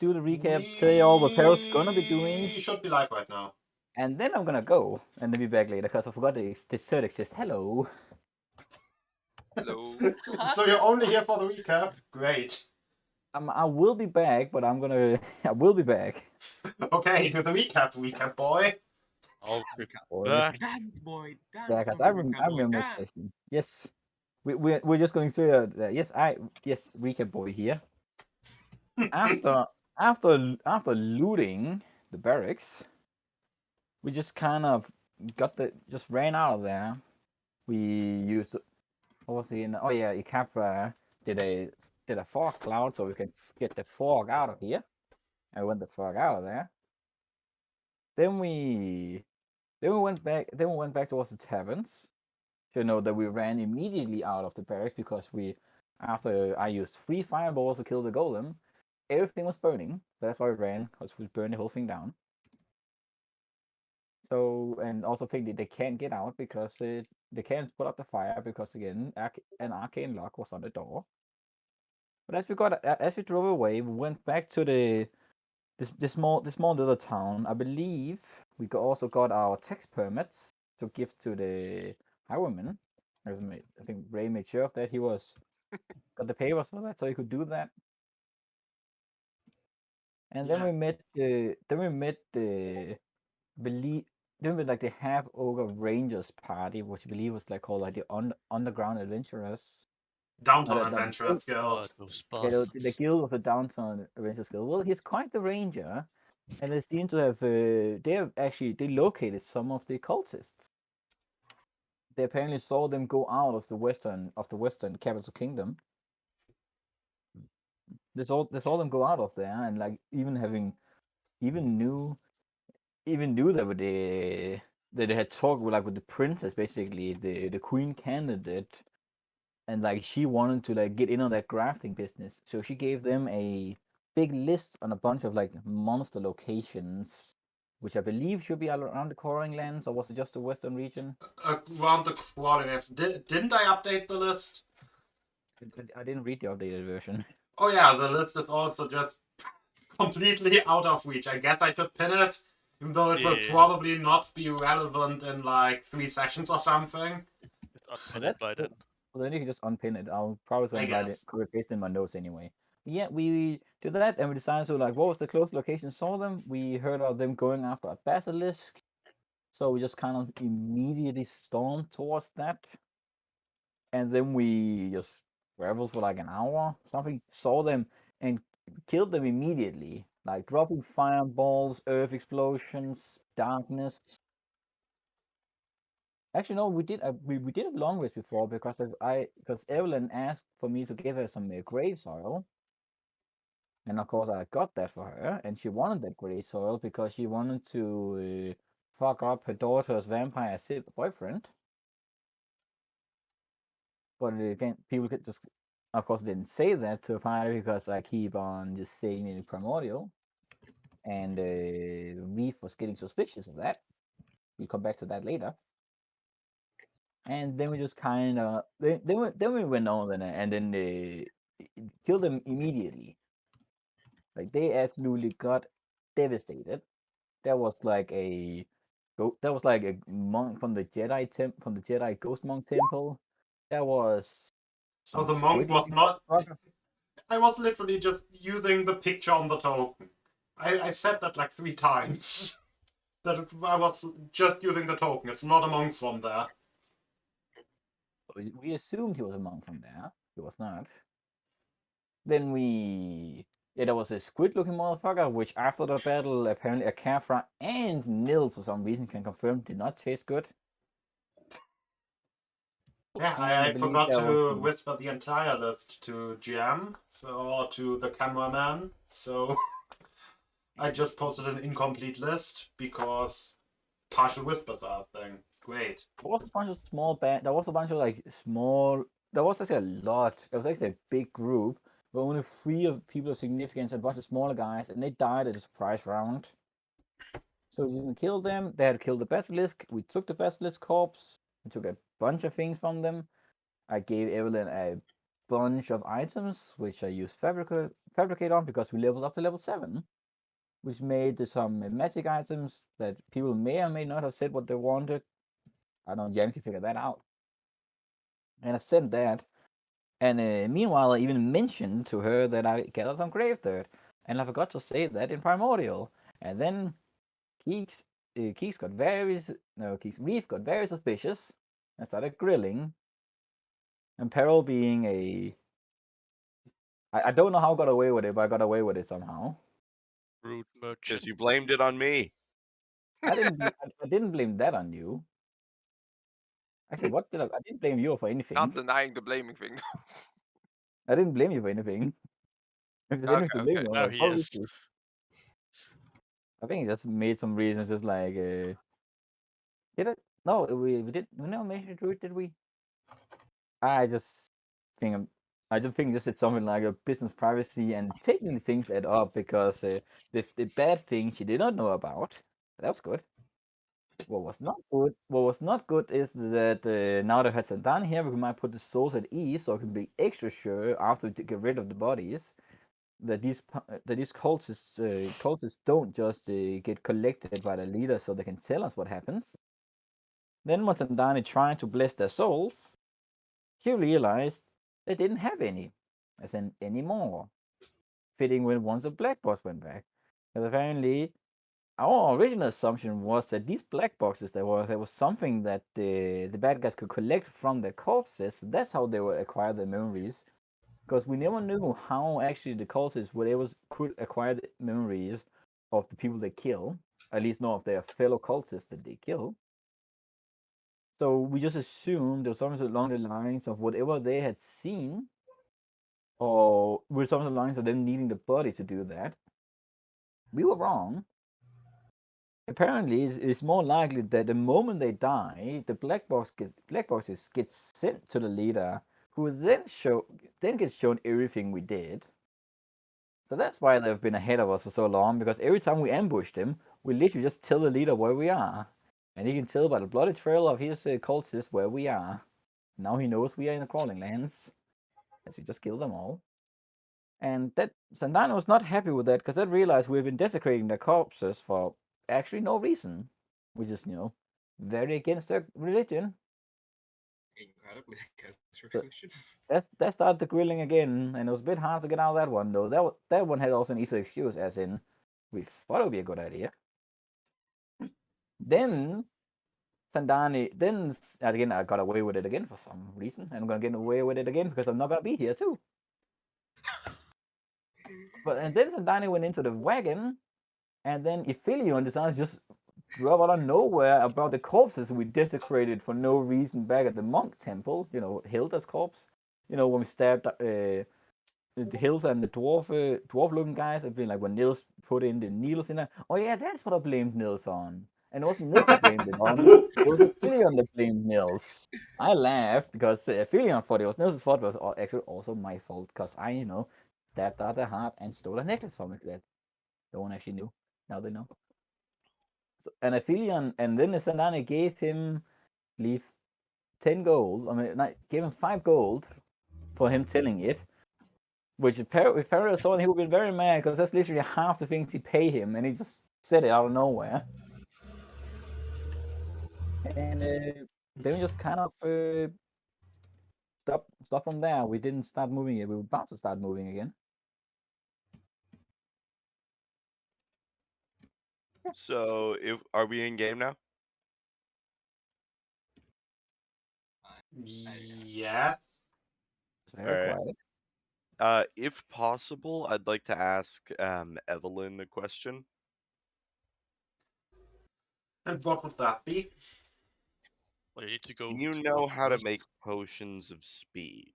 do the recap, tell you all what Peril's gonna be doing, We should be live right now. and then I'm gonna go and then be back later because I forgot this third exists. Hello. Hello. So you're only here for the recap? Great. I will be back, but I'm gonna. I will be back. Okay, do the recap boy. I'll be Boy. back. Dance, boy. Dance. Yeah, because for I the recap, boy, remember this dance. session. Yes, we're just going through. Yes, recap boy here. After looting the barracks, we just kind of just ran out of there. We used what was the oh yeah, Ikapra did a fog cloud so we can get the fog out of here. And we went the fog out of there. Then we went back. Then we went back towards the taverns. You know that we ran immediately out of the barracks because after I used 3 fireballs to kill the golem, everything was burning. That's why we ran, because we burned the whole thing down. So, and also think they can't get out because they can't put up the fire because again, an arcane lock was on the door. But as we drove away, we went back to this small little town. I believe we also got our tax permits to give to the highwayman. I think Ray made sure of that. He got the papers for that, so he could do that. And then we met believe then we like the half ogre rangers party, which I believe was like called like the underground adventurers. Downtown The Adventurers Oh, Guild. those yeah, the bastards. guild of the downtown adventurers guild. Well, he's quite the ranger, and they seem to have they located some of the cultists. They apparently saw them go out of the western capital kingdom. They saw them go out of there, and like even knew that they had talked with the princess, basically the queen candidate, and like she wanted to like get in on that grafting business, so she gave them a big list on a bunch of like monster locations, which I believe should be around the Coring Lands, or was it just the western region? Around the coordinates. Didn't I update the list? I didn't read the updated version. Oh yeah, the list is also just completely out of reach. I guess I should pin it, even though it will probably not be relevant in like 3 sessions or something. Unpin it by then. Well, then you can just unpin it. I'll probably I gonna write it, guess. copy paste in my notes anyway. Yeah, we did that, and we decided to like, what was the closest location? Saw them. We heard of them going after a basilisk, so we just kind of immediately stormed towards that, and then we just traveled for like an hour. Something saw them and killed them immediately, like dropping fireballs, earth explosions, darkness. Actually, no, we did it long ways before because Evelyn asked for me to give her some grave soil, and of course I got that for her, and she wanted that grave soil because she wanted to fuck up her daughter's vampire boyfriend. But again, people could just, of course, didn't say that to her because I keep on just saying it in primordial, and Reef was getting suspicious of that. We'll come back to that later. And then we just kind of then we went on and then they killed them immediately. Like they absolutely got devastated. There was like a monk from the Jedi Ghost Monk Temple. There was So some the monk squid was looking not. motherfucker. I was literally just using the picture on the token. I said that like 3 times. That I was just using the token. It's not a monk from there. We assumed he was a monk from there. He was not. Then there was a squid looking motherfucker, which after the battle, apparently Akafra and Nils for some reason can confirm did not taste good. Yeah, And I believe forgot there was to whisper the entire list to GM, or to the cameraman, so I just posted an incomplete list because partial whispers are a thing. Great. there was a bunch of small there was a bunch of like small there was actually a lot. There was actually a big group, but only 3 of people of significance and a bunch of smaller guys, and they died at the surprise round. So we didn't kill them. They had killed the basilisk. We took the basilisk corpse. We took a bunch of things from them. I gave Evelyn a bunch of items, which I used fabricate on because we leveled up to level 7, which made some magic items that people may or may not have said what they wanted. I don't know, Jam can figure that out. And I said that. And meanwhile, I even mentioned to her that I gathered some grave dirt. And I forgot to say that in Primordial. And then Keeks, Keeks got very, no, Keeks, Reef got very suspicious and started grilling. And Peril being I don't know how I got away with it, but I got away with it somehow. Rude merchant. Because you blamed it on me. I didn't blame that on you. Actually, what did I didn't blame you for anything. Not denying the blaming thing. I didn't blame you for anything. If there's anything to blame you on, Now I'll he probably is. do. I think he just made some reasons, just like did it? No, we did. We never mentioned it, did we? I just think I just think just said something like a business privacy and taking things add up because the bad thing she did not know about. That was good. What was not good is that now that Hudson done here, we might put the souls at ease, so I can be extra sure after to get rid of the bodies that these cultists don't just get collected by the leader, so they can tell us what happens. Then when Sandani tried to bless their souls, she realized they didn't have any, as in anymore. Fitting when once the black box went back, because apparently our original assumption was that these black boxes there was something that the bad guys could collect from their corpses. That's how they would acquire their memories. Because we never knew how actually the cultists could acquire the memories of the people they kill. At least not of their fellow cultists that they kill. So we just assumed there was something along the lines of whatever they had seen, or with something along the lines of them needing the body to do that. We were wrong. Apparently, it's more likely that the moment they die, the black boxes get sent to the leader, who then gets shown everything we did. So that's why they've been ahead of us for so long, because every time we ambush them, we literally just tell the leader where we are. And he can tell by the bloody trail of his cultists where we are. Now he knows we are in the crawling lands, as we just killed them all. And that Sandana was not happy with that, because they realized we've been desecrating their corpses for actually no reason. Which is, very against their religion. Incredibly against So religion. that started the grilling again, and it was a bit hard to get out of that one, though. That one had also an easy excuse, as in, we thought it would be a good idea. Then Sandani, then again, I got away with it again for some reason, and I'm gonna get away with it again because I'm not gonna be here too. And then Sandani went into the wagon, and then Ithilion decides just drop out of nowhere about the corpses we desecrated for no reason back at the monk temple. Hilda's corpse. When we stabbed the Hilda and the dwarf-looking guys. I've been like when Nils put in the needles in there. Oh yeah, that's what I blamed Nils on. And it wasn't Nils I blamed it on. It was Aphelion that blamed Nils. I laughed because Aphelion thought it was Nils' fault, but it was actually also my fault because I, stabbed out the heart and stole a necklace from it that no one actually knew. Now they know. So, and Aphelion, and then the Sandani gave him, I believe, 10 gold. I mean, gave him 5 gold for him telling it. Which if Peril saw it, he would be very mad because that's literally half the things he pay him, and he just said it out of nowhere. And then we just kind of stop from there. We didn't start moving it. We were about to start moving again. So, are we in game now? Yes. It's very Alright. quiet. If possible, I'd like to ask Evelyn a question. And what would that be? Well, you need to go. Do you to know work how to first. make potions of speed?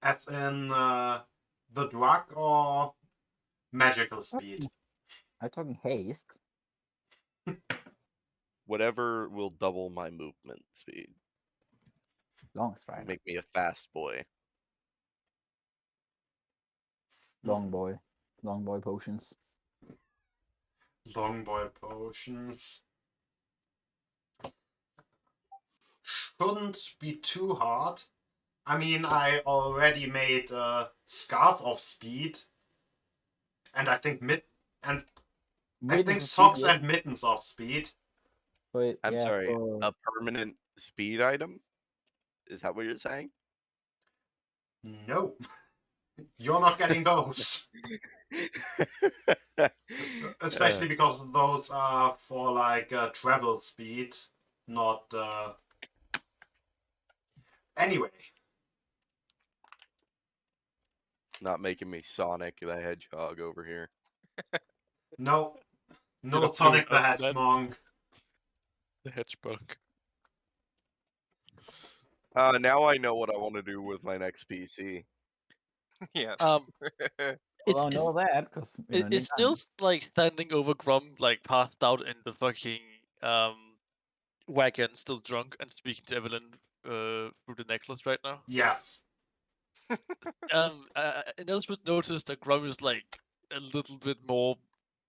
As in the drug or magical speed? I'm talking haste. Whatever will double my movement speed. Long strider. Make me a fast boy. Long boy potions. Long boy potions. Shouldn't be too hard. I mean, I already made Scarf of Speed, and I think I think Mittens of Socks speed, yes. and Mittens of Speed. But I'm yeah, sorry, for a permanent speed item? Is that what you're saying? No, you're not getting those. Especially because those are for like travel speed, not. Anyway, Not making me Sonic the Hedgehog over here. no, You're no not Sonic the glued up to that. Hedgehog. The hedgehog. Now I know what I want to do with my next PC. Yes. Um, well, it's I know that because it's still like standing over Grum, like passed out in the fucking wagon, still drunk, and speaking to Evelyn through the necklace right now. Yes. And else would notice that Grum is like a little bit more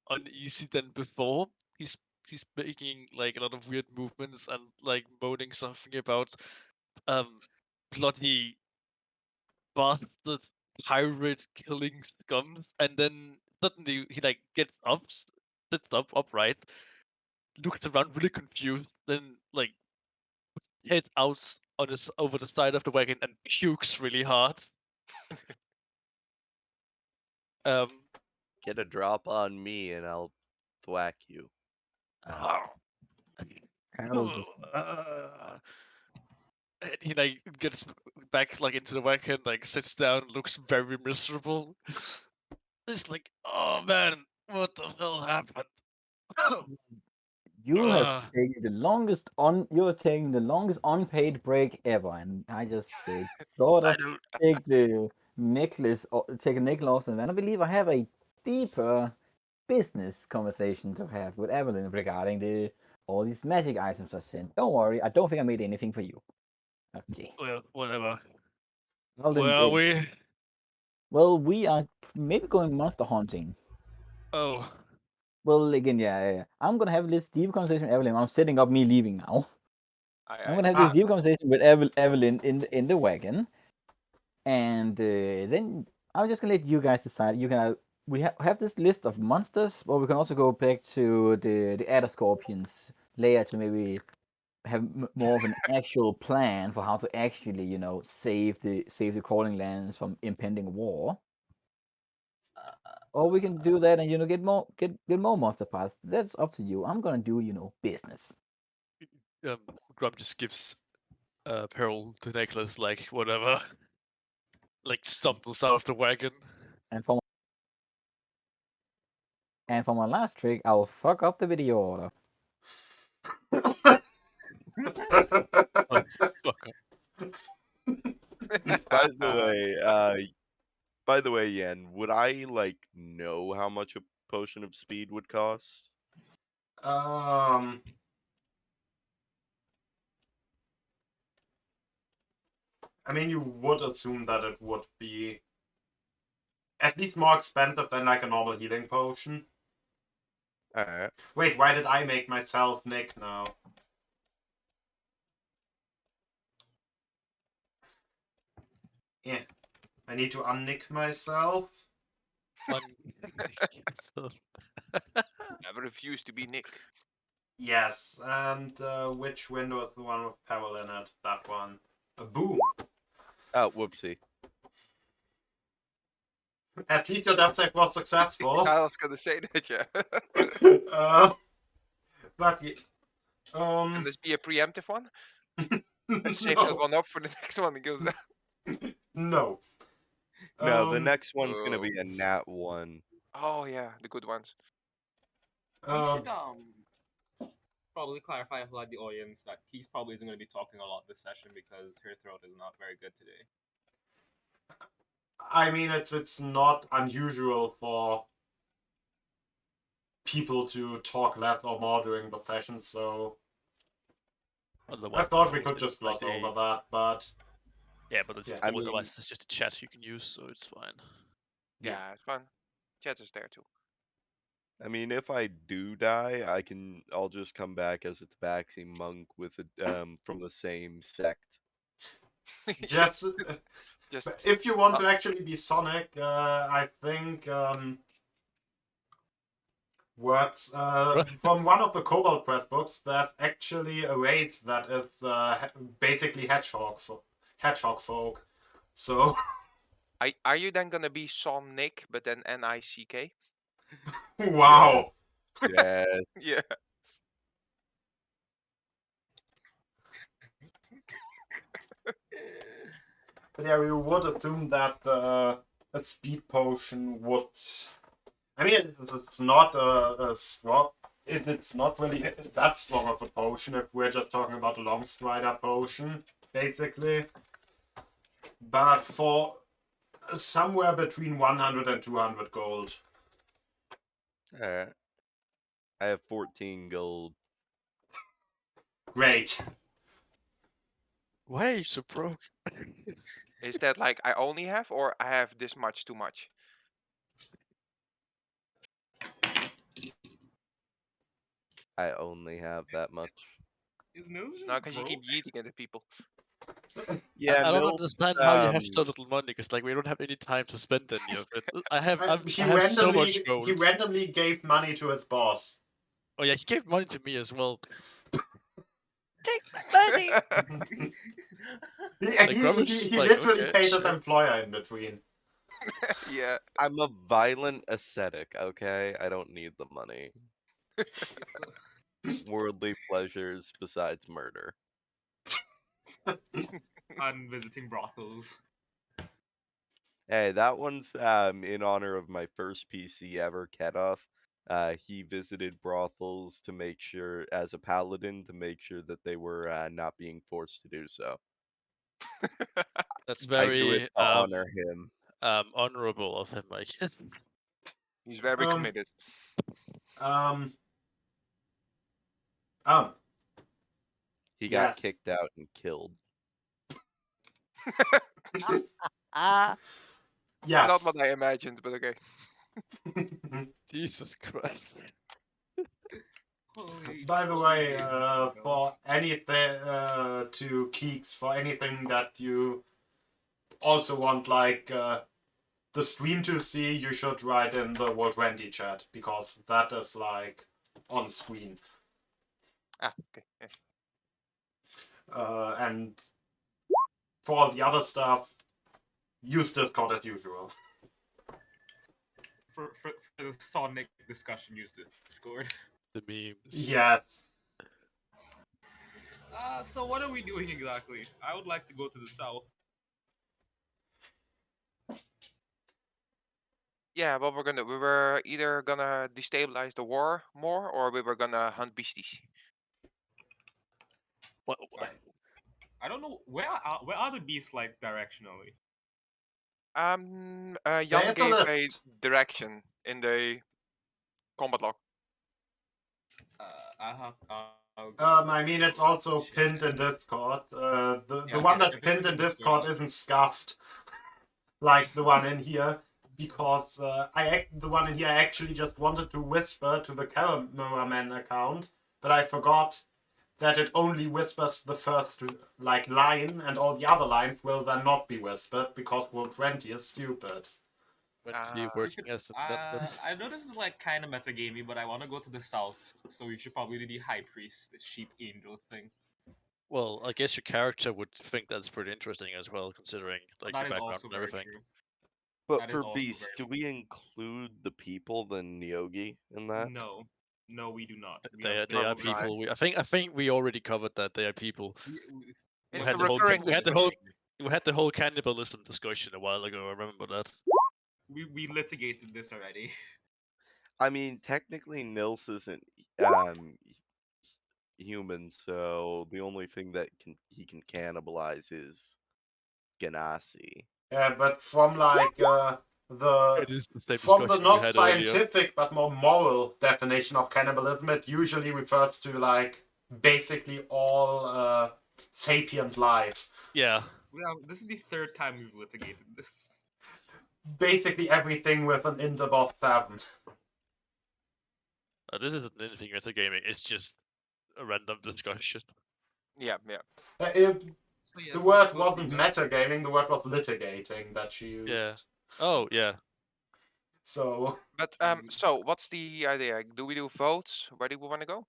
uneasy than before. He's he's making like a lot of weird movements and like moaning something about bloody bastard pirate killing scums, and then suddenly he like gets up, sits up upright, looks around really confused, then like head out on his over the side of the wagon and pukes really hard. Um, Get a drop on me and I'll thwack you. Carol just and he like gets back like into the wagon, like sits down, looks very miserable. It's like, oh man, what the hell happened? you have Uh, taken the longest you're taking the longest unpaid break ever, and I just sort I of don't. take the necklace or take a necklace, and I believe I have a deeper business conversation to have with Evelyn regarding all these magic items I sent. Don't worry, I don't think I made anything for you. Okay. Well, whatever. Well Where then, are we? well we are maybe going monster hunting. Oh, Well, again, yeah. I'm gonna have this deep conversation with Evelyn. I'm setting up me leaving now. I'm gonna have this Ah, deep conversation with Evelyn in the wagon, and then I'm just gonna let you guys decide. You can we have this list of monsters, but we can also go back to the Adder Scorpions layer to maybe have more of an actual plan for how to actually, save the crawling lands from impending war. Or we can do that and get more monster parts. That's up to you. I'm gonna do business. Grum just gives Pearl to Nicholas, like whatever. Like stumbles out of the wagon. And for my last trick, I'll fuck up the video order. Oh, fuck up. By the way, Yen, would I like know how much a potion of speed would cost? um, I mean, you would assume that it would be at least more expensive than like a normal healing potion. Alright. Wait, why did I make myself Nick now? Yeah, I need to unnick myself. Never refuse to be Nick. Yes, and which window is the one with Pebble in it? That one. Boom. Oh, whoopsie. At least your death save was successful. I was gonna say that, yeah. But Can this be a preemptive one? I save that no. one up for the next one. It goes down. No. No, the next one's gonna Oh. be a nat 1. Oh yeah, the good ones. We should probably clarify for like the audience that Keith probably isn't going to be talking a lot this session because her throat is not very good today. I mean, it's not unusual for people to talk less or more during the session, so I thought we could just gloss over that, but yeah, but it's Yeah. I mean- otherwise it's just a chat you can use, so it's fine. Yeah, it's fun. Chat is there too. I mean, if I do die, I'll just come back as a tabaxi monk with from the same sect. Just, just if you want to actually be Sonic, I think works from one of the Cobalt Press books. There's actually a race that is basically hedgehog folk. So are you then gonna be Sonic, but then Nick? wow. Yes. Yeah. But yeah, we would assume that a speed potion would. I mean, it's not a strong. It's not really that strong of a potion if we're just talking about a long strider potion, basically. But for somewhere between 100 and 200 gold. Alright. I have 14 gold. Great. Why are you so broke? Is that like I only have, or I have this much too much? I only have that much. His nose just No, because you broke. keep yeeting at the people. Yeah, I don't Nils, understand how you have so little money, because like we don't have any time to spend any of it. I have so much gold. He randomly gave money to his boss. Oh yeah, he gave money to me as well. Take my money. Robert's just He like, literally okay, paid his sure. employer in between. Yeah. I'm a violent ascetic, okay? I don't need the money. Worldly pleasures besides murder. And visiting brothels. Hey, that one's in honor of my first PC ever, Ketoth. He visited brothels to make sure, as a paladin, to make sure that they were not being forced to do so. That's I do it very to honor him. honorable of him, I guess. He's very committed. He got Yes. kicked out and killed. Yes. Not what I imagined, but okay. Jesus Christ. Holy By the way, Jesus, for anything to Keeks, for anything that you also want, like the stream to see, you should write in the World 20 chat because that is like on screen. Ah, okay. Yeah. And for all the other stuff, use Discord as usual. For the Sonic discussion, use the Discord. The memes. Yes. So what are we doing exactly? I would like to go to the south. Yeah, what we were either gonna destabilize the war more, or we were gonna hunt beasties. What? I don't know where are the beasts like directionally. Jan is a gave a list. direction in the combat log. I have. I mean, it's also pinned in Discord. The one that's pinned in Discord isn't scuffed like the one in here, because the one in here I actually just wanted to whisper to the cameraman account, but I forgot that it only whispers the first like line, and all the other lines will then not be whispered because World 20 is stupid. Working as intended. I know this is like kind of metagamey, but I want to go to the south, so we should probably do the high priest, the sheep angel thing. Well, I guess your character would think that's pretty interesting as well, considering like That your is background also and very everything. true. But That is for also Beast, do very we include the people, the Nyogi, in that? No, we do not. We They have are not people. surprised. I think we already covered that they are people. It's had the the whole recurring we had the whole discussion. we had the whole cannibalism discussion a while ago. I remember that. we litigated this already. I mean, technically, Nils isn't human, so the only thing that he can cannibalize is Ganassi. Yeah, but from like It is the same from the discussion we not had earlier. scientific but more moral definition of cannibalism, it usually refers to like basically all sapient life. Yeah. This is the third time we've litigated this. Basically everything with an int above 7. This isn't anything metagaming. It's just a random discussion. Yeah. It, So yes, The let's word go wasn't through that. metagaming, the word was litigating that she used. Yeah. Oh yeah. So, But so what's the idea? Do we do votes? Where do we want to go?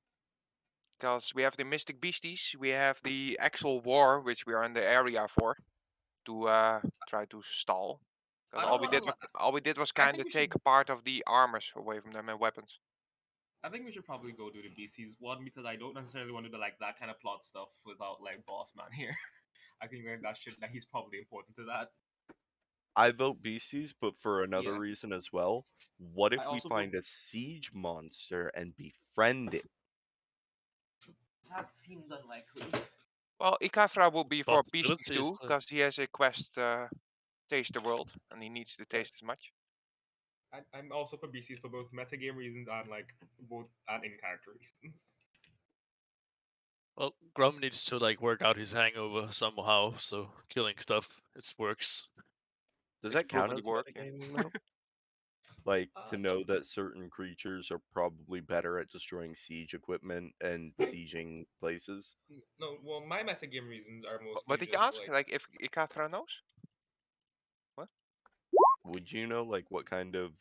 Because we have the Mystic Beasties, we have the actual war, which we are in the area for, to try to stall. Because I don't wanna all we did was I kind think of we take should- a part of the armors away from them and weapons. I think we should probably go do the BCs one because I don't necessarily want to do like that kind of plot stuff without like boss man here. I think that he's probably important to that. I vote beasties, but for another Yeah. reason as well. What I if we also find vote- a siege monster and befriend it? That seems unlikely. Well, Ikafra will be for Beasties Possibilities, too, because he has a quest taste the world, and he needs to taste as much. I'm also for BCs for both metagame reasons and like both and in character reasons. Well, Grum needs to like work out his hangover somehow, so killing stuff it works. Does It's that count proven as to work, yeah. metagaming though? Like to No. know that certain creatures are probably better at destroying siege equipment and sieging places. No, well, my metagame reasons are mostly What did you just ask? like Like if Ikafra knows? Would you know like what kind of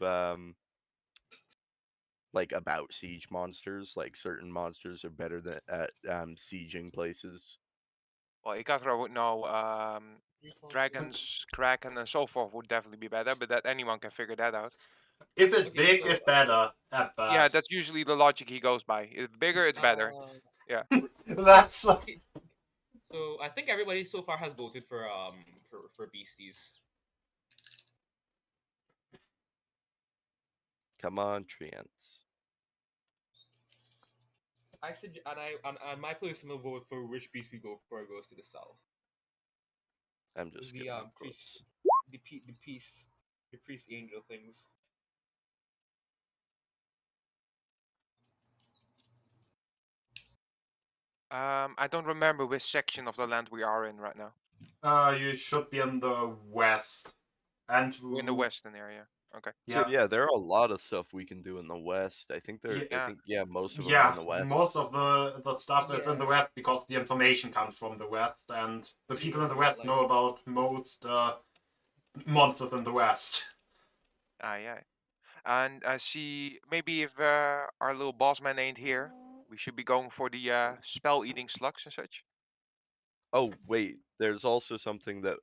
like about siege monsters? Like certain monsters are better than at sieging places. Well, Ikafra would know. Dragons, Kraken, and so forth would definitely be better, but that anyone can figure that out. if it's Okay, big, so, it's better at that. Yeah, that's usually the logic he goes by. If bigger, it's better. That's. okay. So I think everybody so far has voted for beasties. Come on, Treants. I suggest and my personal vote for which beast we go for goes to the south. I'm just The getting up priest, close. the priest angel things. I don't remember which section of the land we are in right now. You should be in the west. And We're in the western area. Okay. Yeah. So yeah, there are a lot of stuff we can do in the west. I think there. Yeah. I think most of them are Yeah, in the west. most of the stuff is in the Yeah. west because the information comes from the west, and the people in the Yeah, west like- know about most monsters in the west. Yeah. And see, maybe if our little boss man ain't here, we should be going for the spell-eating slugs and such. Oh wait, there's also something that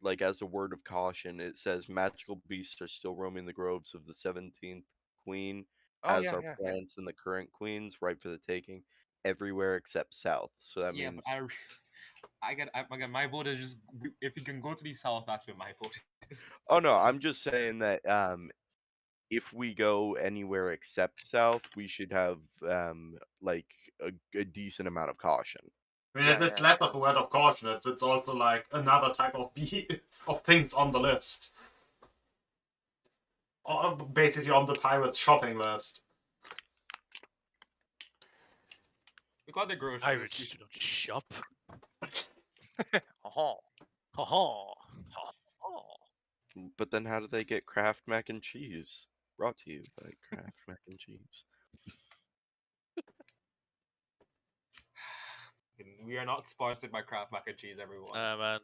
like as a word of caution, it says magical beasts are still roaming the groves of the 17th queen, Oh as yeah, are yeah. plants and the current queens, ripe for the taking, everywhere except south. So that yeah, means but again, my vote is just if you can go to the south, that's where my vote is. oh no, I'm just saying that if we go anywhere except south, we should have like a decent amount of caution. I mean, Yeah, it's yeah, less of of a word of caution. It's also like another type of of things on the list, or basically on the pirates' shopping list. We got the grocery Pirates list. do not shop. Aha. Haha. But then how do they get Kraft mac and cheese? Brought to you by Kraft mac and cheese. We are not sponsored by Kraft mac and cheese, everyone. Man.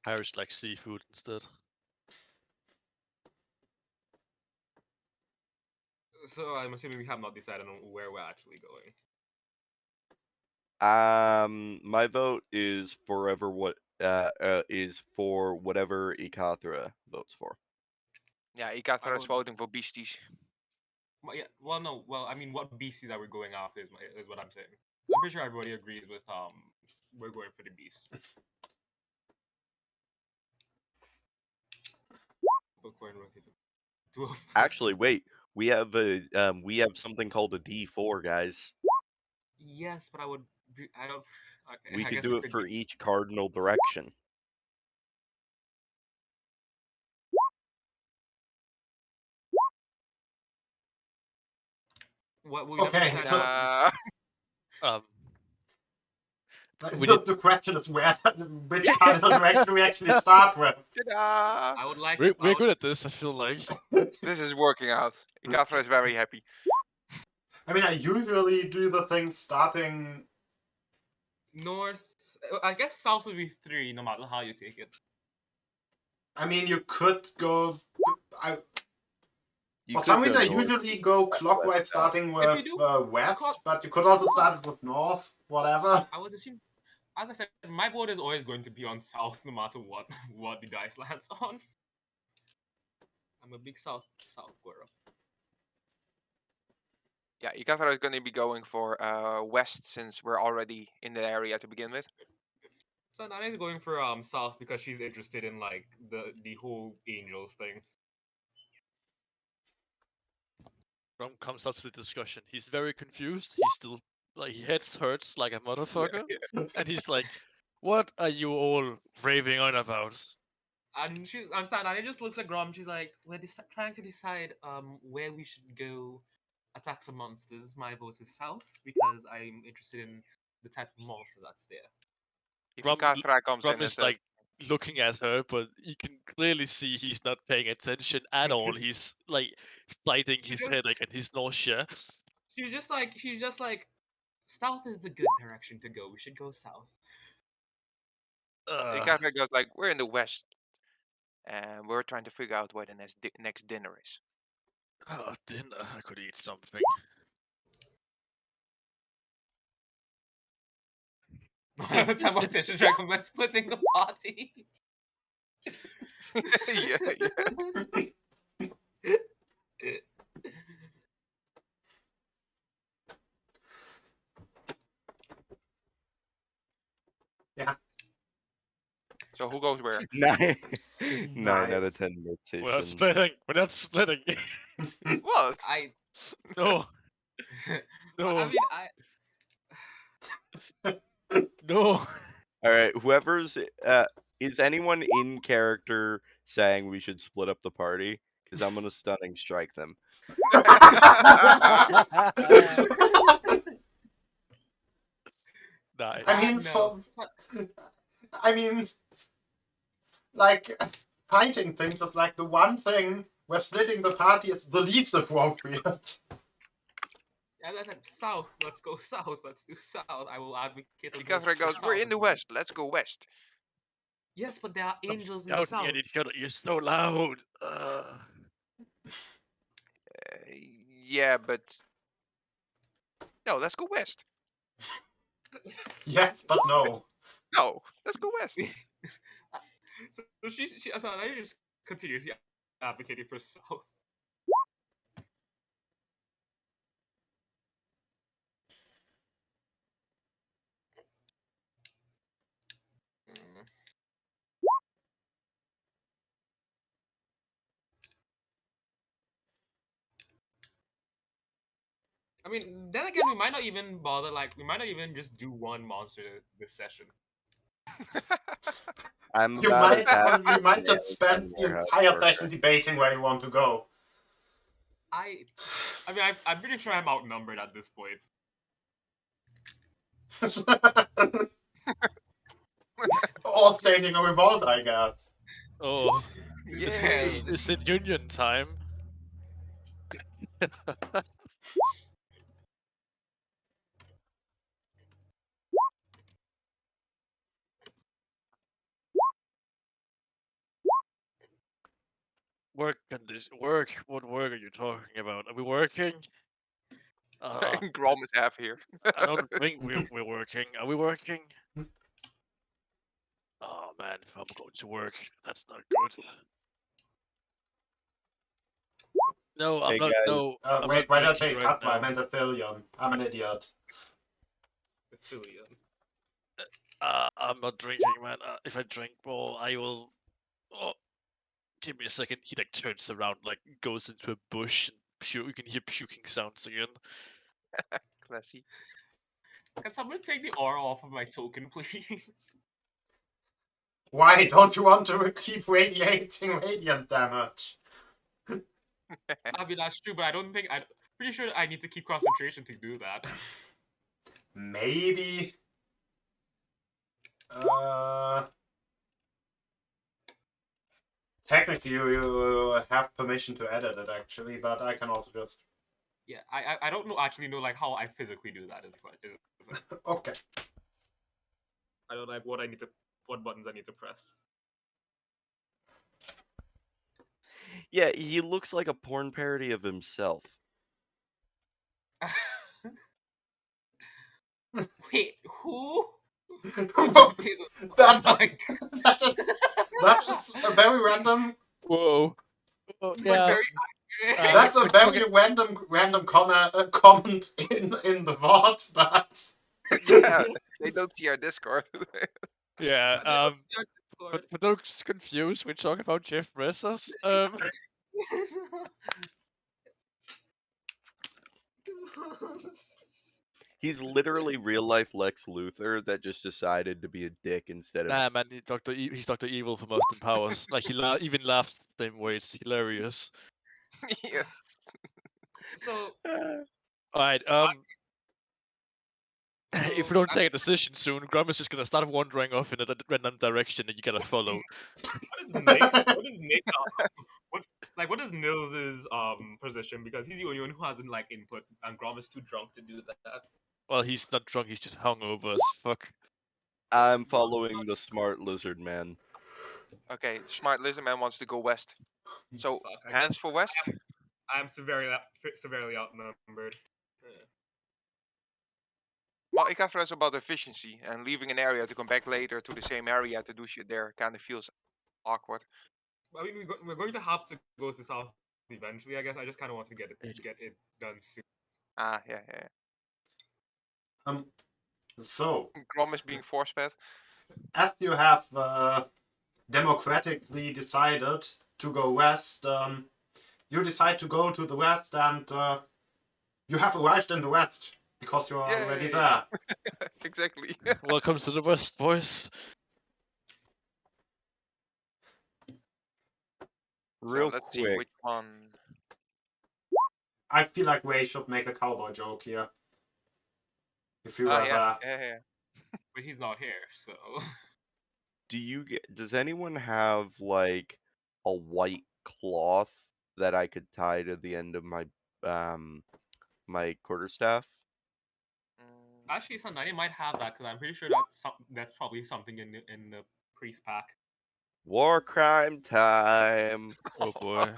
Pirates like seafood instead. So I'm assuming we have not decided on where we're actually going. My vote is forever what is for whatever Ikathra votes for. Yeah, Ikafra is would- voting for beasties. Well, yeah, well, no, well, I mean, what beasties are we going after is what I'm saying. I'm pretty sure everybody agrees with we're going for the beast. Bookworm rotated. Actually, wait. We have something called a D4, guys. Yes, but I don't. Okay, We I could guess do it for each cardinal direction. What we Okay, never so- decided. We did- The question is which cardinal direction we actually start with. Ta-da! I would like. We're good at this, I feel like. This is working out. Ikafra is very happy. I mean, I usually do the thing starting. North I guess south would be 3, no matter how you take it. I mean, you could go. You For some could go reason, I north, usually go west, clockwise, south. starting If with you do west, clock- but you could also start with north, whatever. I would assume, as I said, my vote is always going to be on south, no matter what what the dice lands on. I'm a big south girl. Yeah, Ikatra is going to be going for west since we're already in the area to begin with. So Nana is going for south because she's interested in like the whole angels thing. Grom comes up to the discussion. He's very confused. He's still like his head hurts like a motherfucker, and he's like, "What are you all raving on about?" And I'm sad. Nana just looks at Grom. She's like, "We're trying to decide where we should go attack some monsters. My vote is south because I'm interested in the type of monster that's there." If Grom, Ikatra comes Grom in and is says, like looking at her, but you can clearly see he's not paying attention at all. He's like fighting She his just- headache and his nausea. she's just like, south is the good direction to go. We should go south. Ikatra goes like, we're in the west, and we're trying to figure out where the next dinner is. Oh, dinner. I could eat something. Another time our attention dragon went splitting the party. yeah, yeah. Yeah. So who goes where? 9 out of Nice. 10 We're not morticians. splitting. We're not splitting. Well, I No, Well, no, I mean no. All right, whoever's is anyone in character saying we should split up the party? Because I'm gonna stunning strike them. Nice. I mean, no. I mean, like, fighting things is like the one thing where splitting the party is the least appropriate. As I said, south. Let's go south. Let's do south. I will advocate. on Ikatra vote for goes, we're south in the as well. west. Let's go west. Yes, but there are angels in the Shouting south. at each other. You're so loud. Yeah, but no, let's go west. Yes, but no. No, let's go west. So so I just continuously advocating for south. Mm. I mean, then again, we might not even bother. Like, we might not even just do one monster this session. I'm You about might, as happy you as might an just spend the warehouse entire worker. session debating where you want to go. I mean, I'm pretty sure I'm outnumbered at this point. Or staging a revolt, I guess. Oh, Yay. is it union time? Work condition. Work. What work are you talking about? Are we working? Grom is half here. I don't think we're working. Are we working? Oh man, if I'm going to work, that's not good. No, I'm Hey, not. guys. No, I'm Wait, not why did I drinking say right Katma? I now. meant Aphelion. I'm an idiot. Aphelion. I'm not drinking, man. If I drink more, I will. Oh, give me a second. He like turns around, like goes into a bush, and you can hear puking sounds again. Classy. Can someone take the aura off of my token, please? Why don't you want to keep radiating radiant damage? I mean, that's true, but I don't think I'm pretty sure I need to keep concentration to do that. Maybe. Technically, you have permission to edit it, actually, but I can also just. Yeah, I don't actually know like how I physically do that is the question. Okay. I don't like what buttons I need to press. Yeah, he looks like a porn parody of himself. Wait, who? That's Like, that is a very random. Whoa. Oh, but yeah. very accurate. That's a okay. very random comment in the VOD, but Yeah, they don't see our Discord. Yeah. I don't see our But Discord. for those confused, we're talking about Jeff Bezos. He's literally real life Lex Luthor that just decided to be a dick instead of. Nah, man, he's Doctor Evil from Austin Powers. Like he even laughs the same way. It's hilarious. Yes. So, All right. If we so don't take a decision soon, Grum is just gonna start wandering off in a random direction, and you gotta follow. what is Nick? What is Nick? What is Nils's position? Because he's the only one who hasn't like input, and Grom is too drunk to do that. Well, he's not drunk. He's just hungover as fuck. I'm following the smart lizard man. Okay, the smart lizard man wants to go west. So Fuck, I hands for west. I'm severely outnumbered. Well, ik ga first about efficiency and leaving an area to come back later to the same area to do shit there kind of feels awkward. I mean, we're going to have to go to south eventually. I guess I just kind of want to get it done soon. Ah, yeah. so Grom is being force fed. as you have democratically decided to go west, you decide to go to the west, and you have arrived in the west because you are already Yay. there. Exactly. Welcome to the West, boys. Real so let's see quick, which one. I feel like Ray should make a cowboy joke here. If you Ah, were yeah, there. yeah. But he's not here, so does anyone have like a white cloth that I could tie to the end of my my quarterstaff? actually, Sandani might have that because I'm pretty sure that's probably something in the priest pack. War crime time. Oh boy.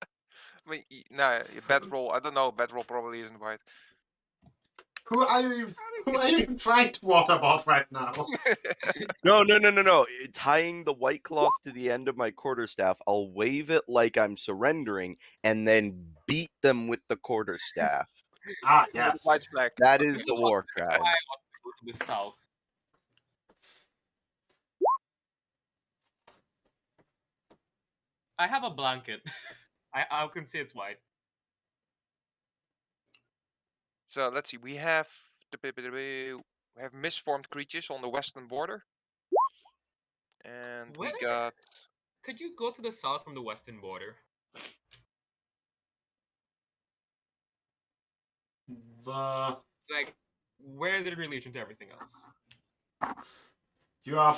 I mean, nah, bedroll. I don't know. Bedroll probably isn't white. Who are you trying to water about right now? No. Tying the white cloth to the end of my quarterstaff, I'll wave it like I'm surrendering and then beat them with the quarterstaff. Ah, With a yes. white flag. That is a war crime. I want to go to the south. I have a blanket. I can say it's white. So let's see. We have misformed creatures on the western border, and we Where? got Could you go to the south from the western border? The Like, where is it in relation to everything else? you are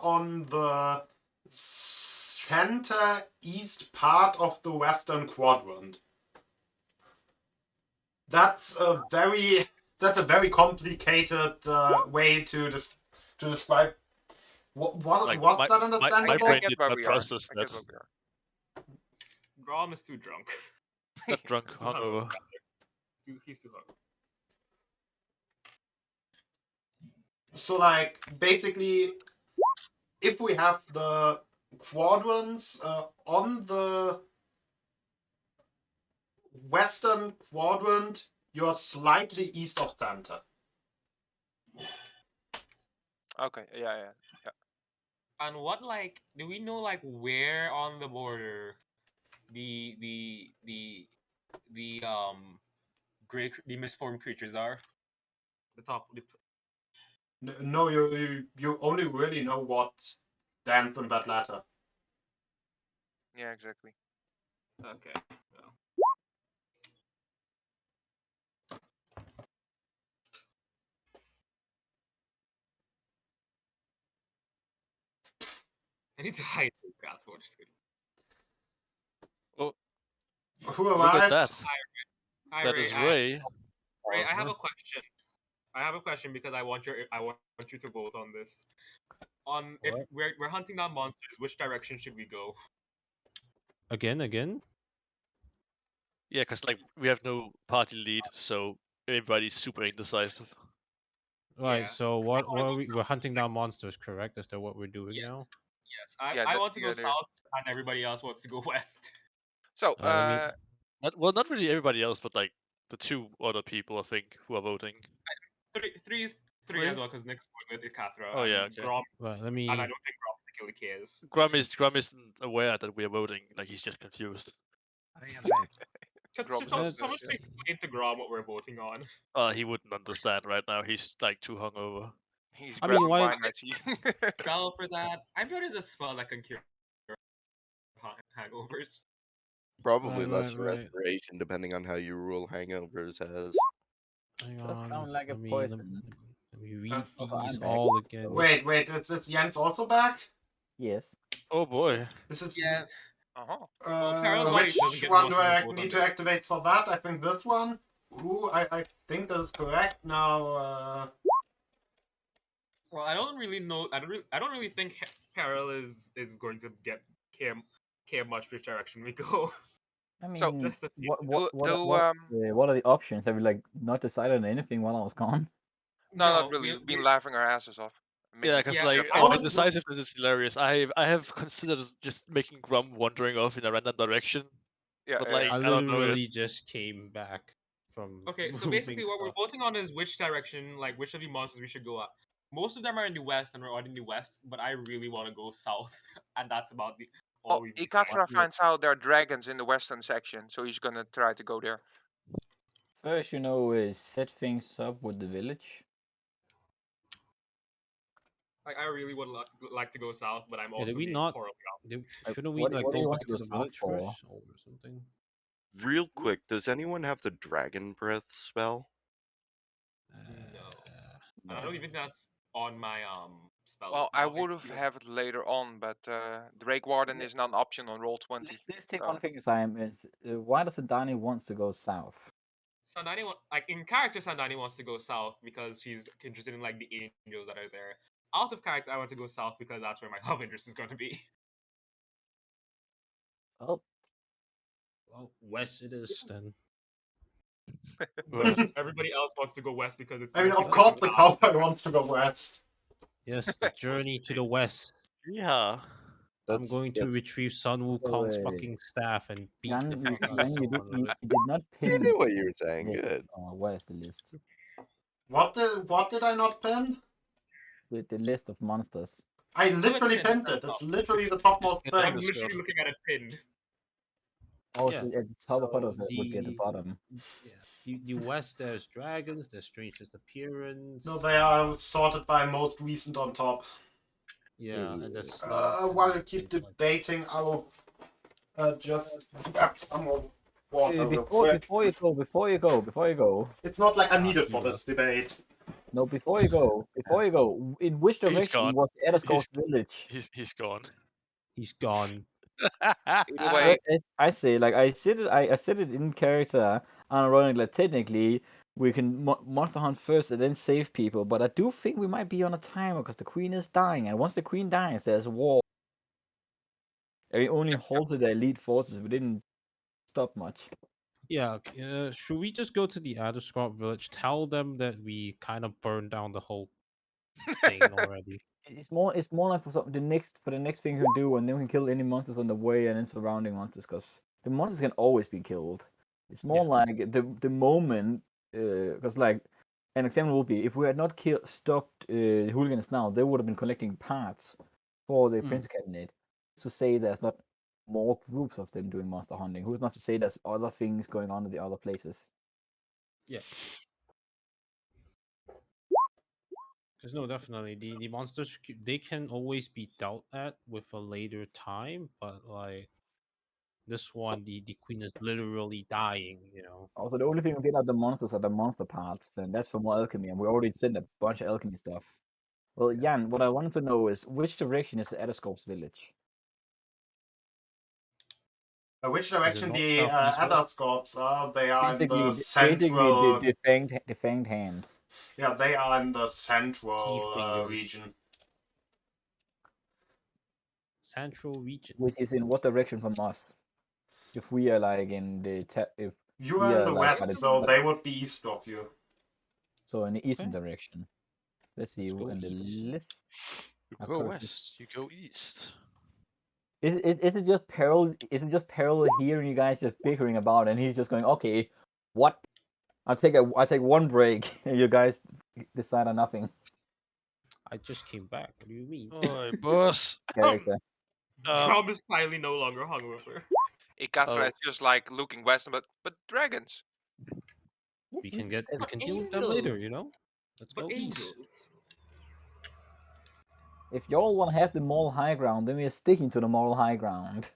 on the center east part of the western quadrant. That's a very complicated way to describe. Like, Was my- that my understandable? brain I get did where not we are. process I get that. where we are. Grom is too drunk. Not drunk, Too hungover. hungover. He's too hungover. So, like, basically, if we have the quadrants on the western quadrant, you're slightly east of center. Okay, yeah. And what, like, do we know, like, where on the border the the misformed creatures are? The top. No, you only really know what stands in that letter. Yeah, exactly. Okay. Well. I need to hide some crap for this. Oh, Who look at arrived? that. Hi, That Ray. is Ray. Ray, I have a question. I have a question because I want you to vote on this. On if What? we're hunting down monsters, which direction should we go? Again? Yeah, because like we have no party lead, so everybody's super indecisive. Right. Yeah. So I what? wanna What go are we? We're south. hunting down monsters, correct? Is that what we're doing Yeah. now? Yes, Yeah, I that's want to the go idea. south, and everybody else wants to go west. So, Let me. Not really everybody else, but like the two other people I think who are voting. Three as Three? well because Nick's going with Ikatra Oh and yeah, okay. Grom, Right. Let and me. I don't think Grom particularly cares. Grum isn't aware that we are voting. Like he's just confused. I think I'm back. Grom is Someone Let's- should explain to Grom what we're voting on. He wouldn't understand right now. He's like too hungover. He's I mean, grabbing why- wine, I see. Spell for that. I'm sure there's a spell that can cure hangovers. Probably Right, lesser right, right. restoration, depending on how you rule hangovers as. Hang Does on. sound like a let me, poison. let me read Also, I'm these back. all again. Wait, it's Jens also back? Yes. Oh boy. This is Yeah. Uh-huh. Well, Carol's body which doesn't get one much do of a I vote on need to this. activate for that? I think this one. Ooh, I think that is correct. Now, Well, I don't really know. I don't really think Carol is going to care much which direction we go. I mean, So, Just a few. what are the options? Have we like not decided on anything while I was gone? no, not really. we- We've been we- laughing our asses off. Yeah, because Yeah, like I our would- indecisiveness is hilarious. I have considered just making Grum wandering off in a random direction. Yeah, But yeah, like I I don't know. literally It's, just came back from. Okay, so moving basically what we're stuff. voting on is which direction, like which of the monsters we should go at. Most of them are in the west and we're all in the west, but I really want to go south, and that's about the all Oh, we've decided. Ikatra finds out there are dragons in the western section, so he's gonna try to go there. First, is set things up with the village. Like I really would like to go south, but I'm Yeah, also did we being not? horribly Shouldn't we what like do you go want back to to go the south village for? first or something? Real quick, does anyone have the dragon breath spell? No. I don't even think that's on my spell. Well, I no, would have it later on, but Drake Warden is not an option on roll 20. Let's take so- one thing aside. Is why does the Dani wants to go south? Sandani, like in character, Sandani wants to go south because she's interested in like the angels that are there. Out of character, I want to go south because that's where my love interest is going to be. Oh, Well, west it is then. But everybody else wants to go west because it's. I mean, mostly of course, the focused on- cowboy wants to go west. Yes, the journey to the west. yeah. I'm going to that's- retrieve Sun Wukong's So, fucking staff and beat Jan, the fuck out of Jan, someone with it. you did not I pin. knew what you were saying. list. Good. Where's the list? What did I not pin? With the list of monsters. I literally pinned, pinned it's it. up. It's literally the topmost It's thing. I'm literally looking at it pinned. Oh, Yeah, so at the top of so others, it would be at the bottom. Yeah, the west there's dragons, there's strange disappearance. No, they are sorted by most recent on top. Yeah, and there's slugs. While and you keep things like that. debating, I will just grab some more water real quick. Before you go. It's not like I need Ah, it for yeah. this debate. No, before you go, in which He's direction gone. was Edderscore's village? He's gone. He's gone. Either way, I say, like I said it in character, unironically. Like, technically, we can monster hunt first and then save people. But I do think we might be on a timer because the queen is dying, and once the queen dies, there's war. And we only halted the elite forces. We didn't stop much. Yeah, should we just go to the Adderscott village, tell them that we kind of burned down the whole thing already? It's more like for the next thing you can do, and then we can kill any monsters on the way and then surrounding monsters, because the monsters can always be killed. It's more like the moment, because like an example would be if we had not stopped hooligans now, they would have been collecting parts for the Prince Cabinet. To say there's not more groups of them doing monster hunting. Who's not to say there's other things going on in the other places? Yeah. Because no, definitely the monsters they can always be dealt at with a later time, but like this one, the queen is literally dying. You know. Also, the only thing we get out of the monsters are the monster parts, and that's for more alchemy, and we already sent a bunch of alchemy stuff. Well, Jan, what I wanted to know is which direction is Adderscope's village? Which direction not the southeast, west? Adderscorps are? They are in Basically, the central. the fanged hand. Yeah, they are in the central fingers. region. Central region. Which is in what direction from us? If we are like in the if You we are in are the like by west, the so they would be east of you. so in the eastern Okay. direction. Let's see Let's go in the east. list. You Our go current- west, you go east. Is it just Peril? Is it just Peril here and you guys just bickering about and he's just going, okay, what? I'll take one break and you guys decide on nothing. I just came back. What do you mean? Oi, boss. Character. Grom is finally no longer hungover. Ikatra Oh. is just like looking west, but dragons. We can get. We But can deal with them later. You angels. know. Let's But go east. angels. If y'all want to have the moral high ground, then we're sticking to the moral high ground.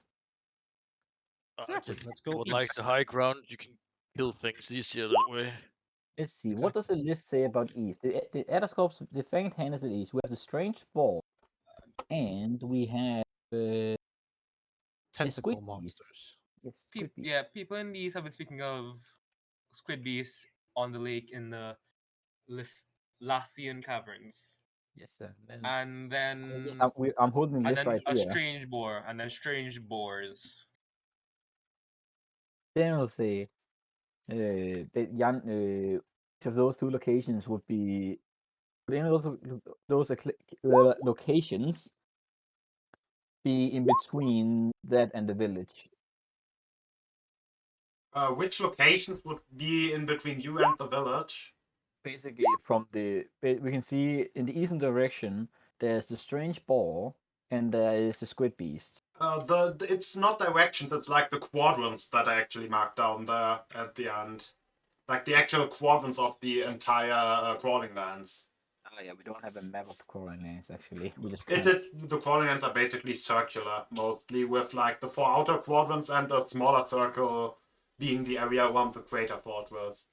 Exactly. I Let's go would east. like the high ground. You can kill things easier that way. Let's see, what does the list say about East? The Etoscopes, the Fanged Hand is at East. We have the Strange Ball, and we have Tentacle Squid Beast. monsters. Yes, Squid Beast. Yeah, people in the east have been speaking of squid beasts on the lake in the Lassian caverns, Yes, sir. Then, and then yes, I'm holding the and list then right a here. strange boar, and then strange boars. Then we'll say each of those two locations would be within those locations be in between that and the village. Which locations would be in between you and the village? Basically, we can see in the eastern direction there's the strange ball and there is the squid beast. It's not directions. It's like the quadrants that I actually marked down there at the end, like the actual quadrants of the entire crawling lands. Oh yeah, we don't have a map of the crawling lands actually. We just The crawling lands are basically circular mostly, with like the 4 outer quadrants and the smaller circle being the area around the crater fortress.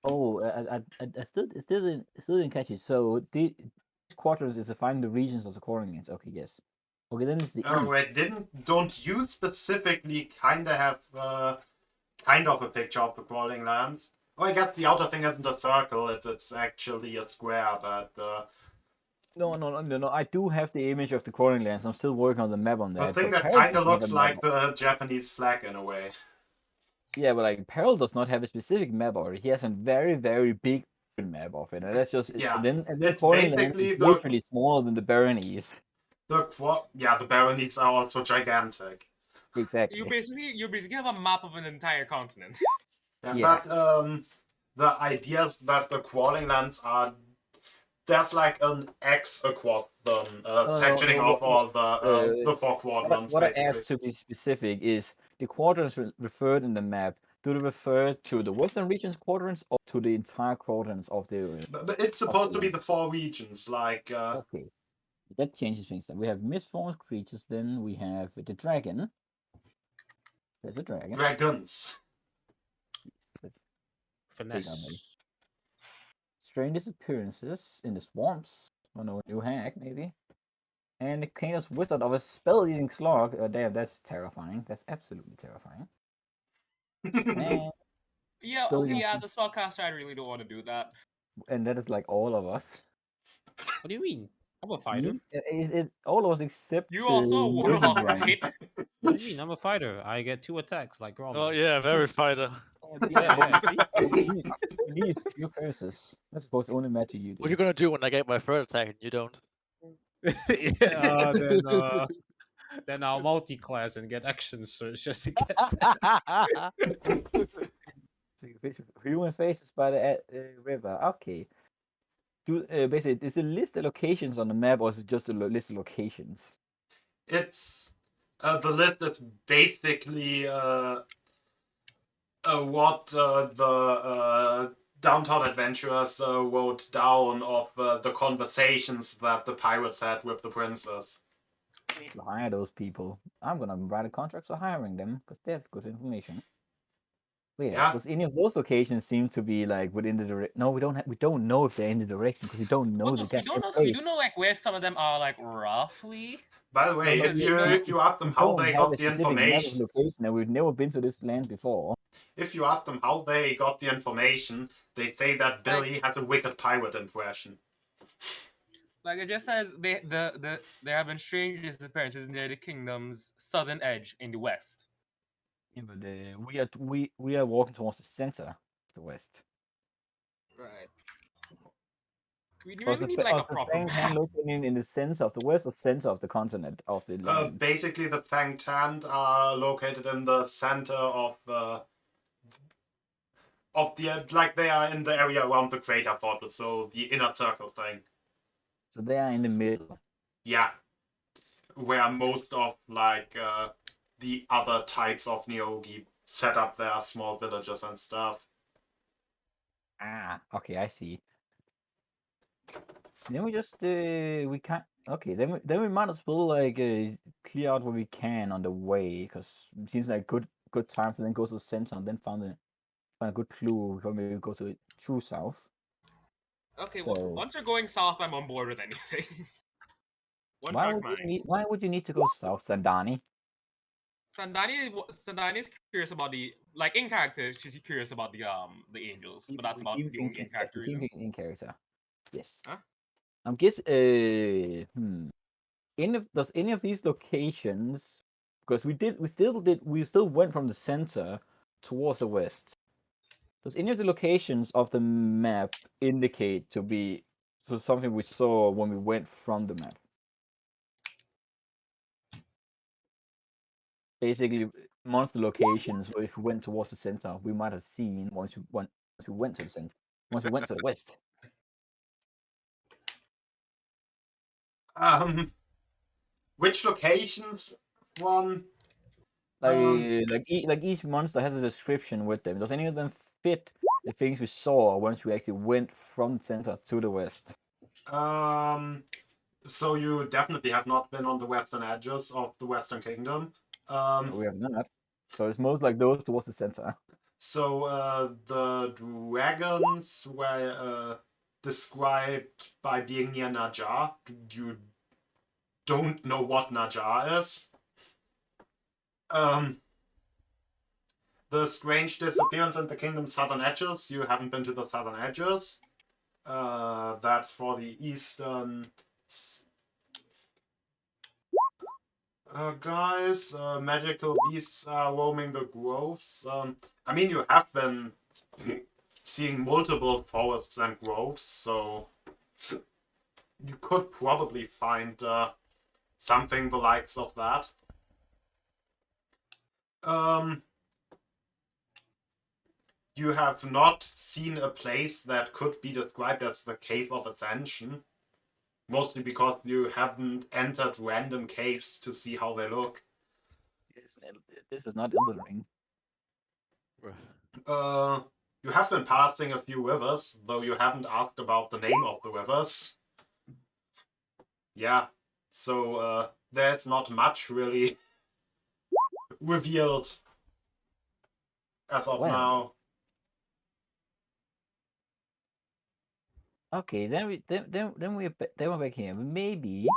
Oh, I still didn't catch it. So the quarters is defining the regions of the crawling lands. Okay, yes. Okay, then it's the Oh, east. wait, don't you specifically kinda have kind of a picture of the crawling lands? Oh, I guess the outer thing isn't a circle, it's actually a square, but No. I do have the image of the crawling lands. I'm still working on the map on a that. thing But that Peril kinda doesn't have looks a map. like the Japanese flag in a way. Yeah, but like Peril does not have a specific map of it. He has a very, very big map of it, and that's just Yeah, and then it's Crawling Lands basically is the literally smaller than the Baronies. the Baronies are also gigantic. Exactly. You basically have a map of an entire continent. Yeah. But the idea is that the crawling lands are there's like an X across them, sectioning off all the 4 quadrants What I basically. asked to be specific is the quadrants referred in the map. Do they refer to the Western regions quadrants or to the entire quadrants of the? But it's supposed to be the 4 regions, like Okay, that changes things. Then we have misformed creatures. Then we have the dragon. There's a dragon. dragons. Yes, Finesse. strange disappearances in the swamps. Oh no, new hack maybe. And the Chaos Wizard of a spell-eating slug. Damn, that's terrifying. That's absolutely terrifying. And, Yeah, Still okay, in- yeah, as a spellcaster, I really don't want to do that. and that is like all of us. What do you mean? I'm a fighter. Is it all of us except You the also a Lizard warlock, Brain. right? What do you mean? I'm a fighter. I get 2 attacks like Grom. Oh does. yeah, very fighter. Yeah, see? You need few curses. That's supposed to only matter you. What are you gonna do when I get my first attack and you don't? Yeah, then I'll multi-class and get action search just to get that. Human faces by the river. Okay. Basically, is the list the locations on the map, or is it just a list of locations? It's the list is basically what the downtown adventurers wrote down of the conversations that the pirates had with the princess. We need to hire those people. I'm gonna write a contract for hiring them because they have good information. Wait, Yeah. does any of those locations seem to be like within the direction? No, we don't know if they're in the direction because we don't know Well, the no, so we goddamn don't know. So we place. do know like where some of them are, like roughly. By the way, but Because if you ask we them how don't they have got a the specific map of information, location, and we've never been to this land before. if you ask them how they got the information, they say that Billy has a wicked pirate impression. Like it just says there have been strange disappearances near the kingdom's southern edge in the west. Yeah, but we are walking towards the center of the west. Right. We Was really need like a the proper Fang Tan map. located in the center of the west or center of the continent of the land? Basically, the Fang Tant are located in the center of the like they are in the area around the crater fortress, so the inner circle thing. So they are in the middle. Yeah, where most of like the other types of Neogi set up their small villages and stuff. Ah, okay, I see. Then we just we can't. Okay, then we might as well like clear out what we can on the way because it seems like good time to then go to the center and then find a good clue before we go to true south. Okay, So once we're going south, I'm on board with anything. One why track would mind. you need to go south, Sandani? Sandani is curious about the like in character. She's curious about the angels, but that's about the only in character We keep reason. things in character. Yes. Huh? I'm guess does any of these locations, because we still went from the center towards the west. Does any of the locations of the map indicate to be something we saw when we went from the map? Basically, monster locations where if we went towards the center, we might have seen once we went to the center, once we went to the west. Which locations? One. Like each monster has a description with them. Does any of them fit the things we saw once we actually went from the center to the west? So you definitely have not been on the western edges of the Western Kingdom. We have not. So it's most like those towards the center. So the dragons were described by being near Najar. You don't know what Najar is. The strange disappearance in the kingdom's southern edges. You haven't been to the southern edges. That's for the eastern. Guys, magical beasts are roaming the groves. I mean, you have been seeing multiple forests and groves, so you could probably find something the likes of that. You have not seen a place that could be described as the Cave of Ascension. Mostly because you haven't entered random caves to see how they look. This is not Elden Ring. You have been passing a few rivers, though you haven't asked about the name of the rivers. Yeah, so there's not much really revealed as of now. Okay, then we're back here. Maybe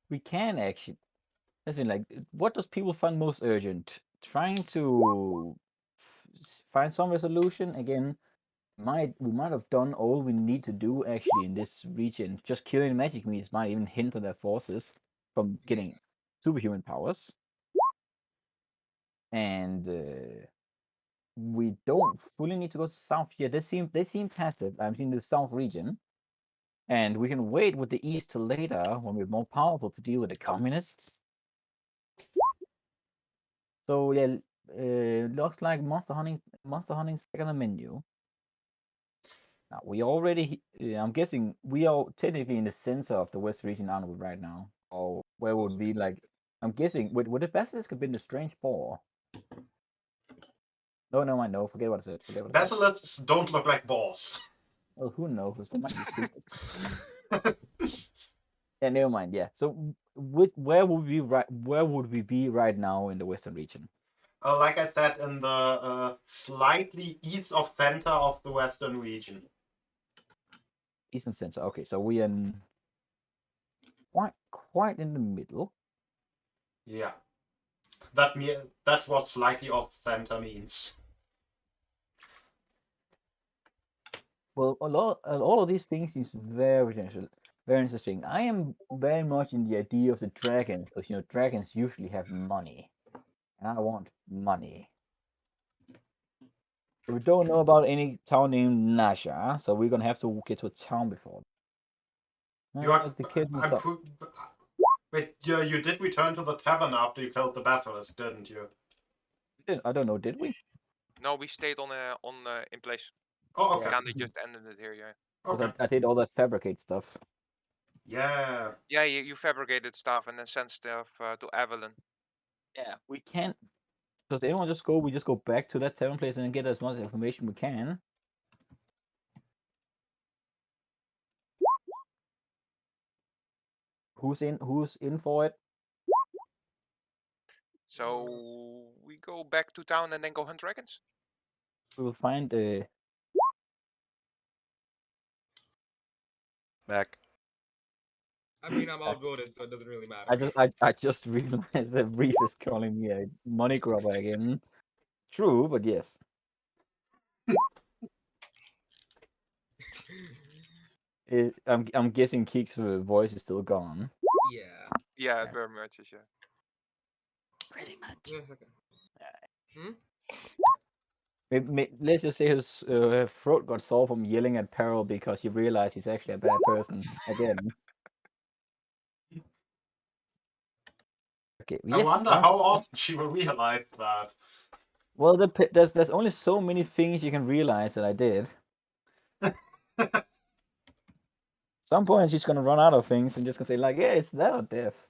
we can actually. That's been like, what does people find most urgent? Trying to find some resolution again. We might have done all we need to do actually in this region. Just killing magic meats might even hinder their forces from getting superhuman powers. And we don't fully need to go south yet. They seem passive. I'm in the south region. And we can wait with the east till later when we're more powerful to deal with the communists. So yeah, looks like monster hunting's back on the menu. Now we already, I'm guessing we are technically in the center of the west region, aren't we, right now? Or where would be like, I'm guessing would the basilisk have been the strange paw? No, I know. Forget what I said. Basilisks don't look like balls. Well, who knows? They might be stupid. Yeah, never mind. Yeah. So, where would we be right now in the western region? Like I said, in the slightly east of center of the western region. Eastern center. Okay, so we are quite in the middle. Yeah. That's what slightly off center means. Well, all of these things is very interesting. Very interesting. I am very much in the idea of the dragons, because dragons usually have money, and I want money. We don't know about any town named Nasha, so we're gonna have to get to a town before. You are. The kid was I'm. Wait, you did return to the tavern after you killed the basilisk, didn't you? I don't know. Did we? No, we stayed on in place. Oh, We okay. kinda just ended it here, yeah. 'Cause Okay. I did all that fabricate stuff. Yeah. Yeah, you fabricated stuff and then sent stuff to Evelyn. Yeah, we can't. Does anyone just go? We just go back to that tavern place and get as much information we can. Who's in for it? So we go back to town and then go hunt dragons? We will find Back. I mean, I'm outvoted, so it doesn't really matter. I just realized that Reef is calling me a money grubber again. True, but yes. I'm guessing Keek's voice is still gone. Yeah. Yeah, Okay. very much is, yeah. Pretty much. Yes, okay. Let's just say his throat got sore from yelling at Peril because he realized he's actually a bad person again. Okay. I Yes. wonder how often she will realize that. Well, there's only so many things you can realize that I did. Some point she's gonna run out of things and just gonna say like, yeah, it's that or death.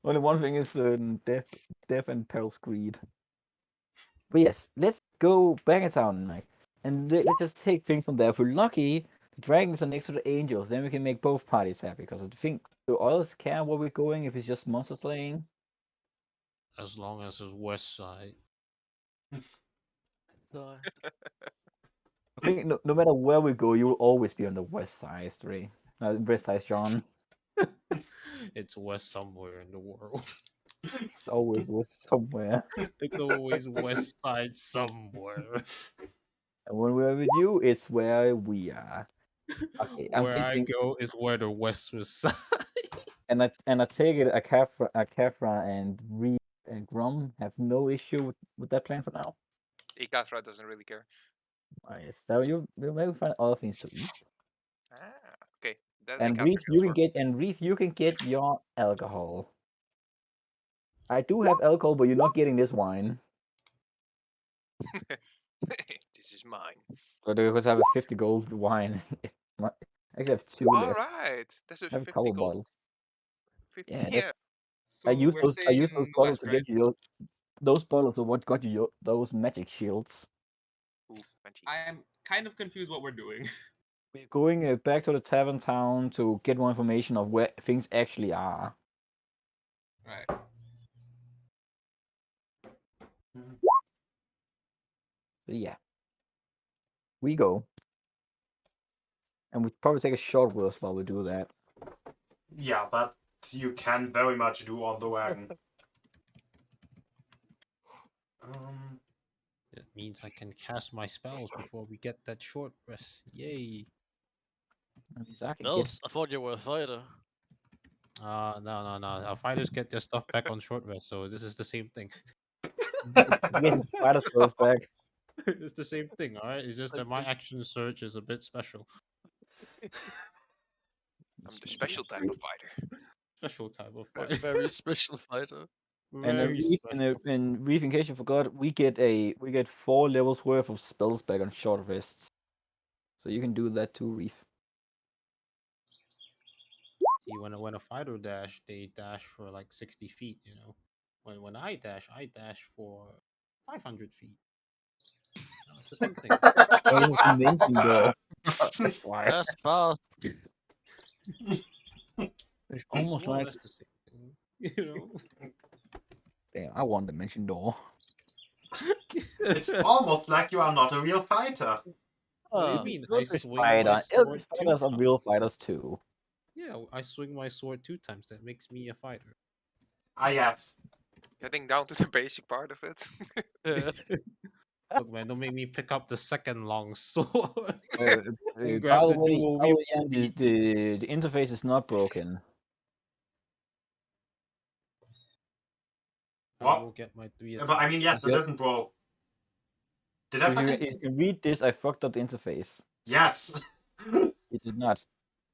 Only one thing is certain: death and Peril's greed. But yes, let's go back in town, Mike, and let's just take things from there. If we're lucky, the dragons are next to the angels, then we can make both parties happy. Because I think do others care where we're going if it's just monster slaying? As long as it's west side. So, I think no matter where we go, you will always be on the west side, west side, Sean. It's west somewhere in the world. It's always west somewhere. It's always west side somewhere. And when we're with you, it's where we are. Okay, I'm Where I guessing, go is where the west was side. and I take it Akafra and Reed and Grum have no issue with that plan for now. Ikasra doesn't really care. Yes, so you'll maybe find other things to eat. Okay. That And Ikasra Reef, cares you can for. get your alcohol. I do have alcohol, but you're not getting this wine. This is mine. But because I have a 50 gold wine. I actually have 2 left. Alright. That's a I have a 50 couple gold. bottles. 50, Yeah, yeah. So I use we're those staying in bottles the west, to right? get you those bottles are what got you those magic shields. Ooh, 20. I am kind of confused what we're doing. We're going back to the tavern town to get more information of where things actually are. Right. So yeah, we go, and we probably take a short rest while we do that. Yeah, that you can very much do on the wagon. That means I can cast my spells before we get that short rest. Yay. At least I can Bells, I thought you were a fighter. No. Our fighters get their stuff back on short rest, so this is the same thing. get his spider spells back. It's the same thing, alright? It's just that my Okay. action search is a bit special. I'm the special type of fighter. Special type of Very, fight. very special fighter. And Very special. in case you forgot, we get 4 levels worth of spells back on short rests. So you can do that too, Reef. See, when a fighter dash, they dash for like 60 feet, you know. When I dash for 500 feet. No, it's the same thing. Oh, it's convincing though. That's why. That's fast. It's It's almost more or like less the same thing, you know. Damn, I want to mention door. It's almost like you are not a real fighter. What do you Ah, mean? I Eldritch swing my Eldritch sword two fighters are times. real fighters too. Yeah, I swing my sword 2 times. That makes me a fighter. Ah, yes. Getting down to the basic part of it. yeah. Look, man, don't make me pick up the second long sword. And By grab the the way, dual by the, wield way, Ian, beat. the interface is not broken. I What? will get my 3 But I mean, yes, attacks. it Yep. isn't broke. Did I If fucking... you read this, I fucked up the interface. Yes. It did not.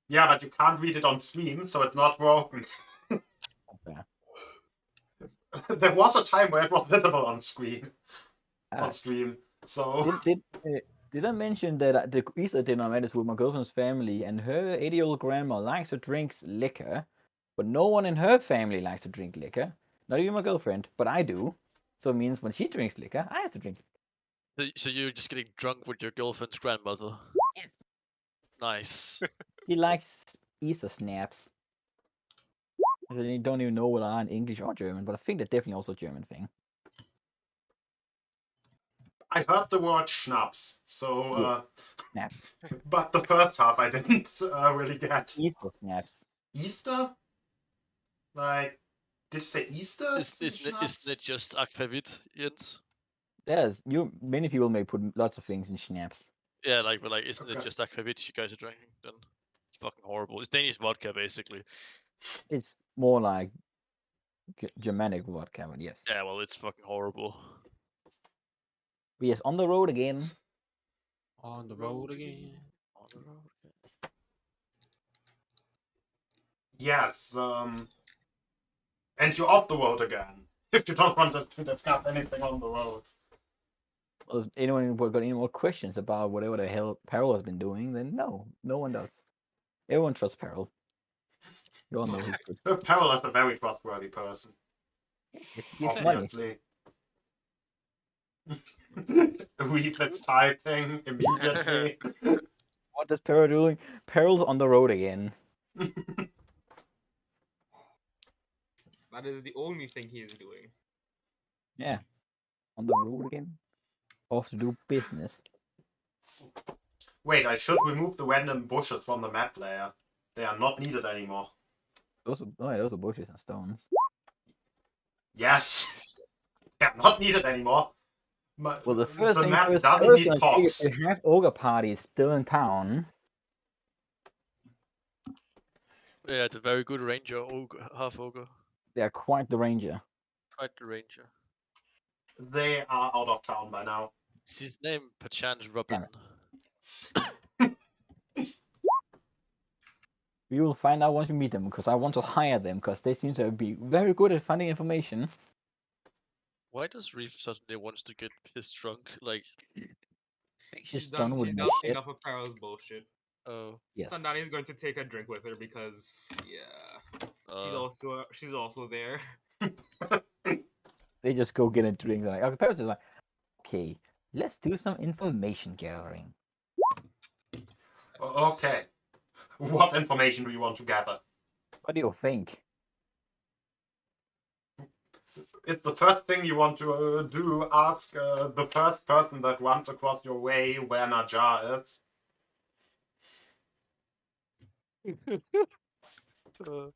Yeah, but you can't read it on stream, so it's not broken. Okay. There was a time where it was visible on screen, Ah, on stream. So did I mention that the Easter dinner I met is with my girlfriend's family, and her 80-year-old grandma likes to drink liquor, but no one in her family likes to drink liquor. Not even my girlfriend, but I do. So it means when she drinks liquor, I have to drink. So you're just getting drunk with your girlfriend's grandmother. Yes. Nice. He likes Easter snaps. I don't even know whether I'm English or German, but I think they're definitely also a German thing. I heard the word schnapps. So, Yes. Snaps. but the first half I didn't really get. Easter snaps. Easter? Like, did you say Easter? Isn't it just aquavit, Jens? Yes, many people may put lots of things in schnapps. Yeah, but isn't it Okay. just aquavit you guys are drinking? Then it's fucking horrible. It's Danish vodka basically. It's more like Germanic vodka, but yes. Yeah, well, it's fucking horrible. But yes, on the road again. On the road again. On the road again. Yes, and you're off the road again. If you don't want us to discuss anything on the road. Well, if anyone got any more questions about whatever the hell Peril has been doing, then no one does. Everyone trusts Peril. You all know he's good. Peril is a very trustworthy person. Yes, he gives money. Obviously. Read this typing immediately. What is Peril doing? Peril's on the road again. That is the only thing he is doing. Yeah, on the road again. Off to do business. Wait, I should remove the random bushes from the map layer. They are not needed anymore. Those are bushes and stones. Yes! They are not needed anymore. Well, the first thing map first, doesn't Peril's need gonna check if pops. the half ogre party is still in town. Yeah, the very good ranger, half ogre. They are quite the ranger. Quite the ranger. They are out of town by now. Is his name perchance Robin? We will find out once we meet them, because I want to hire them, because they seem to be very good at finding information. Why does Reef suddenly wants to get pissed drunk? Like, She's done with She's my done shit. enough of Peril's bullshit. oh, Yes. Sandani is going to take a drink with her because she's also there. They just go get a drink. They're like, okay, Perils is like, okay, let's do some information gathering. Okay. What information do you want to gather? What do you think? It's the first thing you want to do. Ask the first person that runs across your way where Najar is.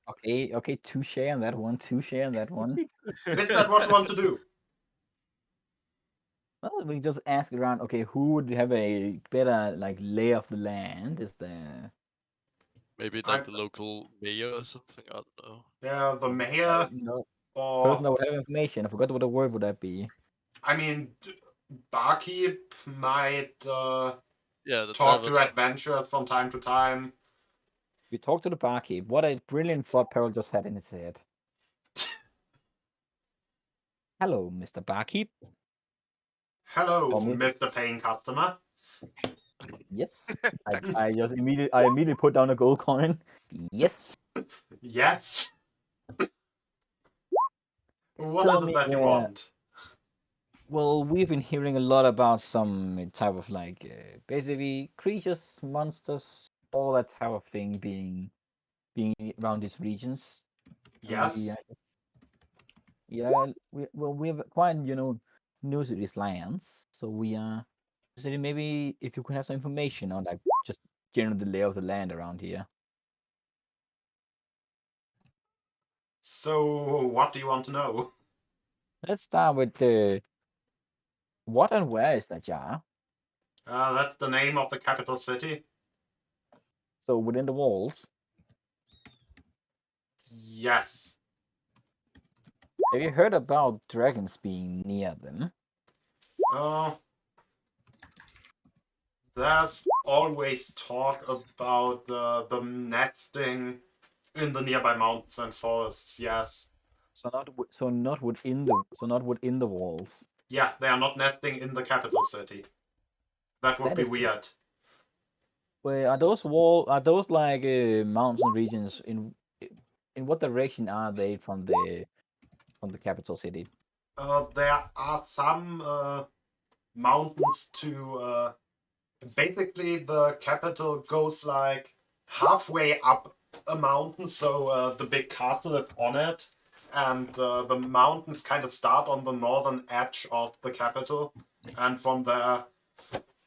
Okay, touche on that one, touche on that one. Is that what you want to do? Well, we just ask around, okay, who would have a better, like, lay of the land? Is there... maybe I- like the local mayor or something. I don't know. Yeah, the mayor no, or person that would have information. I forgot what the word would that be. I mean, barkeep might Yeah, the talk tavern. to adventurers from time to time. We talked to the barkeep. What a brilliant thought Peril just had in his head. Hello, Mr. Barkeep. Hello, Oh, Miss- Mr. Paying Customer. Yes. I immediately put down a gold coin. Yes. Yes. What Tell is me, it that you want? Well, we've been hearing a lot about some type of like basically creatures, monsters, all that type of thing being around these regions. And Yes. Yeah, we're quite new to these lands, so we are. So maybe if you could have some information on like just general the lay of the land around here. So, what do you want to know? Let's start with the what and where is that jar? That's the name of the capital city. So within the walls. Yes. Have you heard about dragons being near them? There's always talk about the nesting in the nearby mountains and forests. Yes. So not within the walls. Yeah, they are not nesting in the capital city. That would That be is weird. Wait, are those like mountain regions in what direction are they from the capital city? There are some mountains to. Basically, the capital goes like halfway up a mountain, so the big castle is on it, and the mountains kind of start on the northern edge of the capital, and from there,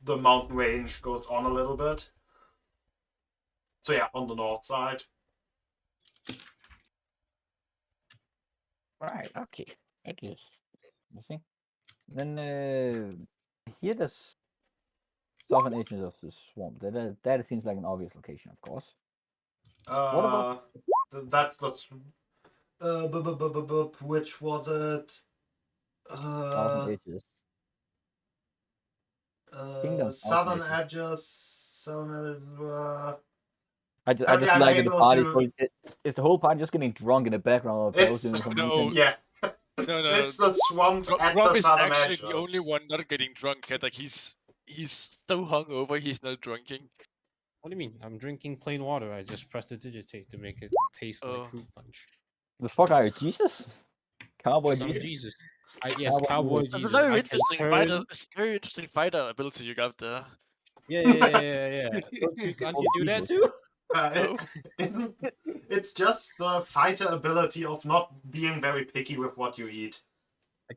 the mountain range goes on a little bit. So yeah, on the north side. Right. Okay. It is. You see. Then here there's southern edges of the swamp. That seems like an obvious location, of course. What about That's the. Which was it? southern edges? Kingdom southern Southern edges. edges. Southern. I Apparently just I'm like the able party. to. Is the whole party just getting drunk in the background of It's doing some No. nonsense? yeah. No, It's the swamp at Rob the is southern actually edges. the only one not getting drunk. Like he's so hungover, he's not drinking. What do you mean? I'm drinking plain water. I just pressed the digitate to make it taste like Oh. fruit punch. The fuck are you, Jesus? Cowboy Son of Jesus? Jesus. Yes, Cowboy cowboy Jesus. That's a Jesus. very I can interesting fighter. turn. It's a very interesting fighter ability you got there. Yeah. Can't you do that too? No. It's just the fighter ability of not being very picky with what you eat.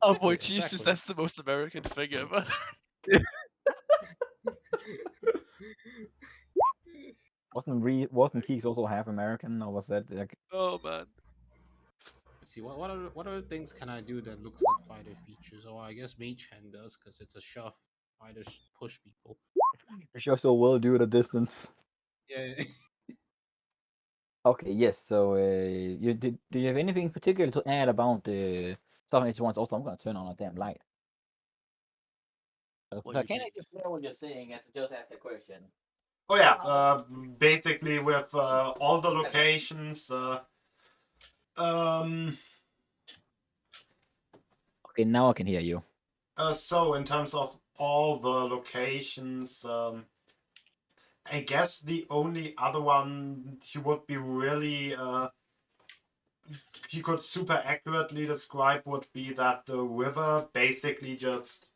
Oh boy, Exactly, Jesus, exactly. that's the most American thing ever. Wasn't Keeks also half American, or was that like Oh man. Let's see, what other things can I do that looks like fighter features? Oh, I guess Mage Hand does because it's a shove. Fighters push people. sure so well do at a distance? Yeah. Okay, yes. So do you have anything particular to add about the Southern Edge ones? Also, I'm gonna turn on a damn light. What I you can't think? just hear what you're saying and just ask the question. Oh yeah, basically with all the locations. Okay, now I can hear you. So in terms of all the locations, I guess the only other one he would be really he could super accurately describe would be that the river basically just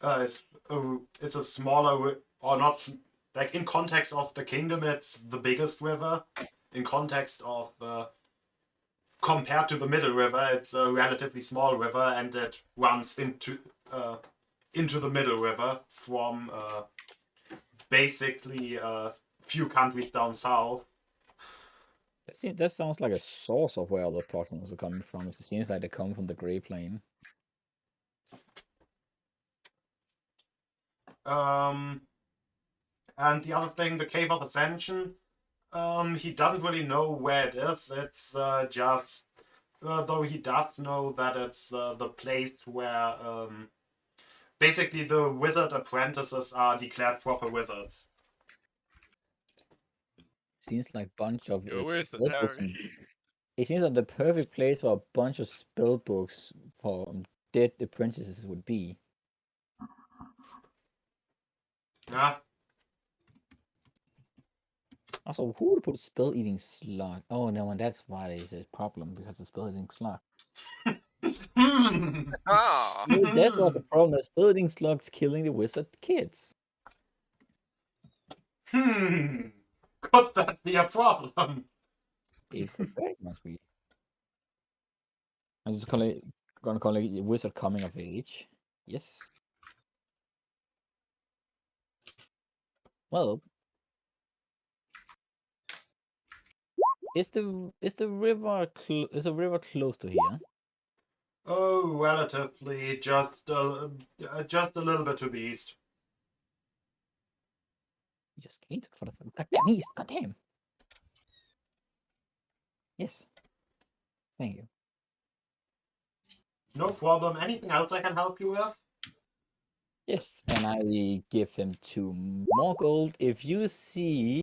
it's a smaller or not like in context of the kingdom it's the biggest river. In context of compared to the middle river, it's a relatively small river and it runs into the middle river from basically a few countries down south. That sounds like a source of where all the Pokemon are coming from. It seems like they come from the Grey Plain. And the other thing, the Cave of Ascension, he doesn't really know where it is. It's just, though he does know that it's the place where basically the wizard apprentices are declared proper wizards. Seems like bunch of Where's the spell books. Harry? It seems like the perfect place for a bunch of spell books for dead apprentices would be. Yeah. Also, who would put a spell eating slug? Oh no, and that's why there's a problem because the spell eating slug. Ah. That's what's the problem. The spell eating slugs killing the wizard kids. Could that be a problem? It very must be. I'm just gonna call it wizard coming of age. Yes. Well, is the river is the river close to here? Oh, relatively, just a little bit to the east. You just gained it for the goddamn east. Goddamn. Yes. Thank you. No problem. Anything else I can help you with? Yes, and I give him 2 more gold. If you see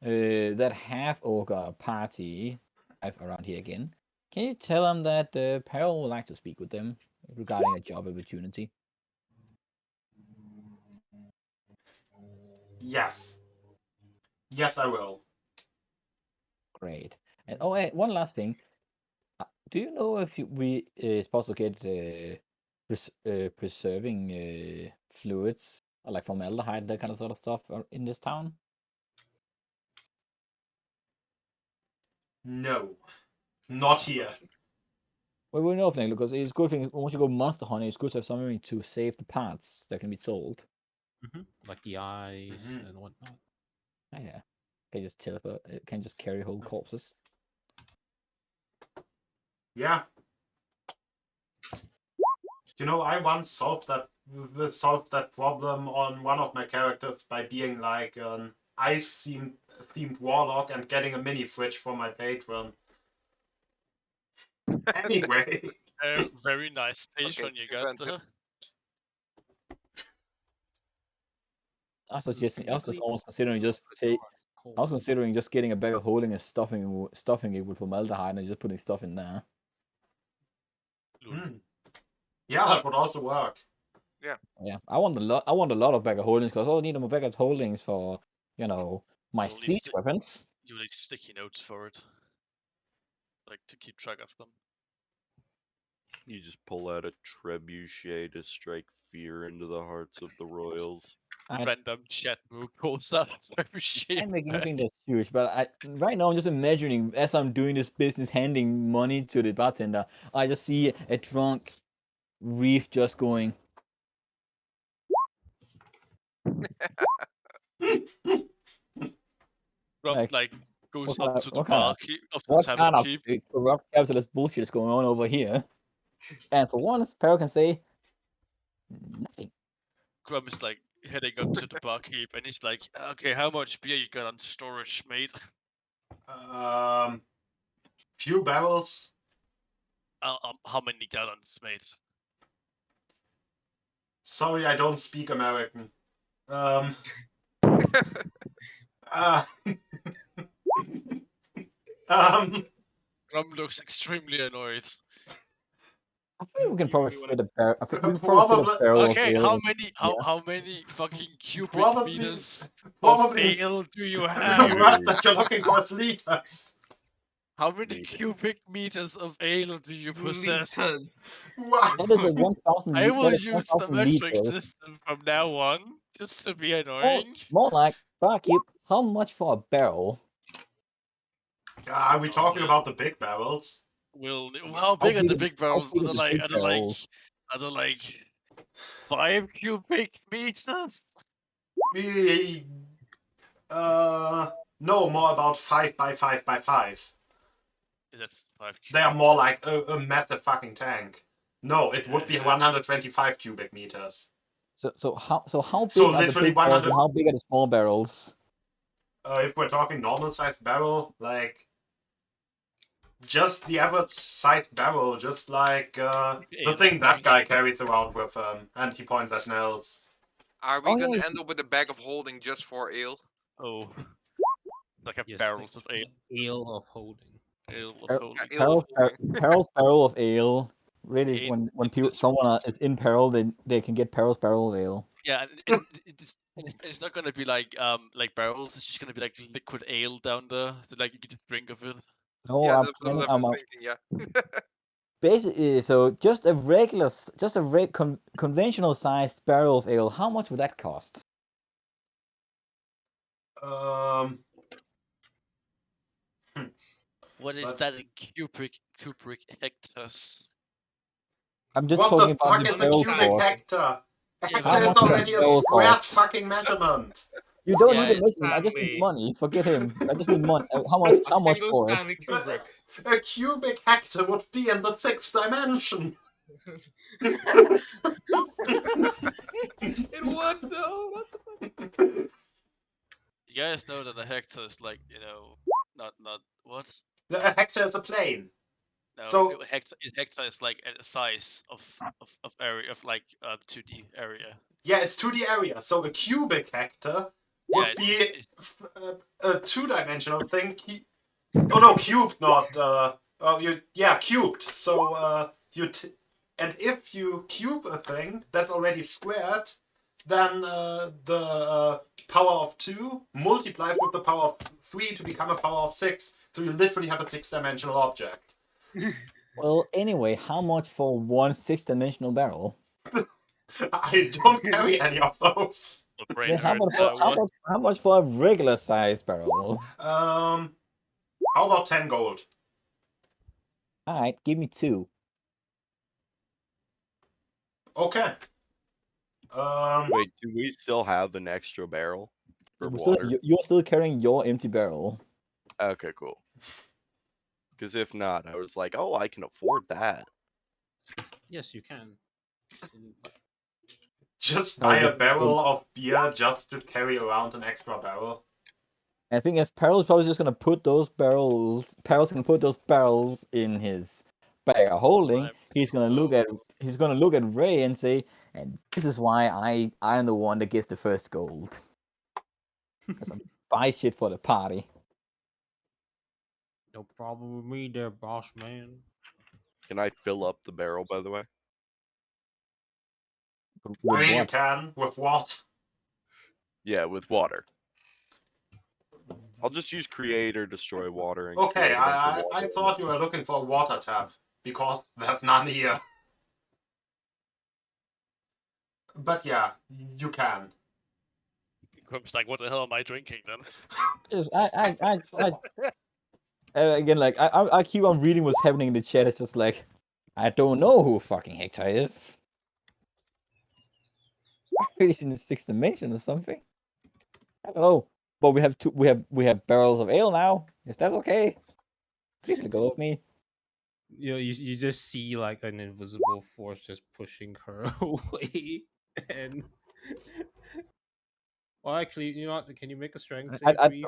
that half ogre party around here again, can you tell them that Peril would like to speak with them regarding a job opportunity? Yes. Yes, I will. Great. And oh, one last thing. Do you know if we is possible to get preserving fluids like formaldehyde, that kind of sort of stuff in this town? No. Not here. Well, we know thing because it's good thing once you go monster hunting, it's good to have something to save the parts that can be sold. Like the eyes Mhm. and whatnot. Oh, yeah, can just teleport. It can just carry whole corpses. Yeah. You know, I once solved that problem on one of my characters by being like an ice themed warlock and getting a mini fridge for my patron. Anyway, Very nice patron you got inventive. there. I was just Technically, almost considering just take. I was considering just getting a bag of holding and stuffing it with formaldehyde and just putting stuff in there. yeah, that would also work. Yeah, I want a lot. I want a lot of bag of holdings because I'll need them bag of holdings for my You'll need siege weapons. You need sticky notes for it, like to keep track of them. You just pull out a trebuchet to strike fear into the hearts of the royals. Random chat move pulls out every shape. I'm making anything that's huge, but right now I'm just imagining as I'm doing this business, handing money to the bartender, I just see a drunk reef just going. Like, Goes what up kind to of, the what kind of, barkeep, up to the what tavern kind of keep. corrupt capitalist bullshit is going on over here? And for once, Peril can say nothing. Grum is like heading up to the barkeep, and he's like, "Okay, how much beer you got on storage, mate?" Few barrels. How many gallons, mate? Sorry, I don't speak American. Uh, Grum looks extremely annoyed. I think we can probably You wanna- fit a barrel. I think we can probably fit a Probably. barrel of Okay, ale. how many fucking cubic Probably- meters of probably- ale do you The have? word that you're looking for is liters. How many Liters. cubic meters of ale do you possess? Liters. Wow. That is a 1,000. I will That is use the 1,000 metric liters. system from now on, just to be More, annoying. more like barkeep. How much for a barrel? Are we talking about the big barrels? How big are the big How barrels? big are the big barrels? Are they like 5 cubic meters? We no, more about 5 by 5 by 5. That's 5 cubic. They are more like a massive fucking tank. No, it would be 125 cubic meters. So how big So are the literally big barrels 100 and how big are the small barrels? If we're talking normal sized barrel, like just the average sized barrel, just like the Ale thing that tank. guy carries around with him, and he points at Nels. Are we Oh, gonna yeah, end up with a bag of holding just for ale? Oh. Like a Yes, barrels of ale. Ale of holding. Ale of Par- holding. Ale of holding. Peril's barrel of ale. Really, Ale when people is someone roast. is in peril, they can get Peril's barrel of ale. Yeah, and it's not gonna be like barrels. It's just gonna be like liquid ale down there, like you can just drink of it. No, Yeah, I'm that's planning. what I was thinking. Yeah. Basically, so just a conventional sized barrel of ale. How much would that cost? Um, What is That's- that in cubic hectares? I'm just What talking the about fuck the is a barrel cubic cost. hectare? A Yeah, hectare How is much does already a barrel squared cost? fucking measurement. You don't Yeah, need a it's measurement. I just need Stanley. money. Forget him. I just need money. How much? How A much single for it? Stanley Kubrick. A cubic hectare would be in the 6th dimension. It would though. That's funny. You guys know that a hectare is like, not what? A hectare is a plane. No, So- hectare is like a size of area of like 2D area. Yeah, it's 2D area. So a cubic hectare would Yeah, be it's a 2-dimensional thing. Oh no, cubed, not. Cubed. So and if you cube a thing that's already squared, then the power of 2 multiplies with the power of 3 to become a power of 6. So you literally have a 6-dimensional object. Well, anyway, how much for one 6-dimensional barrel? I don't carry any of those. the brain Then how hurts. much for how much for a regular size barrel? How about 10 gold? All right, give me 2. Okay. Wait, do we still have an extra barrel for You're still, water? you're still carrying your empty barrel. Okay, cool. Because if not, I was like, oh, I can afford that. Yes, you can. Just No, buy a but- barrel of beer just to carry around an extra barrel. I think as Peril's probably just gonna put those barrels. Peril's gonna put those barrels in his bag of holding. Right. He's gonna look at Ray and say, "And this is why I'm the one that gets the first gold. Because I buy shit for the party." No problem with me there, boss man. Can I fill up the barrel, by the way? I With mean, you what? can. With what? Yeah, with water. I'll just use create or destroy water. And Okay, create a bunch of I water. thought you were looking for a water tap, because there's none here. But yeah, you can. It's like, what the hell am I drinking then? Just, again, like I keep on reading what's happening in the chat. It's just like, I don't know who fucking Hector is. He's in the 6th dimension or something. I don't know. But we have we have barrels of ale now. If that's okay, please let go of me. You just see like an invisible force just pushing her away, and well, actually, you know what? Can you make a strength save, Reeve?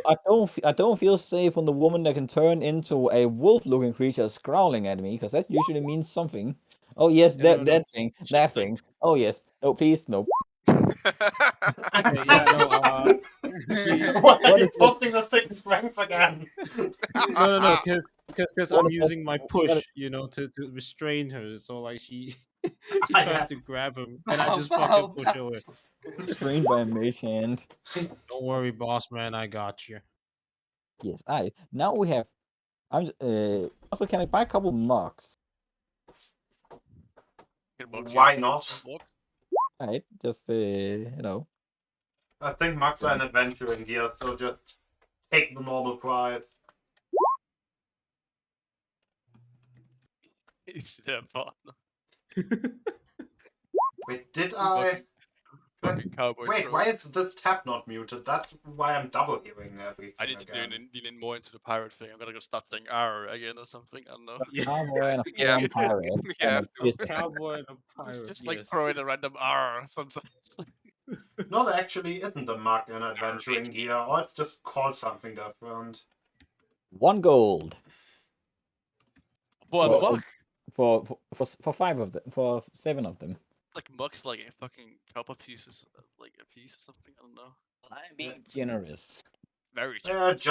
I don't feel safe when the woman that can turn into a wolf-looking creature is growling at me, because that usually means something. Oh yes, No, no, no. that thing, that thing. Oh yes. No, please, no. Yeah, no. She, Why are What you is this? posting the 6th strength again? no, because I'm What is that- using my what push, is- to restrain her. So like she she I tries have- to grab him, and I Bow, just bow, fucking push bow. her away. Restrained by a mage hand. Don't worry, boss man, I got you. Yes, now we have. Also, can I buy a couple mugs? Why not? Right, just I think Max are an adventuring here, so just take the normal price. It's their partner. Wait, did I? Fucking cowboy Wait, trope. why is this tab not muted? That's why I'm double hearing everything I need to again. lean in more into the pirate thing. I'm gonna go start saying R again or something. I don't know. cowboy and a Yeah. full-on pirate. You and a have to. business. Cowboy and a It's pirate. just like Yes. throw in a random R sometimes. No, there actually isn't a mark in adventuring here, or it's just called something different. 1 gold For a Well, mug? for 5 of them, for 7 of them. Like mugs like a fucking copper pieces, like a piece or something. I don't know. I'm being generous. Very A generous.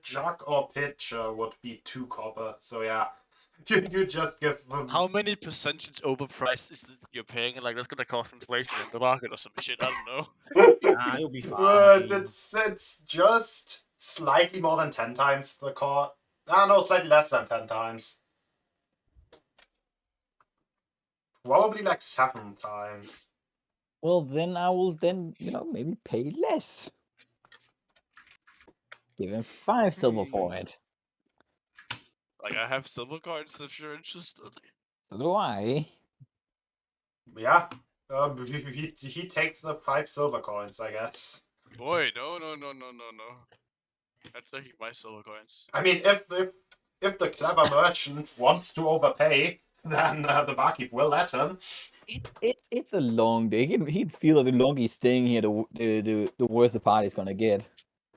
jug or pitch would be 2 copper. So yeah, you just give them. How many percentage overpriced is it you're paying? Like that's gonna cost inflation in the market or some shit. I don't know. Nah, you'll be fine. It's just slightly more than 10 times the cost. No, slightly less than 10 times. Probably like 7 times. Well, then I will maybe pay less. Give him 5 silver for it. Like I have silver cards if you're interested. So do I. Yeah. He takes the 5 silver coins, I guess. Boy, no. That's taking my silver coins. I mean, if the clever merchant wants to overpay, then the barkeep will let him. It's a long day. He'd feel that the longer he's staying here, the worse the party's gonna get.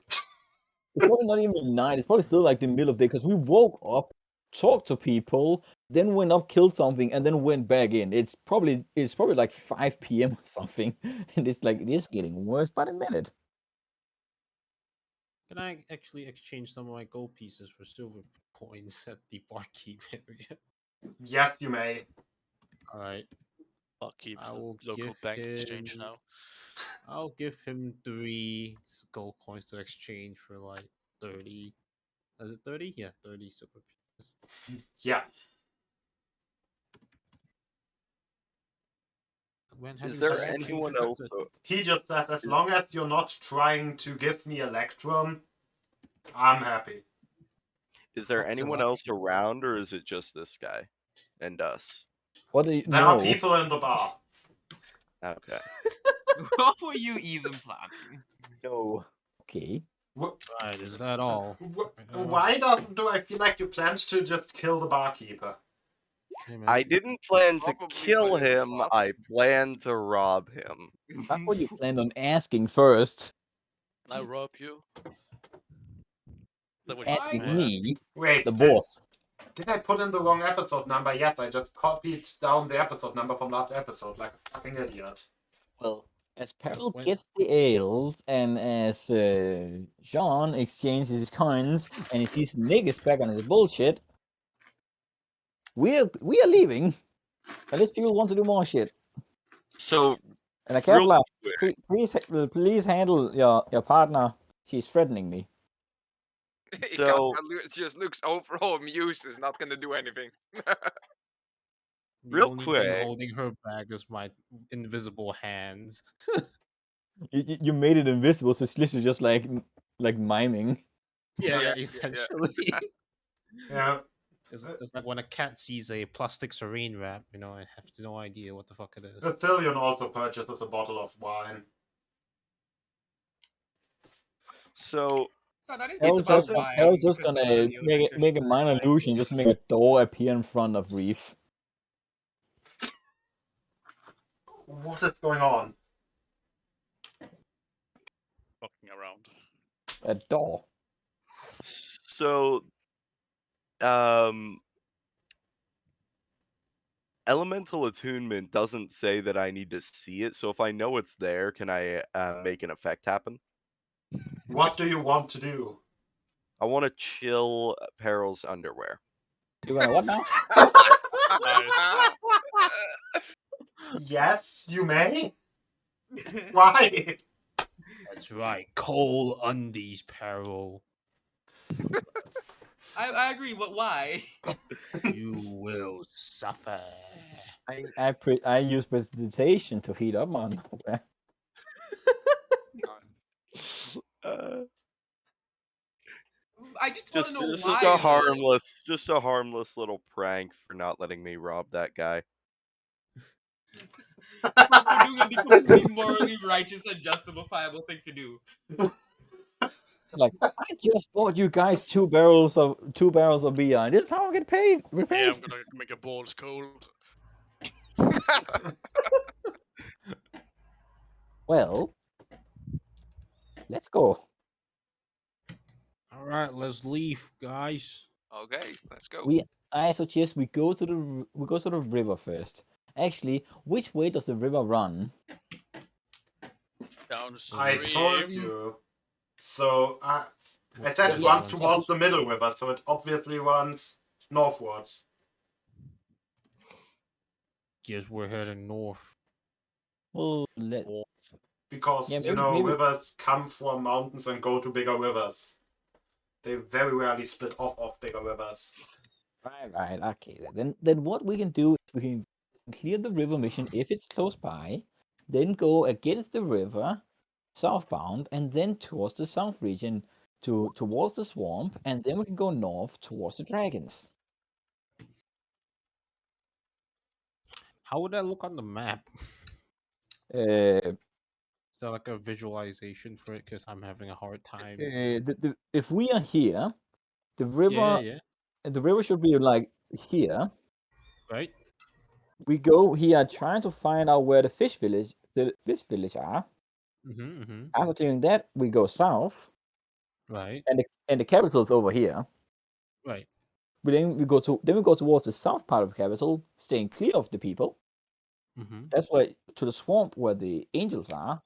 It's probably not even night. It's probably still like the middle of the day because we woke up, talked to people, then went up, killed something, and then went back in. It's probably like 5 p.m. or something, and it's like it is getting worse by the minute. Can I actually exchange some of my gold pieces for silver coins at the barkeep area? Yes, you may. Alright. Barkeep is I the will local give bank exchange him. now. I'll give him 3 gold coins to exchange for like 30. Is it 30? Yeah, 30 silver pieces. Yeah. When Is having there such a anyone change- else? He just said, as Is- long as you're not trying to give me Electrum, I'm happy. Is there Fuck's anyone else around, or is it just this guy and us? What do you There are know? people in the bar. Okay. What were you even planning? No. Okay. Right, is that all? Why do I feel like you planned to just kill the barkeeper? Hey, man. I didn't plan to Probably kill put it him. fast. I planned to rob him. That's what you planned on asking first. Can I rob you? That what you Asking Man. me, Wait, the boss. did I put in the wrong episode number? Yes, I just copied down the episode number from last episode like a fucking idiot. Well, as Peril When- gets the ales, and as Jean exchanges his coins, and he sees Nick is back on his bullshit, we are leaving. Unless people want to do more shit. So, And I can't real laugh. quick, Please handle your partner. She's threatening me. So- just looks overall amused. Is not gonna do anything. The Real only quick. thing holding her back is my invisible hands. You made it invisible, so it's literally just like miming. Yeah, essentially. Yeah. It's like when a cat sees a plastic saran wrap, I have no idea what the fuck it is. Athelion also purchases a bottle of wine. So so that is Peril's about just, wine, Peril's just because gonna Daniel make a minor illusion, just make a door appear in front of Reef. What is going on? fucking around? A door. So, elemental attunement doesn't say that I need to see it. So if I know it's there, can I make an effect happen? What do you want to do? I want to chill Peril's underwear. You're gonna what now? Yes, you may. Why? That's right, coal undies, Peril. I agree, but why? You will suffer. I use precipitation to heat up my underwear. Uh, I just want just to know this why. is a harmless little prank for not letting me rob that guy. We're doing the completely morally righteous and justifiable thing to do. Like, I just bought you guys 2 barrels of beer, and this is how I get paid. We're Yeah, paid. I'm gonna make a balls cold. Well, let's go. All right, let's leave, guys. Okay, let's go. I suggest we go to the river first. Actually, which way does the river run? Downstream. I told you. So I said it Yeah, runs towards the middle river, so it obviously runs northwards. Guess we're heading north. Well, Because, Yeah, maybe maybe- rivers come from mountains and go to bigger rivers. They very rarely split off of bigger rivers. Right. Okay. Then what we can do is we can clear the river mission if it's close by, then go against the river, southbound, and then towards the south region towards the swamp, and then we can go north towards the dragons. How would that look on the map? Uh, Is there like a visualization for it? Because I'm having a hard time. if we are here, the river, Yeah. the river should be like here. Right. We go here trying to find out where the fish village are. Mm-hmm. After doing that, we go south, Right. and the capital is over here. Right. But then we go towards the south part of the capital, staying clear of the people. Mm-hmm. That's why to the swamp where the angels are,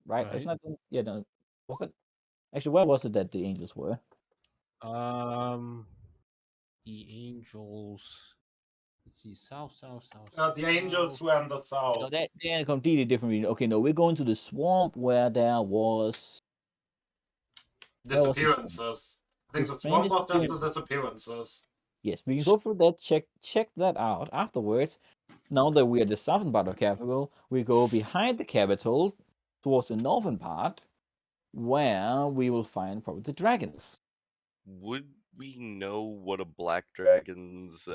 right? Right. Isn't that yeah? No, was that actually where was it that the angels were? The angels. Let's see. South. The angels were in the No, south. they're in a completely different region. Okay, no, we're going to the swamp where there was where was the swamp? Disappearances. I think the Strange swamp of the disappearances. disappearances. Yes, we can go through that. Check that out afterwards. Now that we are the southern part of the capital, we go behind the capital towards the northern part, where we will find probably the dragons. Would we know what a black dragon's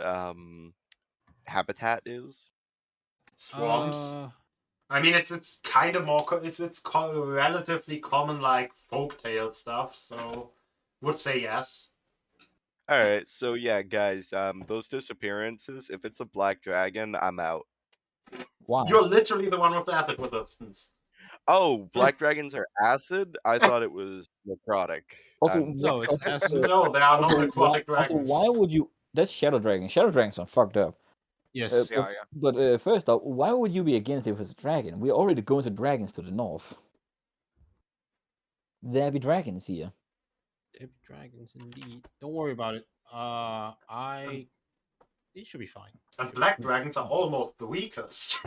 habitat is? Swamps. I mean, it's kind of more. It's relatively common like folktale stuff. So, would say yes. All right, so yeah, guys, those disappearances. If it's a black dragon, I'm out. Why? You're literally the one with the acid resistance. Oh, black dragons are acid. I thought it was necrotic. Also, No, it's acid. No, they are not also, aquatic also, dragons. why would you? That's shadow dragon. Shadow dragons are fucked up. Yes. Yeah, But first off, why would you be against it if it's a dragon? We're already going to dragons to the north. There be dragons here. There be dragons indeed. Don't worry about it. It should be fine. And black dragons are almost the weakest.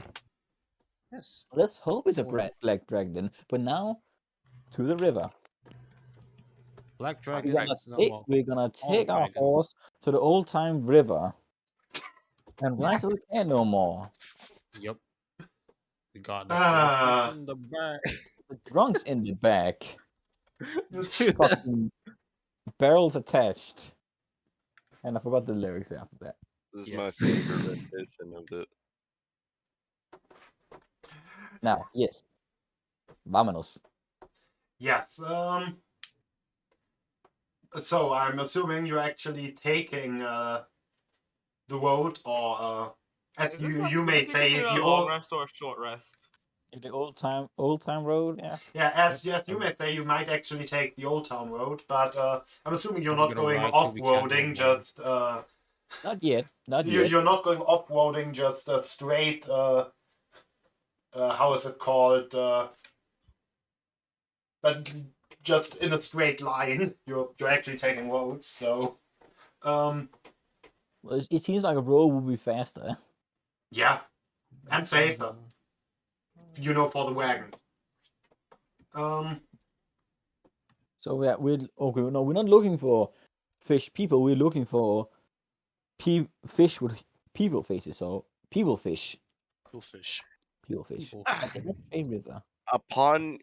Yes. Let's hope it's a Or- black dragon then. But now to the river. Black We're dragons. gonna No, take, well, we're gonna all take our dragons. horse to the old time river and ride till we can't no more. Yep. We got the Ah. horses in the back. The drunks in the back. Fucking barrels attached. And I forgot the lyrics after that. This is Yes. my favorite rendition of it. Now, yes. Vámonos. Yes. So I'm assuming you're actually taking the road, or as Is this like, you may is this say, considered the a long old. rest or a short rest? The old time road, yeah. Yeah, as yes, you may say you might actually take the old town road, but I'm assuming you're We're not gonna going ride till we can't no off-roading, more. just Not yet. Not yet. you're not going off-roading, just straight. How is it called? But just in a straight line. You're actually taking roads, so Well, it seems like a road would be faster. yeah, and safer. You know, for the wagon. So yeah, we're okay. No, we're not looking for fish people. We're looking for fish with people faces. So people fish. Cool fish. People fish. People At the Red River.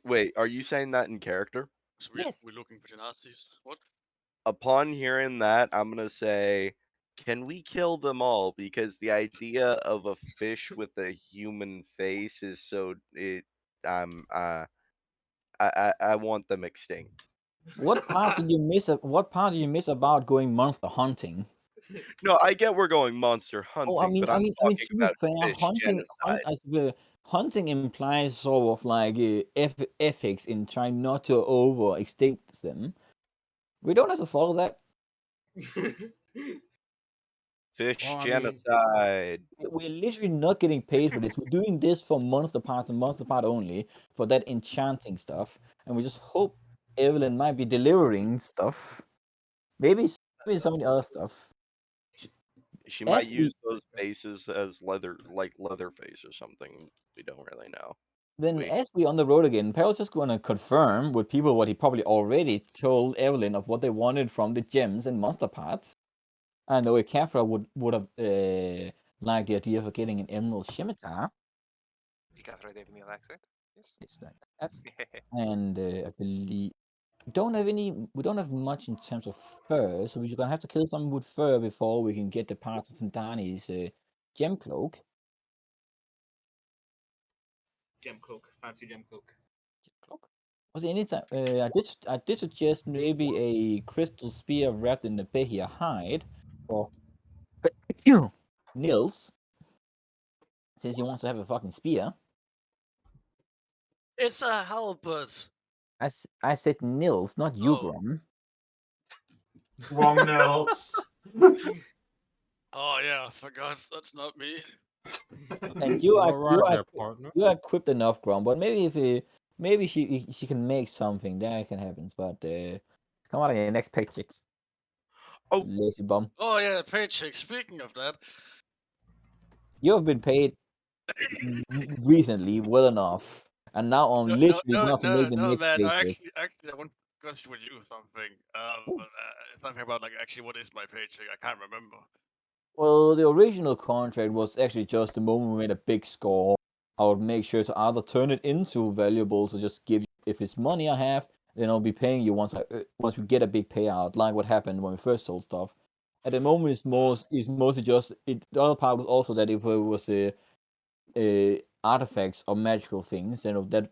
Wait, are you saying that in character? So Yes. we're looking for the Nazis. What? Upon hearing that, I'm gonna say, can we kill them all? Because the idea of a fish with a human face is so I want them extinct. What part did you miss? What part did you miss about going monster hunting? No, I get we're going monster hunting, Oh, I mean, but I'm to talking be about fair, fish genocide. Hunting implies sort of like ethics in trying not to over extinct them. We don't have to follow that. Fish Well, I mean- genocide. We're literally not getting paid for this. We're doing this for Monster Parts and Monster Part only for that enchanting stuff, and we just hope Evelyn might be delivering stuff. Maybe some of the other stuff. She might As use those faces as Leatherface or something. We don't really know. Then, Wait. as we on the road again, Peril's just going to confirm with people what he probably already told Evelyn of what they wanted from the gems and monster parts. I know Kafra would have liked the idea of getting an emerald scimitar. You got right gave me an accent. Yes. It's like that. And I believe we don't have much in terms of fur, so we're gonna have to kill something with fur before we can get the parts of Santani's gem cloak. gem cloak, fancy gem cloak. Cloak. Was it anytime? I did suggest maybe a crystal spear wrapped in a behia hide for Nils, since he wants to have a fucking spear. It's a halberd. I said Nils, not you, Oh. Grom. Wrong notes. Oh yeah, I forgot. That's not me. And You are right there, partner. you are equipped enough, Grom. But maybe if maybe she can make something, that can happen. But come on, your next paychecks. Oh. Lazy bum. Oh yeah, paycheck. Speaking of that, You have been paid recently well enough, and now I'm literally going to make the no, next man. paycheck. Actually, I want to discuss with you something. Ooh. Something about like actually what is my paycheck? I can't remember. Well, the original contract was actually just the moment we made a big score, I would make sure to either turn it into valuables or just give you, if it's money I have, then I'll be paying you once we get a big payout, like what happened when we first sold stuff. At the moment, it's mostly just it. The other part was also that if it was artifacts or magical things, then that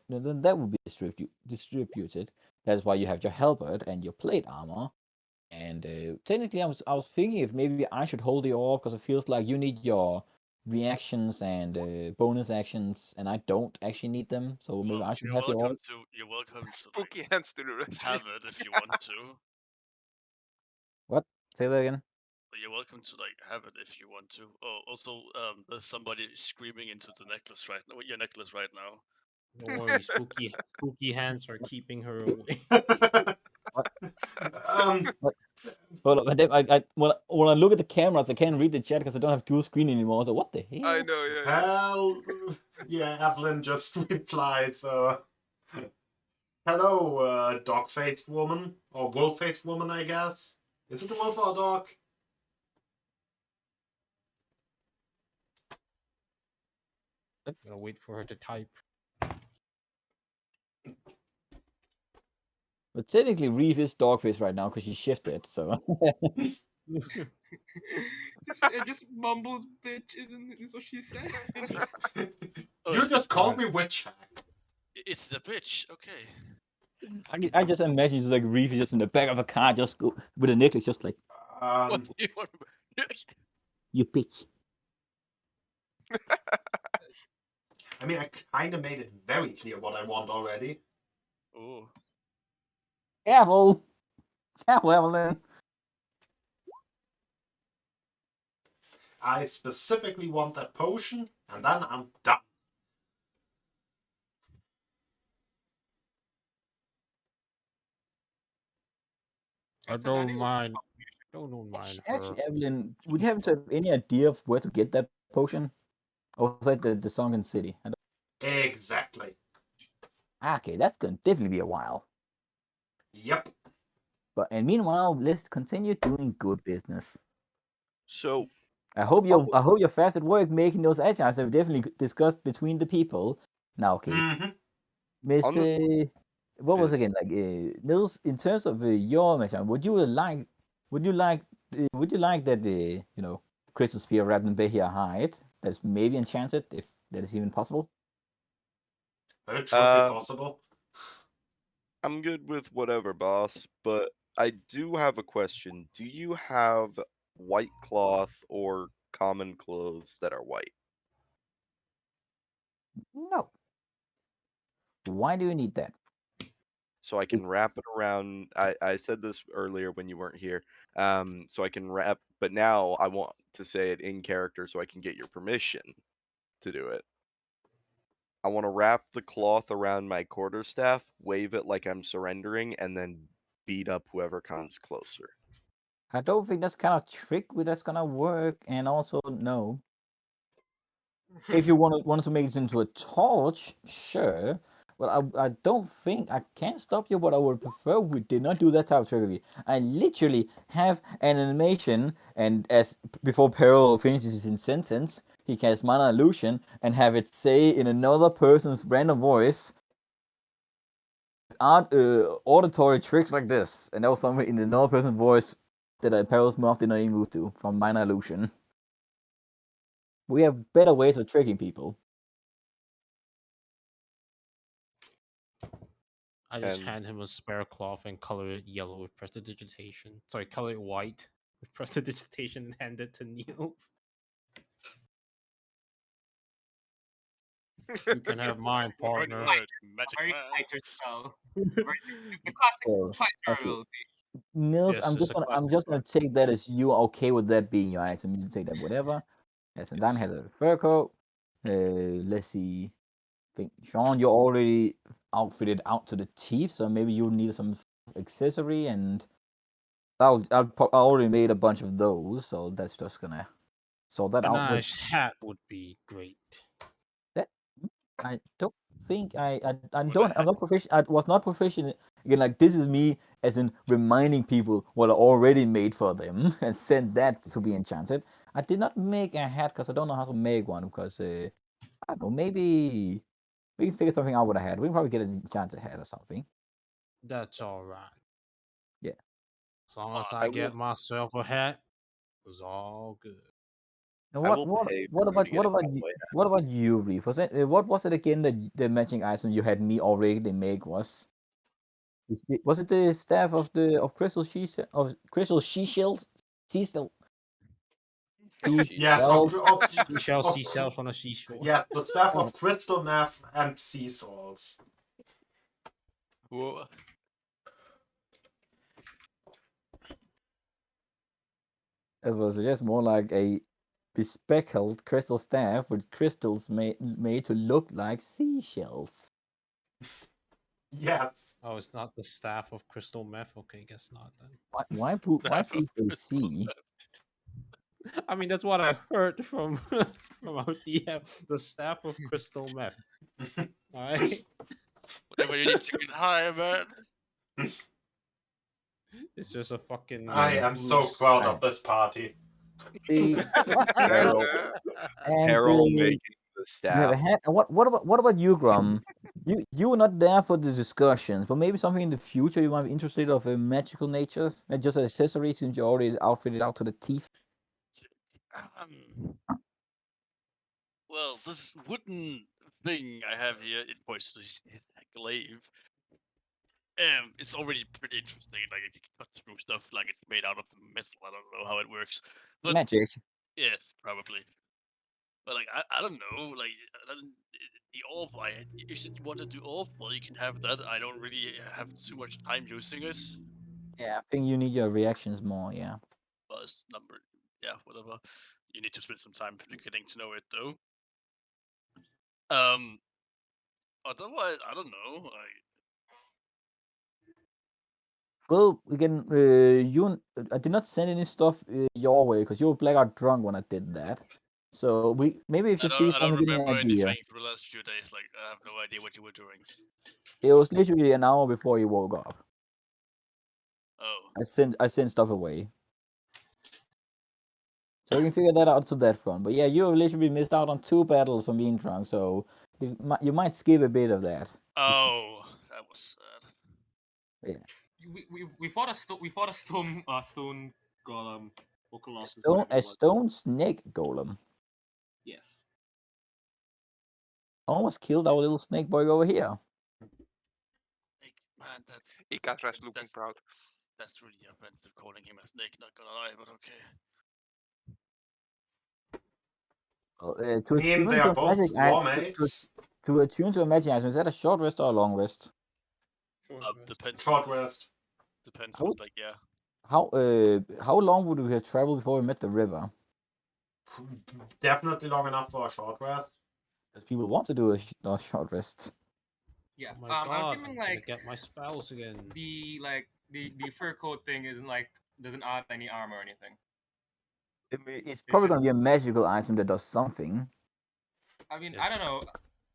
would be distributed. That's why you have your halberd and your plate armor. And technically, I was thinking if maybe I should hold the orb because it feels like you need your reactions and bonus actions, and I don't actually need them. So maybe I should have the orb. You're welcome to Spooky like hands to the rescue. have it if you want to. What? Say that again. But you're welcome to like have it if you want to. Oh, also, there's somebody screaming into the necklace right now. Your necklace right now. Don't worry, spooky hands are keeping her away. um, Hold up, when I look at the cameras, I can't read the chat because I don't have dual screen anymore. So what the hell? I know, yeah. hell, yeah, Evelyn just replied, so. Hello, dog-faced woman. Or wolf-faced woman, I guess. Is it a wolf or a dog? Gotta wait for her to type. But technically, Reeve is dogface right now because she shifted. So just mumbles, bitch. Isn't this what she said? Oh, You just called me witch hack. It's the bitch. Okay. I just imagine just like Reeve is just in the back of a car, just go with a necklace, just like What do you want? you bitch. I mean, I kind of made it very clear what I want already. Oh. Careful, careful, Evelyn. I specifically want that potion, and then I'm done. I don't mind. Don't mind her. Actually, Evelyn, would you happen to have any idea of where to get that potion? Or was that the sunken city? Exactly. Okay, that's gonna definitely be a while. Yep. And meanwhile, let's continue doing good business. So I hope you're fast at work making those items that we definitely discussed between the people. Now, okay, Mm-hmm. Miss, On the what was biz- again like Nils? In terms of your mission, would you like that crystal spear wrapped in Behia hide that's maybe enchanted, if that is even possible? It should be Um, possible. I'm good with whatever, boss, but I do have a question. Do you have white cloth or common clothes that are white? No. Why do you need that? So I can wrap it around. I said this earlier when you weren't here. So I can wrap, but now I want to say it in character so I can get your permission to do it. I want to wrap the cloth around my quarterstaff, wave it like I'm surrendering, and then beat up whoever comes closer. I don't think that's kind of trick that's gonna work. And also, no. If you wanted to make it into a torch, sure. But I don't think I can't stop you. But I would prefer we did not do that type of trickery. I literally have an animation, and as before Peril finishes his sentence, he casts Mana Illusion and have it say in another person's random voice, auditory tricks like this, and that was something in another person's voice that Peril's mouth did not even move to from Mana Illusion. We have better ways of tricking people. I just And- hand him a spare cloth and color it yellow with prestidigitation. Sorry, color it white with prestidigitation and hand it to Niels. You can have mine, partner. Word, magic Very man. fighter spell. The classic So, fighter okay. ability. Nils, Yes, I'm it's just a gonna classic fight. take that as you are okay with that being your item. You can take that whatever. Yes, and Dan has a fur coat. Let's see. I think Sean, you're already outfitted out to the teeth, so maybe you need some accessory. And I already made a bunch of those, so that's just gonna sort that A out. But nice hat would be great. that I don't think I'm With a not proficient. I was not proficient again. Like this is me as in reminding people what I already made for them and send that to be enchanted. I did not make a hat because I don't know how to make one because I don't know, maybe we can figure something out with a hat. We can probably get an enchanted hat or something. That's all right. Yeah. As long as I I will- get myself a hat, it's all good. And I what will what pay what for you about to get a cowboy hat. what about you, Reef? Was it what was it again that the matching item you had me already make was? Was it the staff of crystal seashells? Seashell. Yes, of, Seashells. Seashell of, seashells on a seashore. yes, the staff of crystal meth and sea salts. Whoa. It was just more like a bespeckled crystal staff with crystals made to look like seashells. Yes. Oh, it's not the staff of crystal meth. Okay, guess not then. Why Staff of please they crystal see? I mean, that's what I heard from from our DM. The staff of crystal meth. All right, Whatever you need to get high, man. it's just a fucking. I am so loose proud staff. of this party. See, Harold, and Harold making the you have a staff. hat. And what about you, Grum? You were not there for the discussions, but maybe something in the future you might be interested of a magical nature, not just an accessory since you're already outfitted out to the teeth. Well, this wooden thing I have here, it points to his glaive. It's already pretty interesting. Like it can cut through stuff like it's made out of metal. I don't know how it works, but Magic. yes, probably. But like I don't know. Like the orb, if you want to do orb, well, you can have that. I don't really have too much time using it. Yeah, I think you need your reactions more. Yeah. Buzz number, yeah, whatever. You need to spend some time getting to know it though. Otherwise, I don't know. Like, Well, we can. I did not send any stuff your way because you were blackout drunk when I did that. So maybe if you see I don't something, give me an remember idea. anything for the last few days. Like, I have no idea what you were doing. It was literally an hour before you woke up. Oh, I sent stuff away. So we can figure that out to that front. But yeah, you have literally missed out on 2 battles from being drunk, so you might skip a bit of that. oh, that was sad. Yeah. We fought a stone golem or colossus. A whatever it was. stone snake golem Yes. almost killed our little snake boy over here. Like, man, Ikatra's looking that's proud. that's really offensive calling him a snake. Not gonna lie, but okay. To I mean, attune they to are a both magic war item, mates. to attune to a magic item, is that a short rest or a long rest? Depends. Short rest. Depends I on would- like yeah. How long would we have traveled before we met the river? Definitely long enough for a short rest. Because people want to do a short rest. Yeah. Oh my I'm god, assuming I'm gonna like get my spells again. the fur coat thing isn't like doesn't add any armor or anything. It's probably just- going to be a magical item that does something. I mean, I don't know.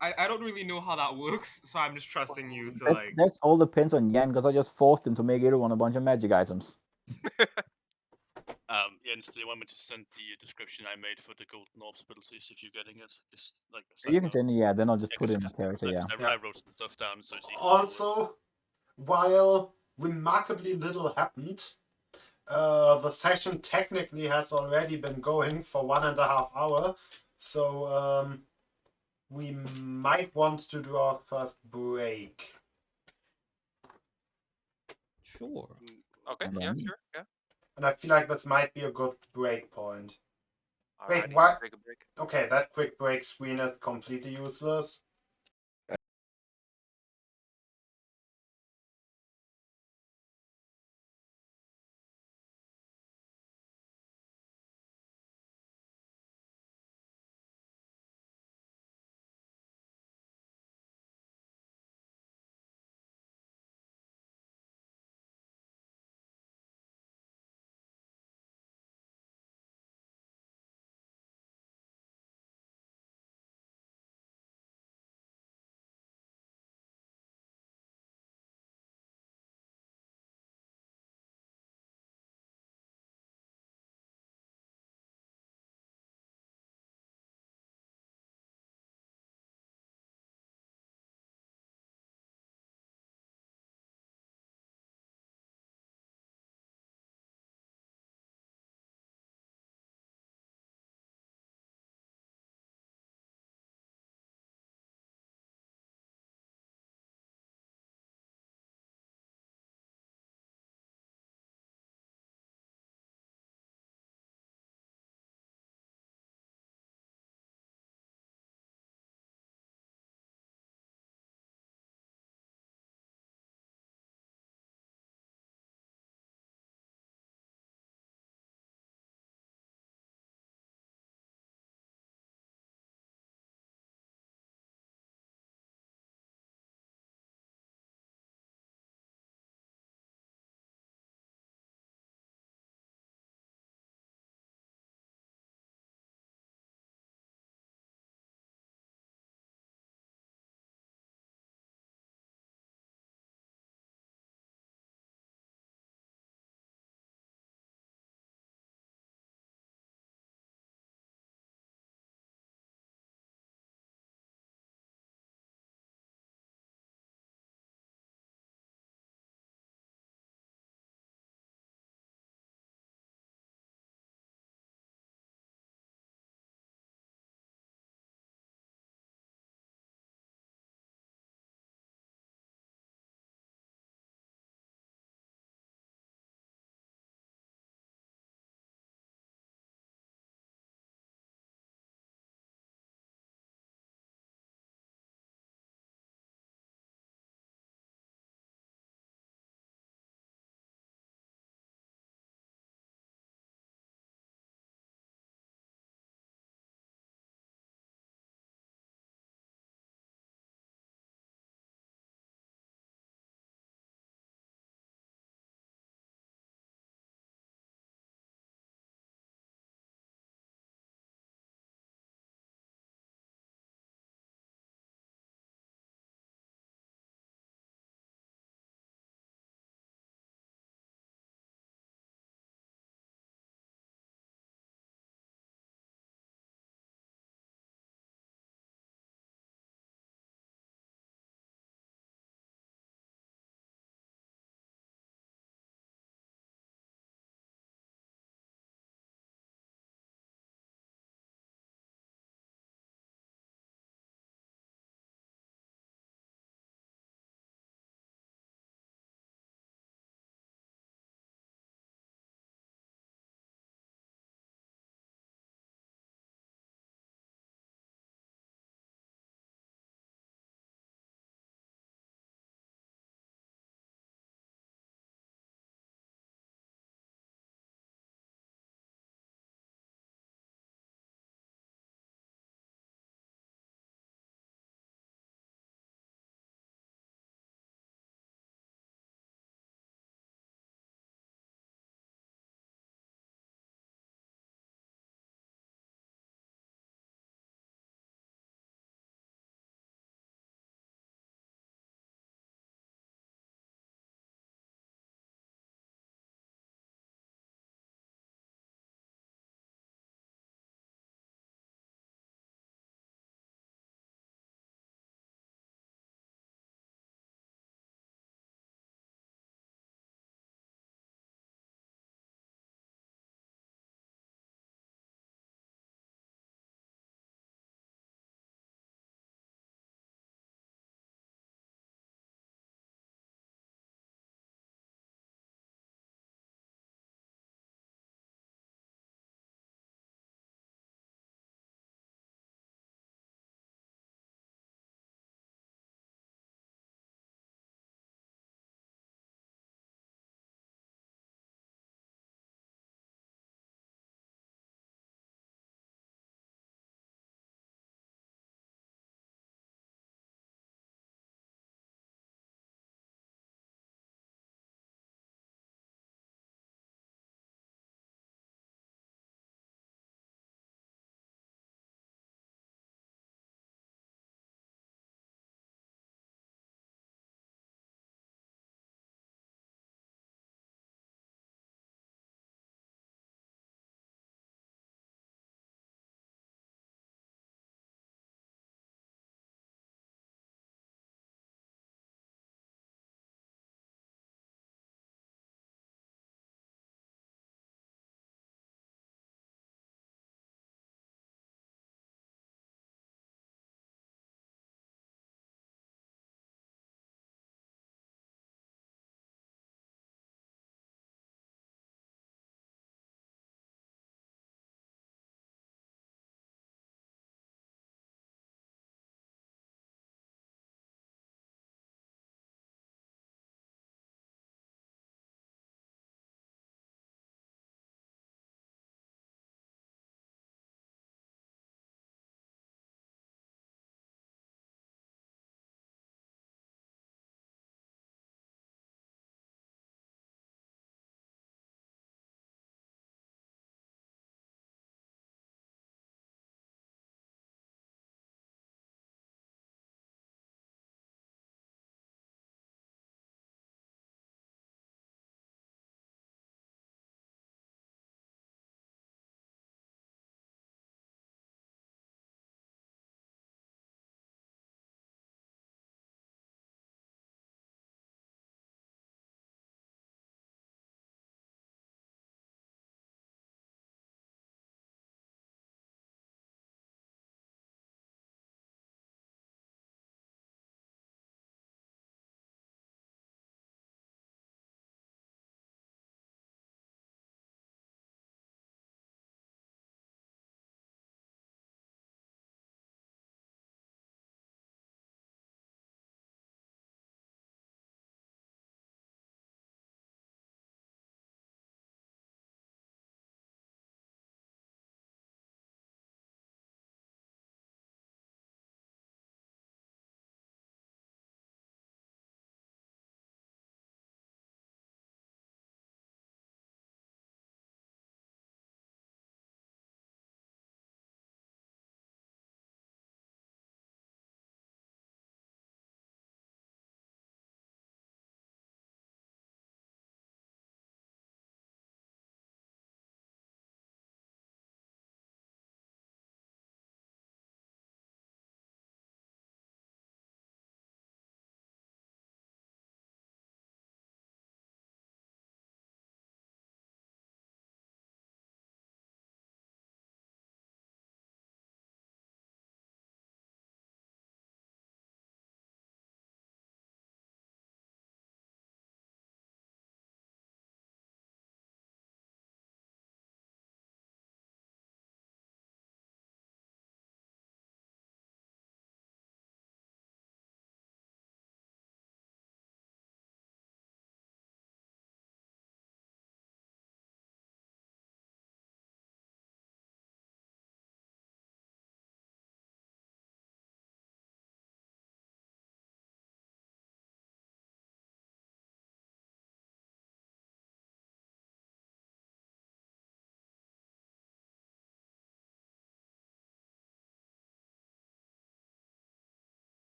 I don't really know how that works, so I'm just trusting you to like. That all depends on Yan, because I just forced him to make everyone a bunch of magic items. Jens, do you want me to send the description I made for the golden orbs abilities if you're getting it? Just like a side You can note. send it, yeah, then I'll just Yeah, put it in 'cause my character, yeah. I wrote some stuff down, so it's easy. Also, while remarkably little happened, the session technically has already been going for 1.5 hours, so we might want to do our first break. Sure. Okay, And yeah, then- sure, yeah. And I feel like this might be a good break point. Wait, Alrighty, what? take a break. Okay, that quick break screen is completely useless.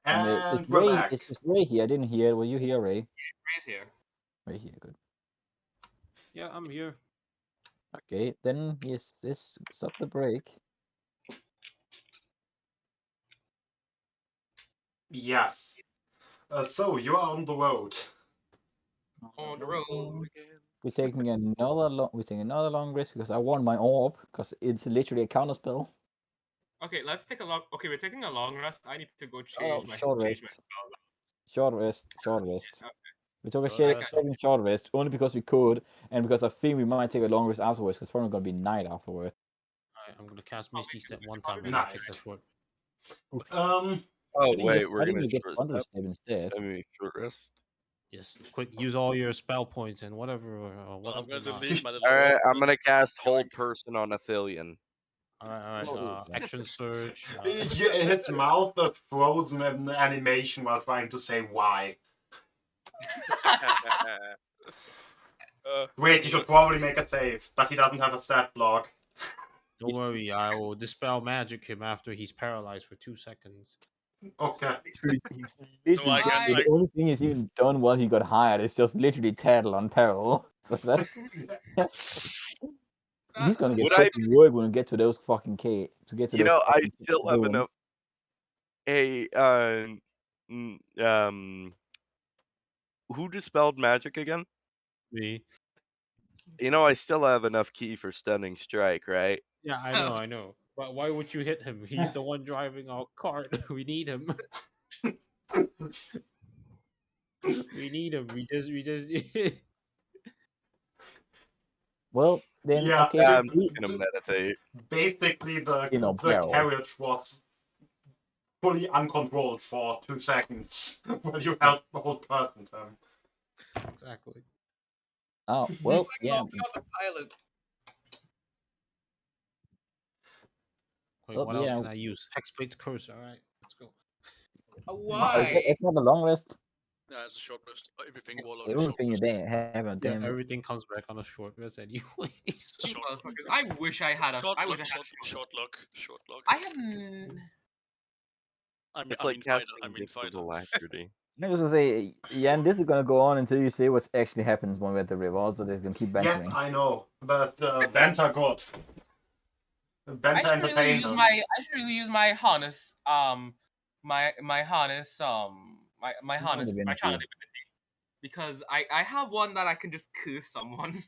It's And we're Ray. back. It's Ray here. I didn't hear. Were you here, Ray? Ray's here. Ray here. Good. Yeah, I'm here. Okay, then yes, stop the break. Yes. So you are on the road. On the road. We're taking another long rest because I want my orb because it's literally a counter spell. Okay, let's take a long. Okay, we're taking a long rest. I need to go Oh, change my short change my rest. spells. Short rest. Short rest. Okay. We took a Short rest. second short rest only because we could, and because I think we might take a long rest afterwards because it's probably gonna be night afterwards. Alright, I'm gonna cast Oh, Misty we Step could one probably time and do then take nice. a short. Oh wait, we're I gonna think get short thunder step. step instead. I mean short rest. Yes, quick. Use all your spell points and whatever. Well, Whatever I'm gonna not. delete my little All right, orb I'm gonna cast going. hold person on Athelion. All right. Oh, yeah. Action surge. His mouth is frozen in animation while trying to say why. Wait, you should probably make a save, but he doesn't have a stat block. Don't worry, I will dispel magic him after he's paralyzed for 2 seconds. Okay. He's No, I can. the only thing he's even done while he got hired is just literally tattle on peril. So that's he's gonna get Would I- fucking work when we get to those fucking to get to You those. know, I fucking still have ruins. enough. Hey, who dispelled magic again? Me. You know, I still have enough key for stunning strike, right? Yeah, I know. But why would you hit him? He's the one driving our cart. We need him. We need him. We just. Well, then Yeah, okay, I'm we- just gonna meditate. Basically, the peril. carriage was fully uncontrolled for 2 seconds when you helped the whole person to him. Exactly. Oh well, yeah. No, we got the pilot. Wait, Oh, what else yeah. can I use? Hexblade's curse. All right, let's go. Why? It's not a long rest. Yeah, it's a short rest. Everything warlock The is only short thing you rest. have a Yeah, damn. everything comes back on a short rest anyways. It's short lock. Motherfuckers, I wish I had a. Short I wish lock. I had Short, a short lock. Short lock. I haven't. It's I like mean fighter. casting I mean Gift of fighter. Alacrity. I was gonna say, yeah, and this is gonna go on until you see what actually happens when we're at the river. Also, they're gonna keep Yes, bantering. I know, but Banta good. Banta entertainment. I should really use my harness. My harness. My Charm harness. My charm divinity. divinity. Because I have one that I can just curse someone.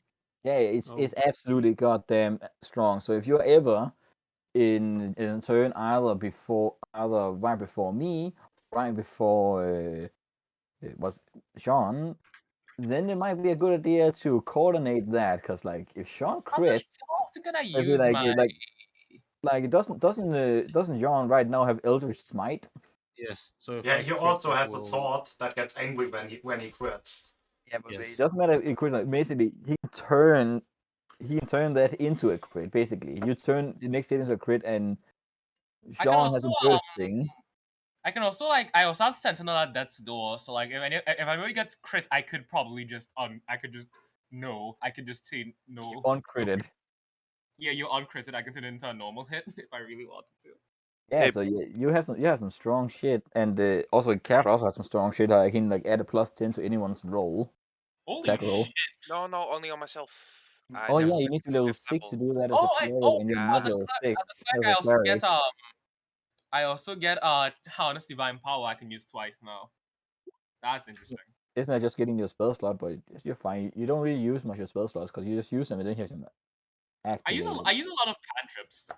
Yeah, it's Oh. it's absolutely goddamn strong. So if you're ever in a turn either right before me, right before it was Sean, then it might be a good idea to coordinate that because like if Sean crits, How often can I it'd be use like my? it doesn't John right now have Eldritch Smite? Yes. So if Yeah, I he crit, also it has will... a sword that gets angry when he quits. Yeah, but Yes. it doesn't matter if it crit. Like, basically, he can turn that into a crit. Basically, you turn the next hit into a crit, and I can Sean has a also, burst thing. I can also I also have Sentinel at death's door. So like if I really get crit, I could probably just I could just say no. Uncritted. Yeah, you're uncritted. I can turn it into a normal hit if I really wanted to. Yeah, Hey, so you have some strong shit, and also Cat also has some strong shit. I can like add a +10 to anyone's roll. Holy Attack roll. shit! No, only on myself. I Oh never yeah, you reached need to the level fifth 6 to level. do that as a cleric, and you're yeah. not As a level 6 cleric, as a cleric. I also get harness divine power. I can use twice now. That's interesting. Isn't that just getting your spell slot? But you're fine. You don't really use much of spell slots because you just use them and then you have them activated. I use a lot of cantrips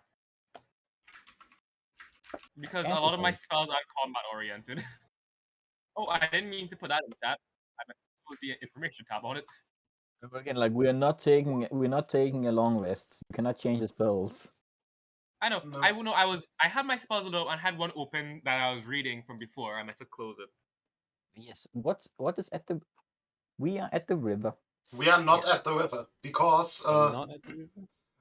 because a lot of my spells are combat oriented. Oh, I didn't mean to put that in chat. I meant to put the information tab on it. But again, like we're not taking a long rest. You cannot change the spells. I know. No. I had my spells up and had one open that I was reading from before. I meant to close it. Yes. What is at the? We are at the river. We are not Yes. at the river because Are we not at the river?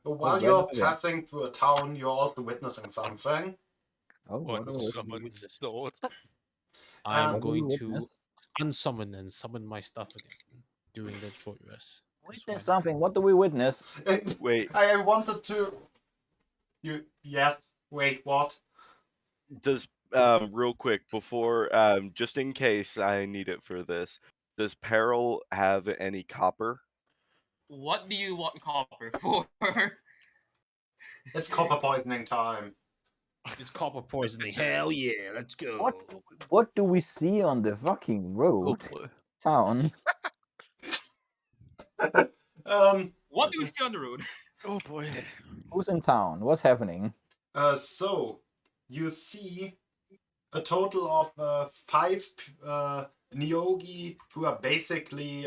while we're you're not there. passing through a town, you're also witnessing something. Oh, One what are we summon witnessing? sword. I'm What do we going to witness? unsummon and summon my stuff again during that short rest. That's Witness fine. something. What do we witness? Wait, I wanted to. Yes. Wait. What? does real quick before, just in case I need it for this, does Peril have any copper? What do you want copper for? It's copper poisoning time. It's copper poisoning. Hell yeah, let's go. What do we see on the fucking Oh road boy. town? What do we see on the road? Oh boy. Who's in town? What's happening? So you see a total of 5 Nyogi who are basically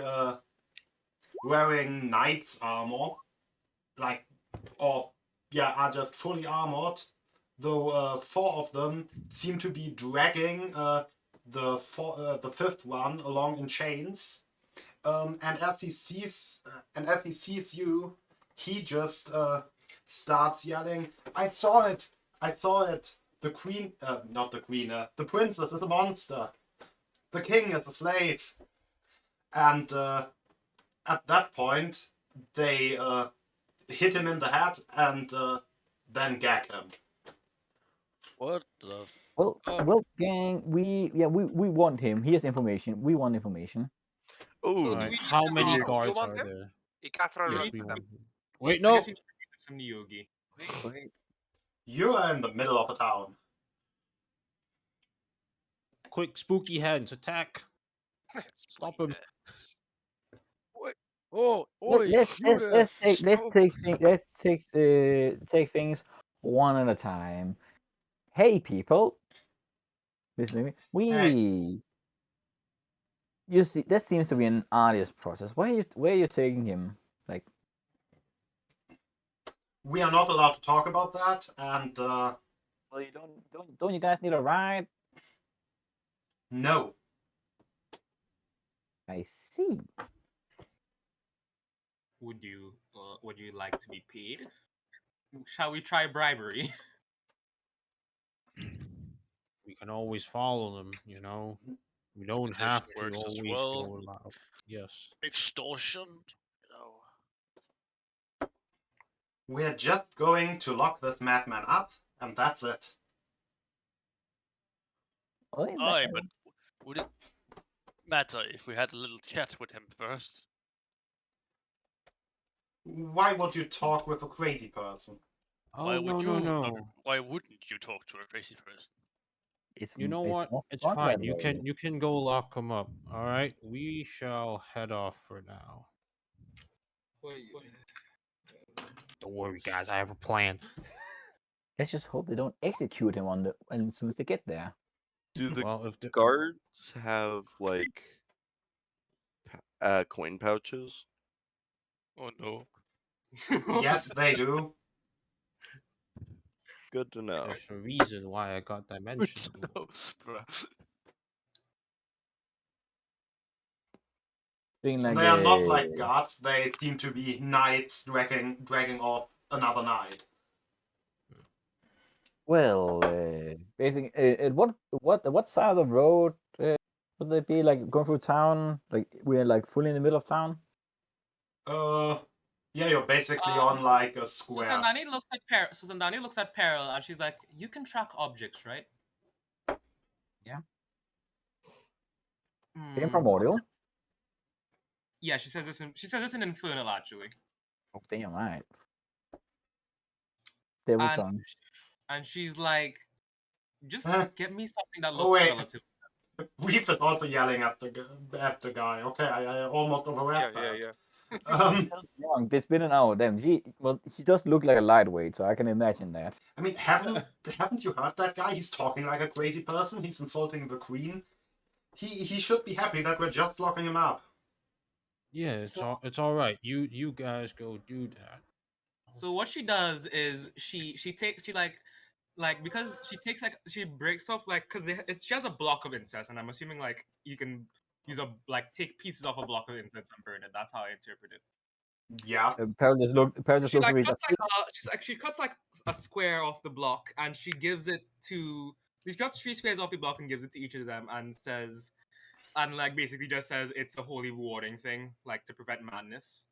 wearing knight's armor, are just fully armored. Though 4 of them seem to be dragging the 5th one along in chains. And as he sees you, he just starts yelling, "I saw it! I saw it! The queen, not the queen, the princess is a monster. The king is a slave." And at that point, they hit him in the head and then gag him. What the Well, fuck? gang, we want him. He has information. We want information. Oh, So do Alright, we how need to many read- guards want are him? there? You can't throw Yes, it we at want. them. Wait, I no. guess we need to read some Nyogi. Wait. You are in the middle of a town. Quick, spooky hands, attack. Stop him. What? Oh, Let, oi, let's you there. Stop. take things one at a time. Hey, people, listen to me. Hey. You see, that seems to be an arduous process. Where are you taking him? Like, We are not allowed to talk about that, and well, you don't you guys need a ride? no. I see. Would you like to be paid? Shall we try bribery? We can always follow them, you know. We don't This have to works as always well. go loud. Yes. Extortion. No. We're just going to lock this madman up, and that's it. Well, Aye, but would it matter if we had a little chat with him first? Why would you talk with a crazy person? Oh Why no would no you? no. Why wouldn't you talk to a crazy person? You know what? more It's fun fine. that You way. can go lock him up. All right. We shall head off for now. Don't worry, guys. I have a plan. Let's just hope they don't execute him as soon as they get there. do the Well, if the guards have like coin pouches? Oh no. Yes, they do. Good to know. there's a reason why I got dimension door. No, bruh. Being like They are not like guards. They seem to be knights dragging off another knight. well, basically, at what side of the road would they be? Like going through town? Like we're like fully in the middle of town? Yeah, you're basically on like a square. Susan Dani looks at Peril and she's like, "You can track objects, right?" Yeah. Hmm. In Primordial. Yeah, she says this in Infernal actually. Oh damn! Right. There was And, some. and she's like, "Just Huh? get me something that Oh, looks wait. relative." Reef is also yelling at the guy. Okay, I almost overread Yeah, that. yeah. Wrong. It's been an hour. Damn. She does look like a lightweight, so I can imagine that. I mean, haven't you heard that guy? He's talking like a crazy person. He's insulting the queen. He should be happy that we're just locking him up. Yeah, it's all right. You guys go do that. So what she does is she because she breaks off like because she has a block of incense, and I'm assuming like you can use take pieces off a block of incense and burn it. That's how I interpret it. Yeah. Pearl just looked. Pearl So just she looked at me. she cuts like a square off the block and she gives it to she cuts 3 squares off the block and gives it to each of them and says and like basically just says it's a holy warding thing like to prevent madness.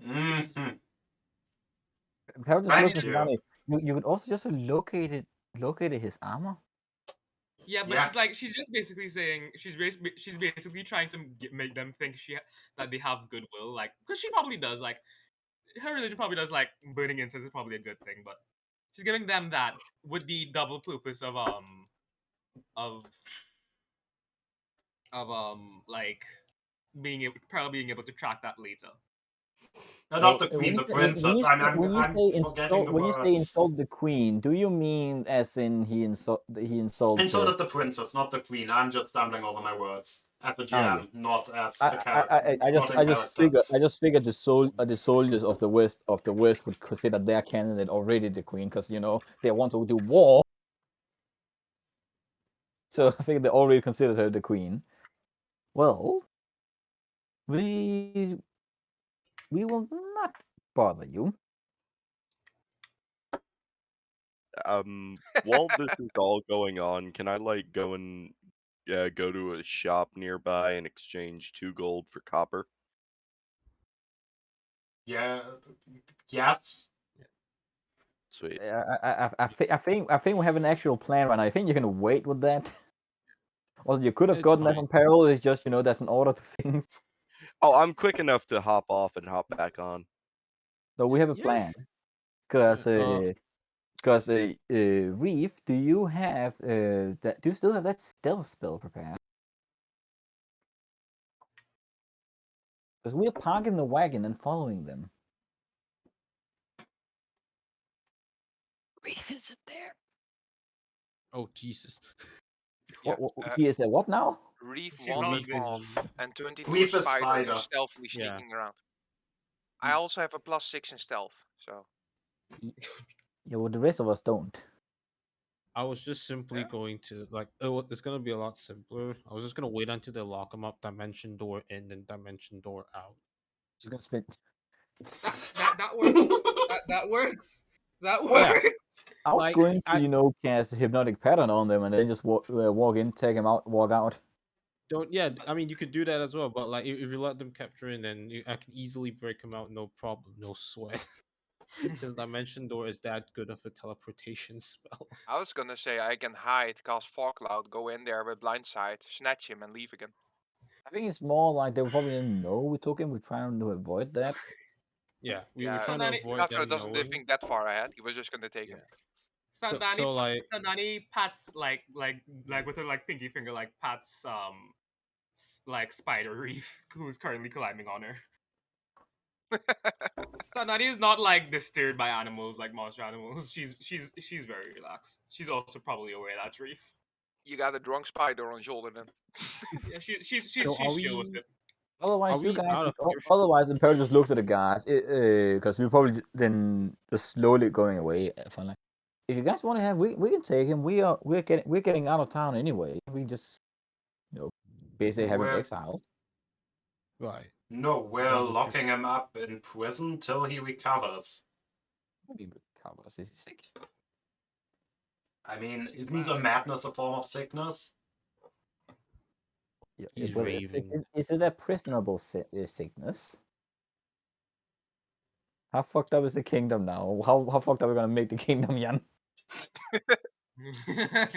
Mm-hmm. Pearl just Thank looked at you. Sunny. You could also just have located his armor. Yeah, but Yeah. she's just basically saying she's basically trying to make them think that they have goodwill, like because she probably does. Like her religion probably does. Like burning incense is probably a good thing, but she's giving them that with the double purpose of like probably being able to track that later. Not the When queen, you the say, princess. I'm forgetting the when you say words. insult the queen, do you mean as in he insults? Insulted the princess, not the queen. I'm just stumbling over my words as a Ah, GM, yes. not as a character, I not in character. figured the soldiers of the west would consider their candidate already the queen because they want to do war. So I figured they already considered her the queen. Well, we will not bother you. While this is all going on, can I like go and go to a shop nearby and exchange 2 gold for copper? Yeah. Yes. Sweet. I think we have an actual plan right now. I think you're gonna wait with that. Also, you could have It's gotten that fine. from Peril. It's just that's an order to things. Oh, I'm quick enough to hop off and hop back on. So we have a Yeah, plan. sure. Because Reef, do you have that? Do you still have that stealth spell prepared? Because we're parking the wagon and following them. Reef isn't there. Oh Jesus. Yeah. He is a what now? Reef She's wandered not off busy. and turned into a Reef is spider, spider. stealthily Yeah. sneaking around. I also have a +6 in stealth, so Yeah, well, the rest of us don't. I was just simply going to it's gonna be a lot simpler. I was just gonna wait until they lock them up, dimension door in, then dimension door out. She's gonna spend. That works. That works. That Oh, yeah. works. I was Like, going to, cast a hypnotic pattern on them and then just walk in, take them out, walk out. Don't I mean you could do that as well, but like if you let them capture in, then I can easily break them out, no problem, no sweat. Because dimension door is that good of a teleportation spell. I was gonna say I can hide, cast fog cloud, go in there with blindside, snatch him, and leave again. I think it's more like they probably didn't know we took him. We're trying to avoid that. Yeah, we were Yeah, trying to Nani, avoid Cutthroat them doesn't knowing. think that far ahead. He was just gonna take him. So like Nani pats like with her like pinky finger like pats like Spider Reef who's currently climbing on her. Sanani is not like disturbed by animals like monster animals. She's very relaxed. She's also probably aware that's Reef. You got a drunk spider on shoulder then. Yeah, she's So are chill with we it. Otherwise, you we guys. out of earshot? Otherwise, the parrot just looks at the guys. Because we're probably then just slowly going away. If you guys want to have, we can take him. We're getting out of town anyway. We just basically have him We're exiled. Right. no, we're Then we just locking him up in prison till he recovers. Maybe covers. Is he sick? I mean, He's isn't the mad. madness a form of sickness? Yeah, He's but raving. is it a prisonable sickness? How fucked up is the kingdom now? How fucked up are we gonna make the kingdom, Jan? Are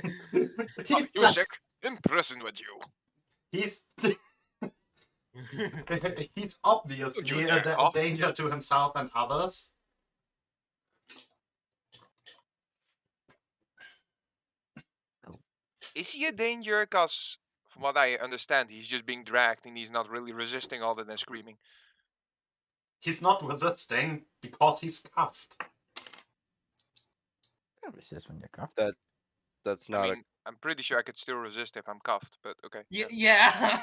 you sick? In prison with you. He's he's obviously dare a cough? danger to himself and others. Is he a danger? Cause from what I understand, he's just being dragged and he's not really resisting other than screaming. He's not resisting because he's cuffed. Resist when you're cuffed. That's I not mean, I'm pretty sure I could still resist if I'm cuffed, but okay. Yeah.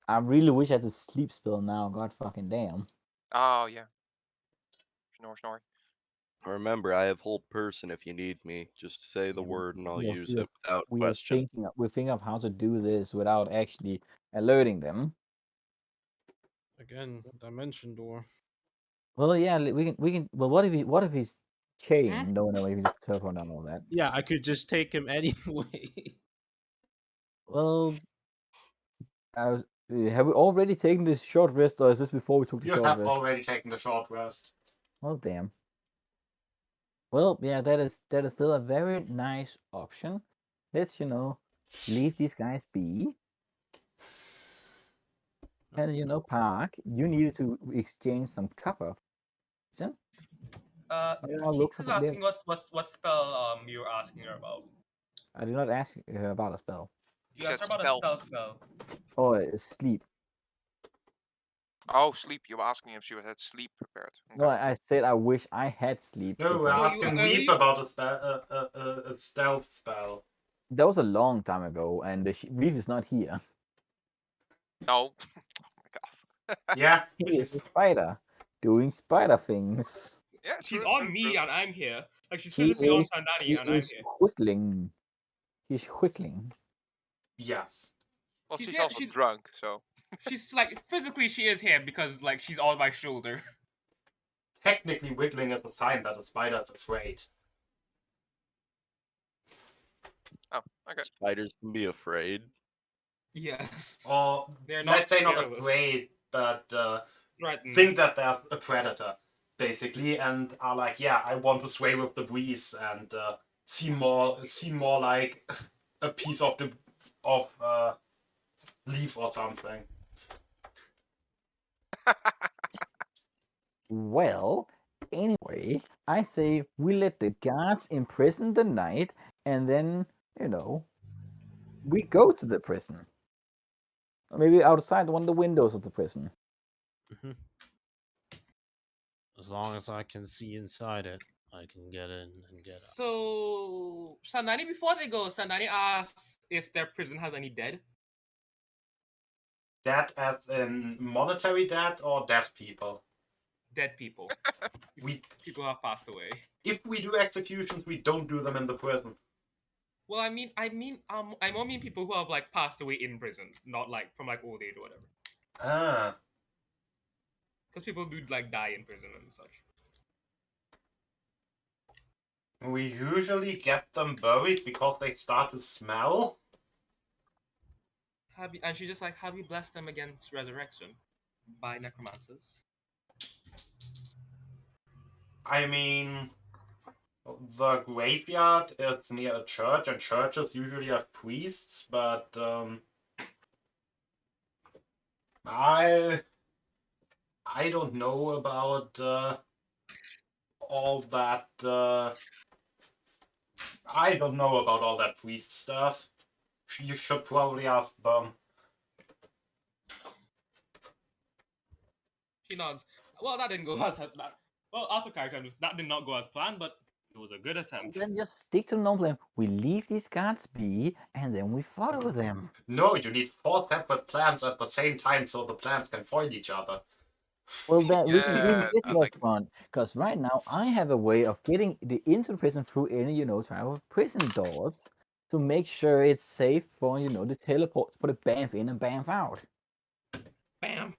I really wish I had the sleep spell now. God fucking damn. Oh yeah. Snore, snore. Remember, I have hold person if you need me. Just say the word and I'll use it without question. We're thinking of how to do this without actually alerting them. Again, dimension door. Well, yeah, we can. Well, what if he's chained? No, we can just teleport down all that. Yeah, I could just take him anyway. Well, have we already taken this short rest, or is this before we took the You short have rest? already taken the short rest. Oh damn. Well, yeah, that is still a very nice option. Let's leave these guys be. And Park, you needed to exchange some copper. Listen, I'll look for Keeks is some. asking what spell you're asking her about. I did not ask about a spell. You You asked said her about a spell. stealth spell. Oh, sleep. Oh, sleep. You were asking if she had sleep prepared. No, Okay. I said I wish I had sleep. No, we're because you- asking uh, Weave you- about a stealth spell. that was a long time ago, and the Reef is not here. No. Oh my god. Yeah, He is a spider doing spider things. Yeah, She's true, on true, me true. and I'm here. Like she's He physically on is Sandani and I'm here. whittling. He's whittling. yes. Well, She's she's here- also she's- drunk, so. She's like physically she is here because like she's on my shoulder. Technically, wiggling is a sign that a spider is afraid. Oh, okay. Spiders can be afraid. Yes. Or They're not let's say not fearless. afraid, but Threatened. think that they're a predator, basically, and are like, yeah, I want to sway with the breeze and seem more like a piece of leaf or something. Well, anyway, I say we let the guards imprison the knight, and then we go to the prison. Or maybe outside one of the windows of the prison. Mhm. As long as I can see inside it, I can get in and get out. So Sandani, before they go, Sandani asks if their prison has any dead. Dead as in monetary dead or dead people? Dead people. People who have passed away. If we do executions, we don't do them in the prison. Well, I more mean people who have like passed away in prison, not like from like old age or whatever. Ah. Because people do like die in prison and such. We usually get them buried because they start to smell. And she's just like, have you blessed them against resurrection by necromancers? I mean, the graveyard is near a church, and churches usually have priests, but I don't know about all that. I don't know about all that priest stuff. You should probably ask them. She nods. Well, that didn't go as that. Well, out of character, that did not go as planned, but it was a good attempt. Then just stick to the normal plan. We leave these guards be, and then we follow them. No, you need 4 separate plans at the same time so the plans can foil each other. Well, then we can Yeah, get I that like- fun. Because right now I have a way of getting into the prison through any type of prison doors to make sure it's safe for the teleport for the bamf in and bamf out. Bam!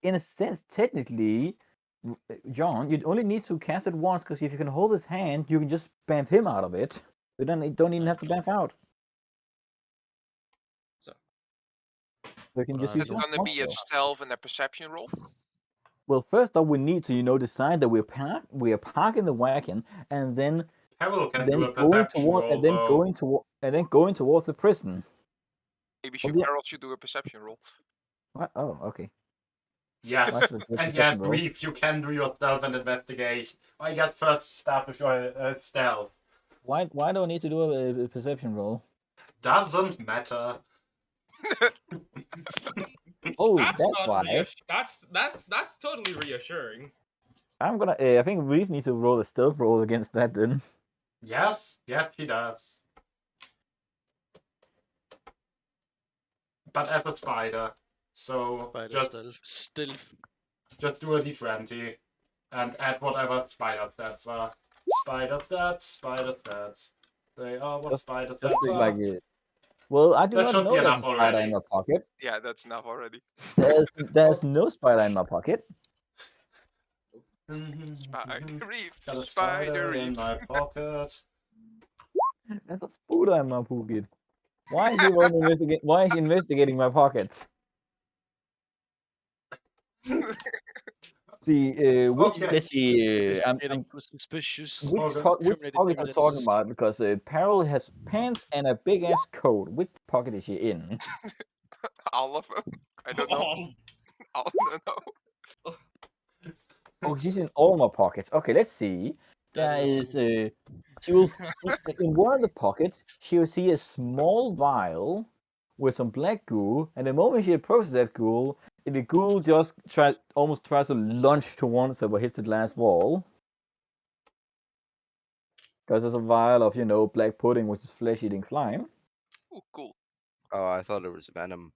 In a sense, technically, John, you only need to cast it once because if you can hold his hand, you can just bamf him out of it. You don't even have to bamf out. So. So you can just But use It's it gonna once be a though. stealth and a perception roll. Well, first off, we need to decide that we are parking the wagon, and then Harold can then do a going perception toward roll, and then though. going towards the prison. Maybe Well, yeah. Harold should do a perception roll. What? Oh, okay. Yes, Why should I do a and yes, perception roll? Reef, you can do your stealth and investigation. I get first start with your stealth. Why do I need to do a perception roll? Doesn't matter. Oh, That's that's not why. that's totally reassuring. I'm gonna. I think Reef needs to roll a stealth roll against that then. Yes, he does. But as a spider, so Stealth. just do a d20 and add whatever spider stats are. Spider stats. They are what Just- spider Just stats think are. like it. Well, I do That not should know be there's a enough spider already. in my pocket. Yeah, that's enough already. There's no spider in my pocket. Spider reef. Got a Spider spider in reef. my pocket. There's a spider in my pocket. Why is he rolling investigate? Why is he investigating my pockets? See, Okay. let's see. Investigating for suspicious. Which Okay. pockets incriminating are we talking evidence. about? Because Peril has pants and a big ass coat. Which pocket is she in? All of them. I don't know. I don't know. Oh, she's in all my pockets. Okay, let's see. That There is- is she will see, in one of the pockets she will see a small vial with some black goo, and the moment she approaches that ghoul, the ghoul just almost tries to lunge to one side but hits the glass wall. Because there's a vial of, black pudding, which is flesh-eating slime. Ooh, cool. Oh, I thought it was venom.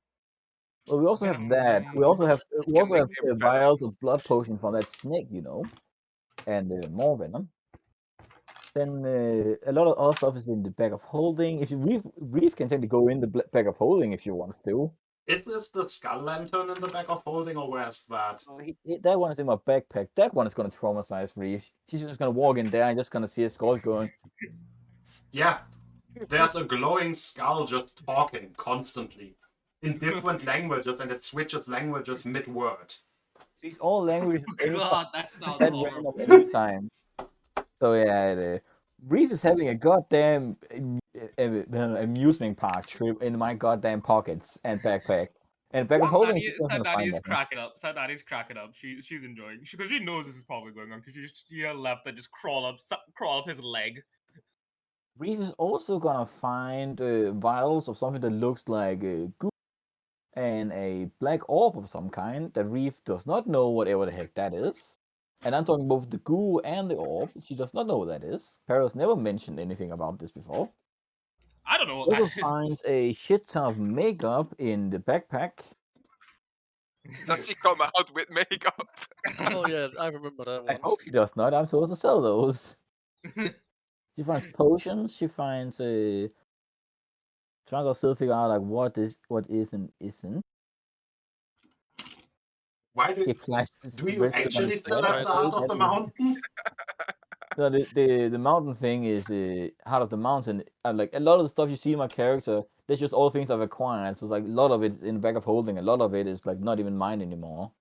Well, we also have Venom. that. We also have nickname Venom. vials of blood potion from that snake, and more venom. Then a lot of other stuff is in the bag of holding. If you Reef can technically go in the bag of holding if you wants to. Is this the skull lantern in the back of holding, or where's that? That one is in my backpack. That one is gonna traumatize Reef. She's just gonna walk in there and just gonna see a skull going. Yeah. There's a glowing skull just talking constantly in different languages, and it switches languages mid-word. Speaks all languages God, that sounds at horrible. random any time. So yeah, Reef is having a goddamn amusement park trip in my goddamn pockets and backpack. And bag of holding is just gonna find Sadani's that. cracking up. Sadani's cracking up. She's enjoying because she knows this is probably going on because she left and just crawl up his leg. Reef is also gonna find vials of something that looks like goo and a black orb of some kind that Reef does not know whatever the heck that is. And I'm talking both the goo and the orb. She does not know what that is. Paris never mentioned anything about this before. I don't know what Also that is. finds a shit ton of makeup in the backpack. Does she come out with makeup? Oh yeah, I remember that I one. hope she does not. I'm supposed to sell those. She finds potions. She finds trying to still figure out like what is and isn't. Why She do applies you actually still have the heart of the mountain? No, the mountain thing is Heart of the Mountain. Like a lot of the stuff you see in my character, that's just all things I've acquired. So it's like a lot of it is in the bag of holding. A lot of it is like not even mine anymore.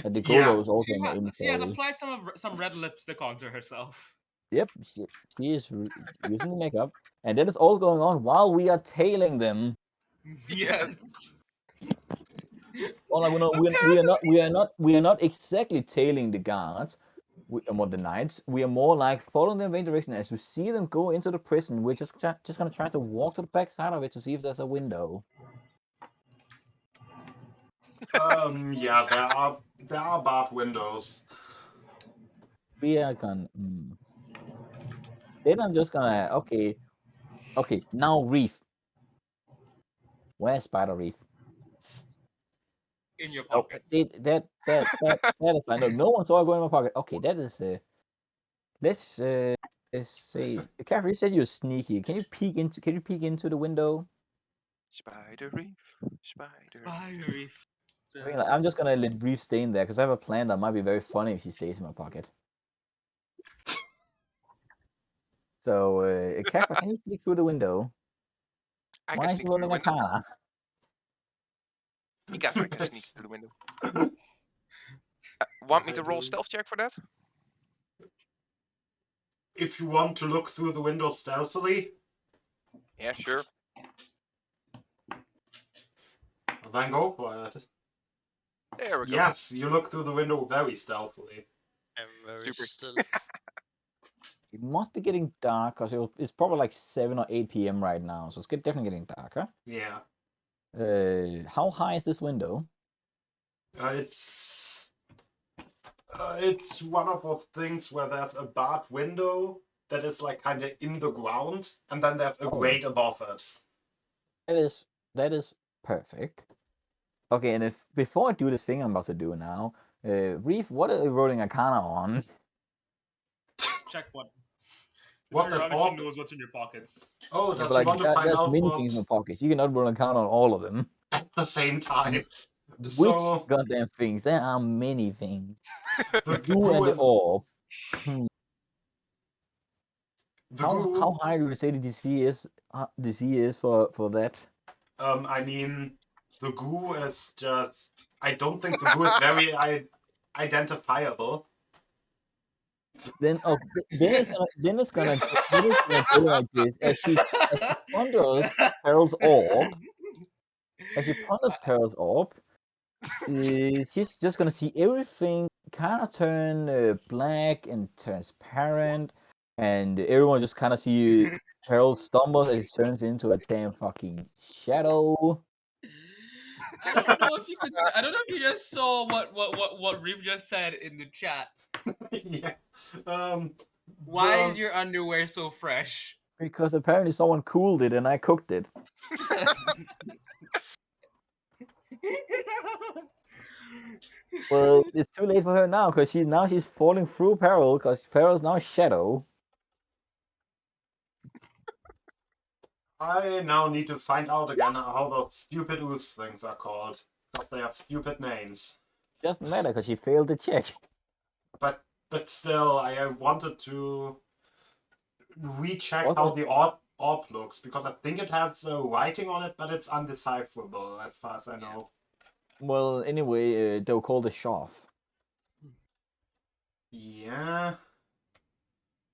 And the Yeah. Gogo is also in my She has inventory. applied some red lipstick onto herself. Yep, she is using the makeup, and that is all going on while we are tailing them. Yes. Well, like, we are not exactly tailing the guards. Or the knights, we are more like following them in direction. As we see them go into the prison, we're just gonna try to walk to the back side of it to see if there's a window. Yeah, there are barred windows. We are gonna. Then I'm just gonna okay. Now Reef. Where's Spider Reef? In your Oh, pocket. see that is fine. No one saw it go in my pocket. Okay, that is let's say. Catherine, you said you're sneaky. Can you peek into the window? Spider reef. Spider. Spider Reef. I mean, like, I'm just gonna let Reef stay in there because I have a plan that might be very funny if she stays in my pocket. So, Kappa, can you peek through the window? I Why can is she sneak through the rolling a window. car? I can sneak through the window. Want me to roll stealth check for that? If you want to look through the window stealthily, Yeah, sure. then go for it. There we go. Yes, you look through the window very stealthily. I'm very Super. still. It must be getting dark because it's probably like 7 or 8 p.m. right now, so it's definitely getting darker. Yeah. How high is this window? It's one of those things where there's a barred window that is like kind of in the ground, and then there's a grate above it. That is perfect. Okay, and if before I do this thing I'm about to do now, Reef, what are you rolling Arcana on? Check what. What the Figure out if fuck? she knows what's in your pockets. Oh, Yeah, does but, she like, want to find there's out many what things in my pockets. You cannot roll Arcana on all of them. at the same time? Which So goddamn things? There are many things. the You and the goo, orb. the How goo. high do you say the DC is? DC is for that? I mean, the goo is just. I don't think the goo is very. identifiable. Then it's gonna go like this as she ponders Peril's orb. As she ponders Peril's orb, she's just gonna see everything kind of turn black and transparent, and everyone just kind of see Peril stumbles as he turns into a damn fucking shadow. I don't know if you could. I don't know if you just saw what Reeve just said in the chat. Yeah. Why the- is your underwear so fresh? Because apparently someone cooled it and I cooked it. Well, it's too late for her now because she's falling through Peril because Peril's now shadow. I now need to find out again how those stupid ooze things are called. Because they have stupid names. Doesn't matter because she failed the check. But still, I wanted to recheck Was how it- the orb looks, because I think it has writing on it, but it's undecipherable as far as I know. Well, anyway, they were called a shaft. Yeah.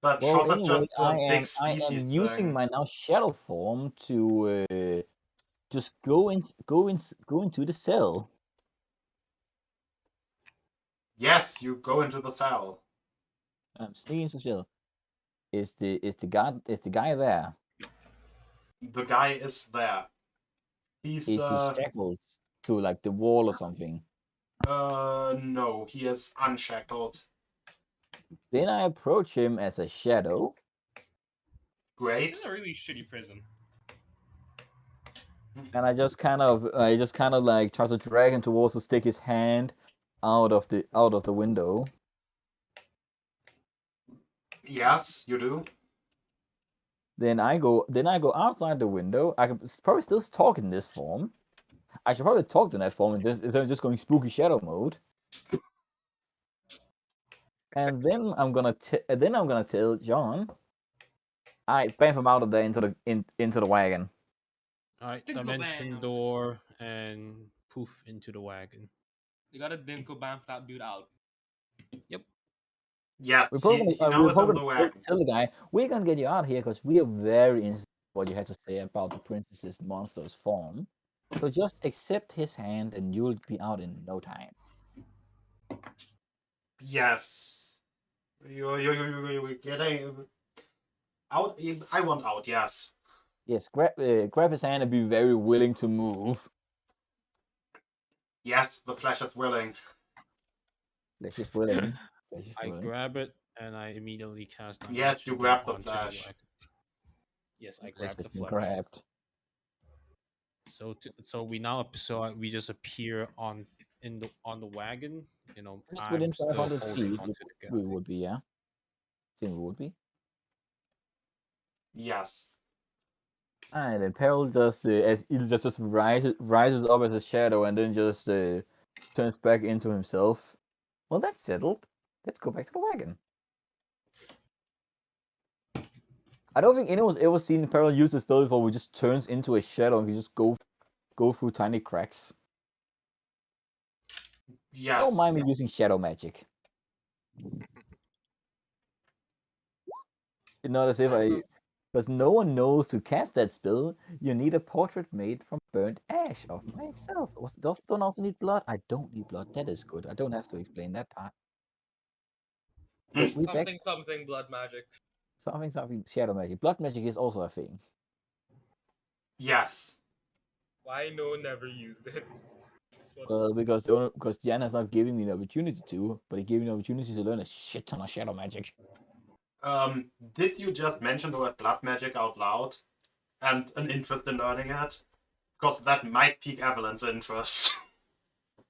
But Well, Shoth is anyway, just a big I species am using thing. my now shadow form to just go into the cell. Yes, you go into the cell. I'm sneaking into the cell. Is the guy there? The guy is there. He's Is he shackled to like the wall or something? no, he is unshackled. Then I approach him as a shadow. Great. This is a really shitty prison. And I just kind of like try to drag him towards to stick his hand out of the window. Yes, you do. Then I go outside the window. I can probably still talk in this form. I should probably talk in that form instead of just going spooky shadow mode. And then I'm gonna tell John. I bam him out of there into the wagon. Alright, Tinkle dimension bam. door and poof into the wagon. You gotta dinkle bamf that dude out. Yes, We're probably he now is on the tell, wagon. tell the guy we're gonna get you out here because we are very interested in what you had to say about the princess's monstrous form. So just accept his hand and you'll be out in no time. Yes. You're getting out. I want out. Yes. Yes, grab his hand and be very willing to move. Yes, the flesh is willing. Flesh is willing. Flesh is I willing. grab it and I immediately cast Yes, dimension you door grab the onto flash. wagon. Yes, I Flesh grabbed has the been flesh. grabbed. So we just appear on the wagon. You know, Just I'm within still 500 holding feet, onto the guy. we would be, yeah. I think we would be. Yes. And then Peril just as he just rises up as a shadow and then just turns back into himself. Well, that's settled. Let's go back to the wagon. I don't think anyone's ever seen Peril use the spell before. Where he just turns into a shadow and he just go through tiny cracks. Yes. Don't mind me using shadow magic. It's not as if because no one knows to cast that spell. You need a portrait made from burnt ash of myself. Don't also need blood. I don't need blood. That is good. I don't have to explain that part. So we back Something blood magic. something shadow magic. Blood magic is also a thing. Yes. Why no one never used it? Because Jan has not given me the opportunity to, but he gave me the opportunity to learn a shit ton of shadow magic. Did you just mention the word blood magic out loud? And an interest in learning it? Because that might pique Evelyn's interest.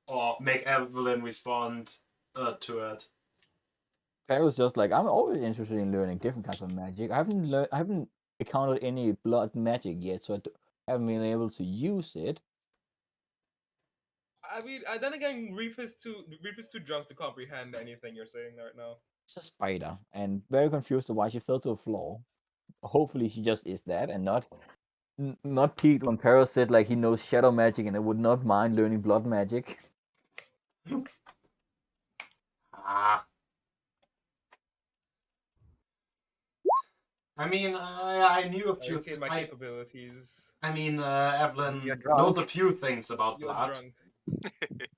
Or make Evelyn respond to it. Peril's just like, I'm always interested in learning different kinds of magic. I haven't encountered any blood magic yet, so I haven't been able to use it. I mean, then again, Reef is too drunk to comprehend anything you're saying right now. It's a spider, and very confused of why she fell to the floor. Hopefully, she just is that, and not peaked when Peril said like he knows shadow magic and I would not mind learning blood magic. Ah. I mean, I knew a I few. retain my capabilities. I mean, Evelyn You're knows a drunk. few things about You're blood. drunk.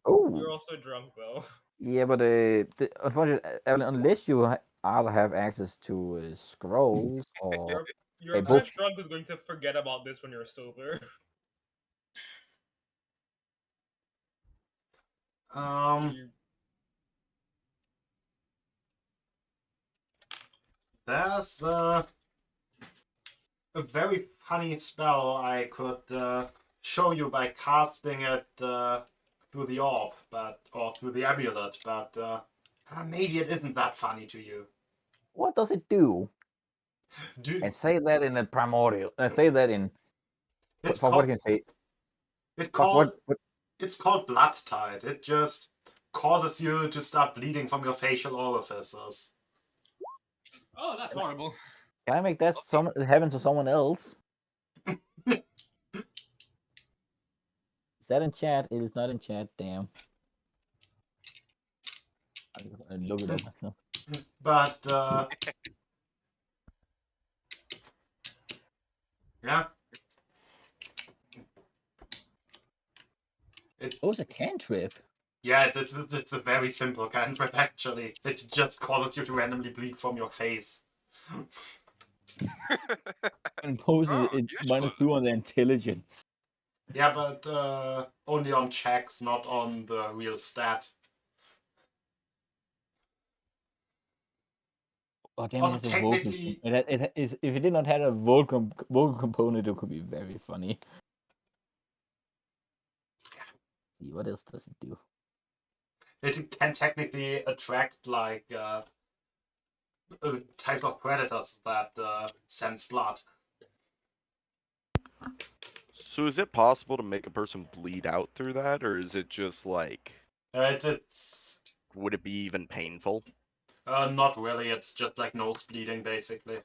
Oh. You're also drunk though. Yeah, but unfortunately, Evelyn, unless you either have access to scrolls or You're a a book. punch drunk who's going to forget about this when you're sober. You- There's a very funny spell I could show you by casting it through the orb, or through the amulet, but maybe it isn't that funny to you. What does it do? Do And say that in a primordial. Say that in. it's For what called can you say? it What, called what? it's called blood tide. It just causes you to start bleeding from your facial orifices. Oh, that's horrible. Can I make that happen to someone else? Is that in chat? It is not in chat. Damn. I look it up myself. But yeah. Oh, it's a cantrip. Yeah, it's a very simple cantrip actually. It just causes you to randomly bleed from your face. Imposes Oh, it useful. -2 on the intelligence. Yeah, but only on checks, not on the real stat. Oh damn! It Also, has a Vulcan. technically, It is. If it did not have a Vulcan component, it could be very funny. See, what else does it do? it can technically attract like type of predators that sense blood. So is it possible to make a person bleed out through that, or is it just like, It's would it be even painful? not really. It's just like nose bleeding, basically.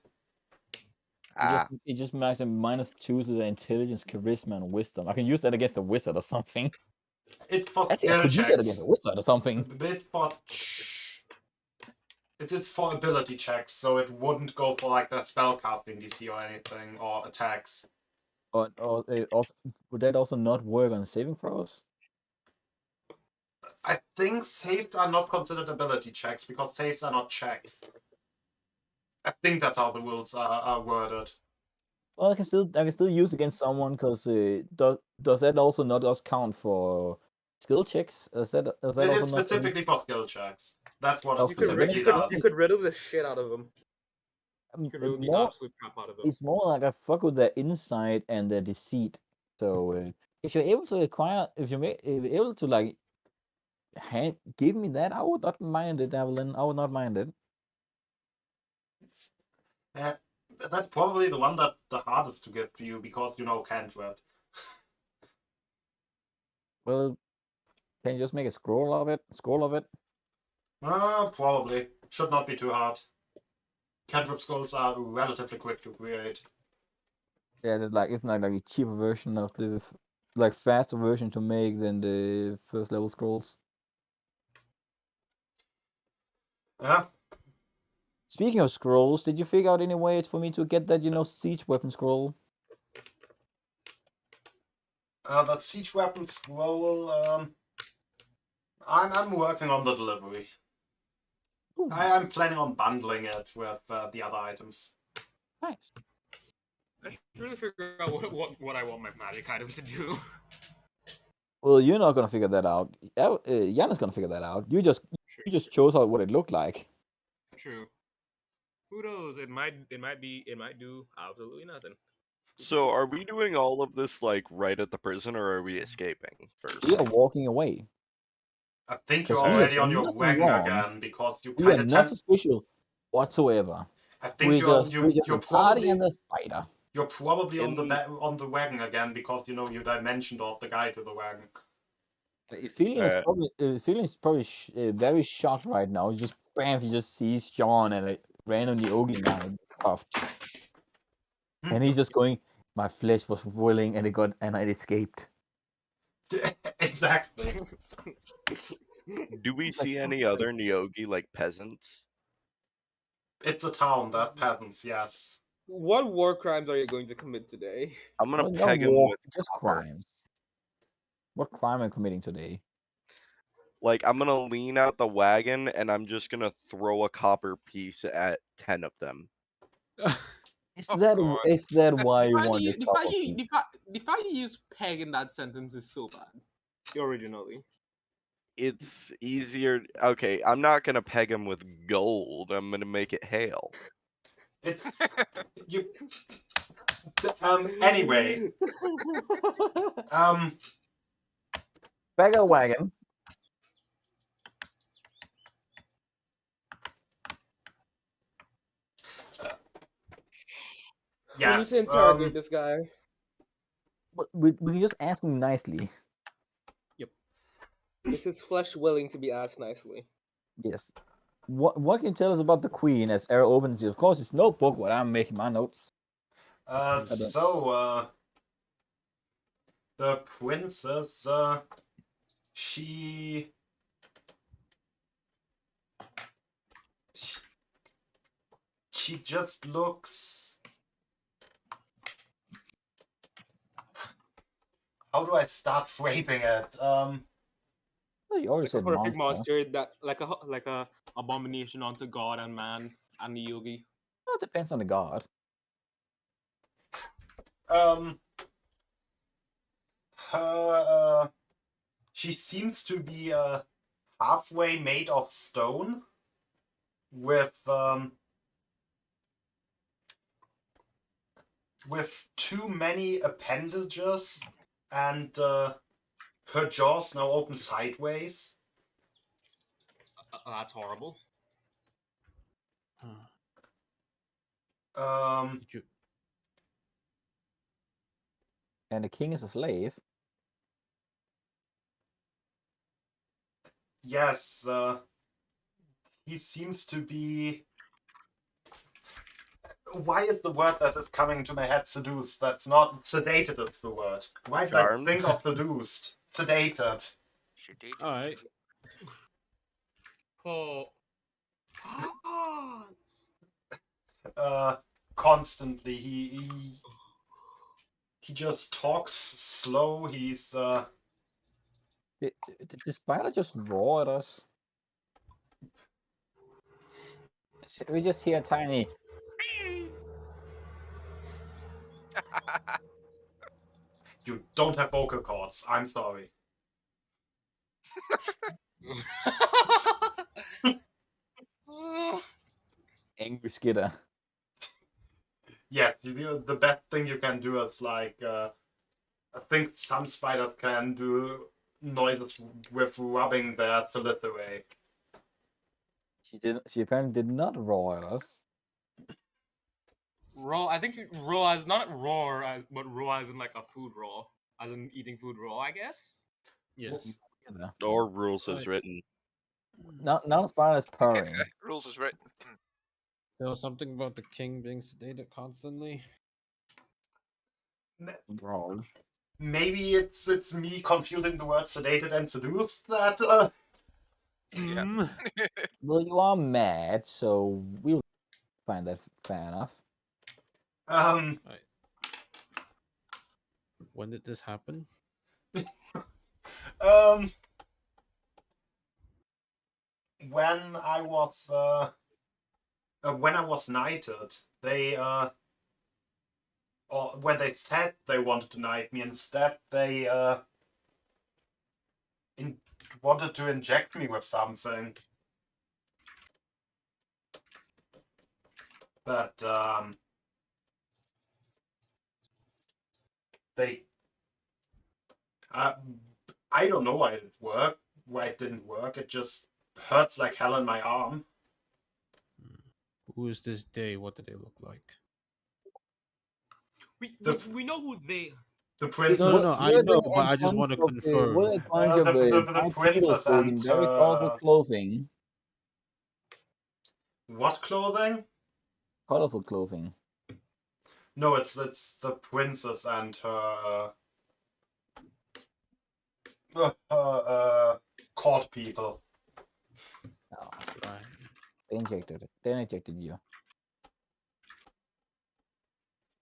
It just makes a -2 to the intelligence, charisma, and wisdom. I can use that against a wizard or something. It's for Actually, I skill could use that against checks. a wizard or something. A bit for it's for ability checks, so it wouldn't go for like the spellcasting DC or anything or attacks. Or also, would that also not work on saving throws? I think saves are not considered ability checks because saves are not checks. I think that's how the rules are worded. Well, I can still use against someone because does that also not just count for skill checks? Does that It's also not count? specifically for skill checks. That's what it Okay, then specifically it does. You could riddle the shit out of them. You could riddle the more absolute crap out of them. it's more like I fuck with their insight and their deceit. So if you're able to acquire, if you're able to like give me that, I would not mind it, Evelyn. I would not mind it. Yeah, that's probably the one that's the hardest to get to you because you know cantrip. Well, can you just make a scroll of it? Probably. Should not be too hard. Cantrip scrolls are relatively quick to create. Yeah, it's not like a cheaper version of the like faster version to make than the first level scrolls. Yeah. Speaking of scrolls, did you figure out any way for me to get that siege weapon scroll? That siege weapon scroll. I'm working on the delivery. Ooh, I'm planning on bundling it with the other items. nice. I should really figure out what I want my magic item to do. Well, you're not gonna figure that out. Jan is gonna figure that out. You just chose out what it looked like. True. Who knows? It might do absolutely nothing. So are we doing all of this like right at the prison, or are we escaping first? We are walking away. I think you're Because we have already on done your nothing wagon wrong. again because you We are kind not of suspicious whatsoever. I think We're just you're a party probably and a spider. you're probably on In- the wagon again because you know you dimensioned off the guy to the wagon. Feeling is probably very shocked right now. He just bam, he just sees John and a randomly Ogi guy puffed, and he's just going. My flesh was willing, and it escaped. Exactly. Do we Like, see any other Nyogi like peasants? It's a town. There's peasants. Yes. What war crimes are you going to commit today? I'm gonna Well, not peg him war, with just copper. crimes. What crime am I committing today? Like I'm gonna lean out the wagon and I'm just gonna throw a copper piece at 10 of them. Is Of that course. why you want this The fact you use peg in that sentence is so bad. Originally. It's easier. Okay, I'm not gonna peg him with gold. I'm gonna make it hail. It's you. Anyway. Back of the wagon. We need Yes. to interrogate this guy. But we can just ask him nicely. Is his flesh willing to be asked nicely? Yes. What can you tell us about the queen as Arrow opens it? Of course, it's notebook where I'm making my notes. So, the princess, she just looks. How do I start phrasing it? Well, you already Like a said horrific monster. monster that like a abomination unto God and man and the yogi. Well, it depends on the god. Her, she seems to be halfway made of stone with too many appendages, and her jaws now open sideways. That's horrible. Did you? And the king is a slave. Yes, he seems to be. Why is the word that is coming to my head seduced? That's not sedated, it's the word. Why did Charmed. I think of seduced? Sedated. She did. All right. Oh. Constantly. He just talks slow. He's Did the spider just roar at us? We just hear a tiny. you don't have vocal cords. I'm sorry. Angry skitter. Yes, the best thing you can do is like I think some spiders can do noises with rubbing their saliva away. She apparently did not roar at us. Raw. I think raw is not raw, but raw as in like a food raw, as in eating food raw. I guess. Yes. Yeah. Or rules as Right. written. Now the spider is purring. Rules is written. So something about the king being sedated constantly. Roar. Maybe it's me confusing the words sedated and seduced that Mm. Well, you are mad, so we'll find that fair enough. When did this happen? when I was knighted, they or when they said they wanted to knight me, instead they wanted to inject me with something. But they I don't know why it worked, why it didn't work. It just hurts like hell in my arm. Who is this day? What do they look like? We know who they. The princess. No, I know, but I just want to confirm. What a bunch of the princess clothing, and very colorful clothing. What clothing? Colorful clothing. No, it's the princess and her caught people. Oh, Right. they injected you.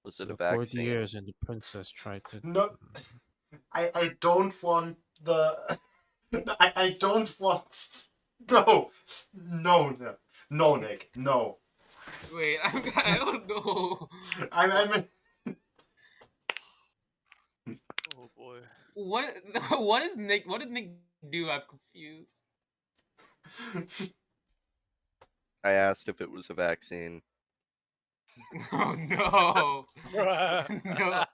Was So it a the vaccine? courtiers and the princess tried to. No, I don't want the. I don't want. No, no, Nick, no. Wait, I don't know. I'm Oh boy. What? What is Nick? What did Nick do? I'm confused. I asked if it was a vaccine. Oh no! No.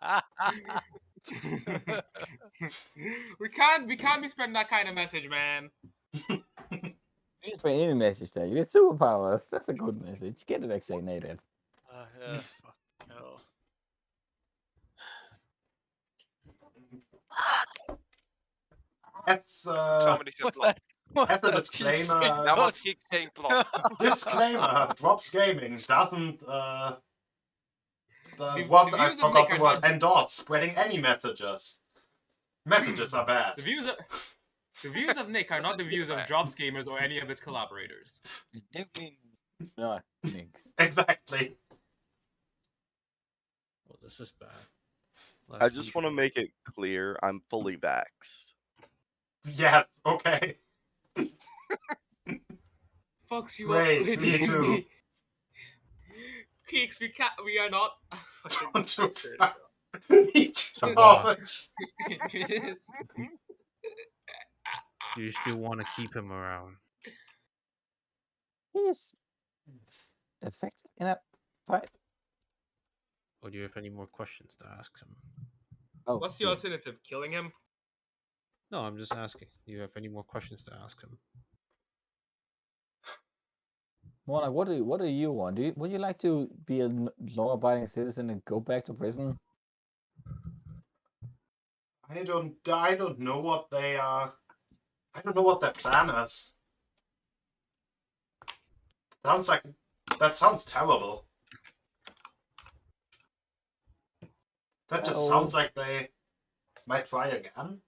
We can't be spreading that kind of message, man. You just bring any message there. You get superpowers. That's a good message. Get it vaccinated. Yeah, fuck. No. as Somebody said plot. as a Keep saying disclaimer. That plot. was keep saying plot. Disclaimer: Drops Gaming doesn't The what I views of forgot Nick the are word not endorse spreading any messages. Messages are bad. the views of Nick are not the views of Jobs Gamers or any of its collaborators. No, thanks. Exactly. Well, this is bad. I just want to make it clear I'm fully vaxxed. Yes. Okay. Fucks you Great, up. me too. Keeks, we are not. Don't do that. Me too. So, Oh, you still want to keep him around? He's effective in that fight. Or do you have any more questions to ask him? Oh, What's the yeah. alternative? Killing him? No, I'm just asking. Do you have any more questions to ask him? More like, what do you want? Would you like to be a law-abiding citizen and go back to prison? I don't know what they are. I don't know what their plan is. That sounds terrible. That just sounds like they might try again.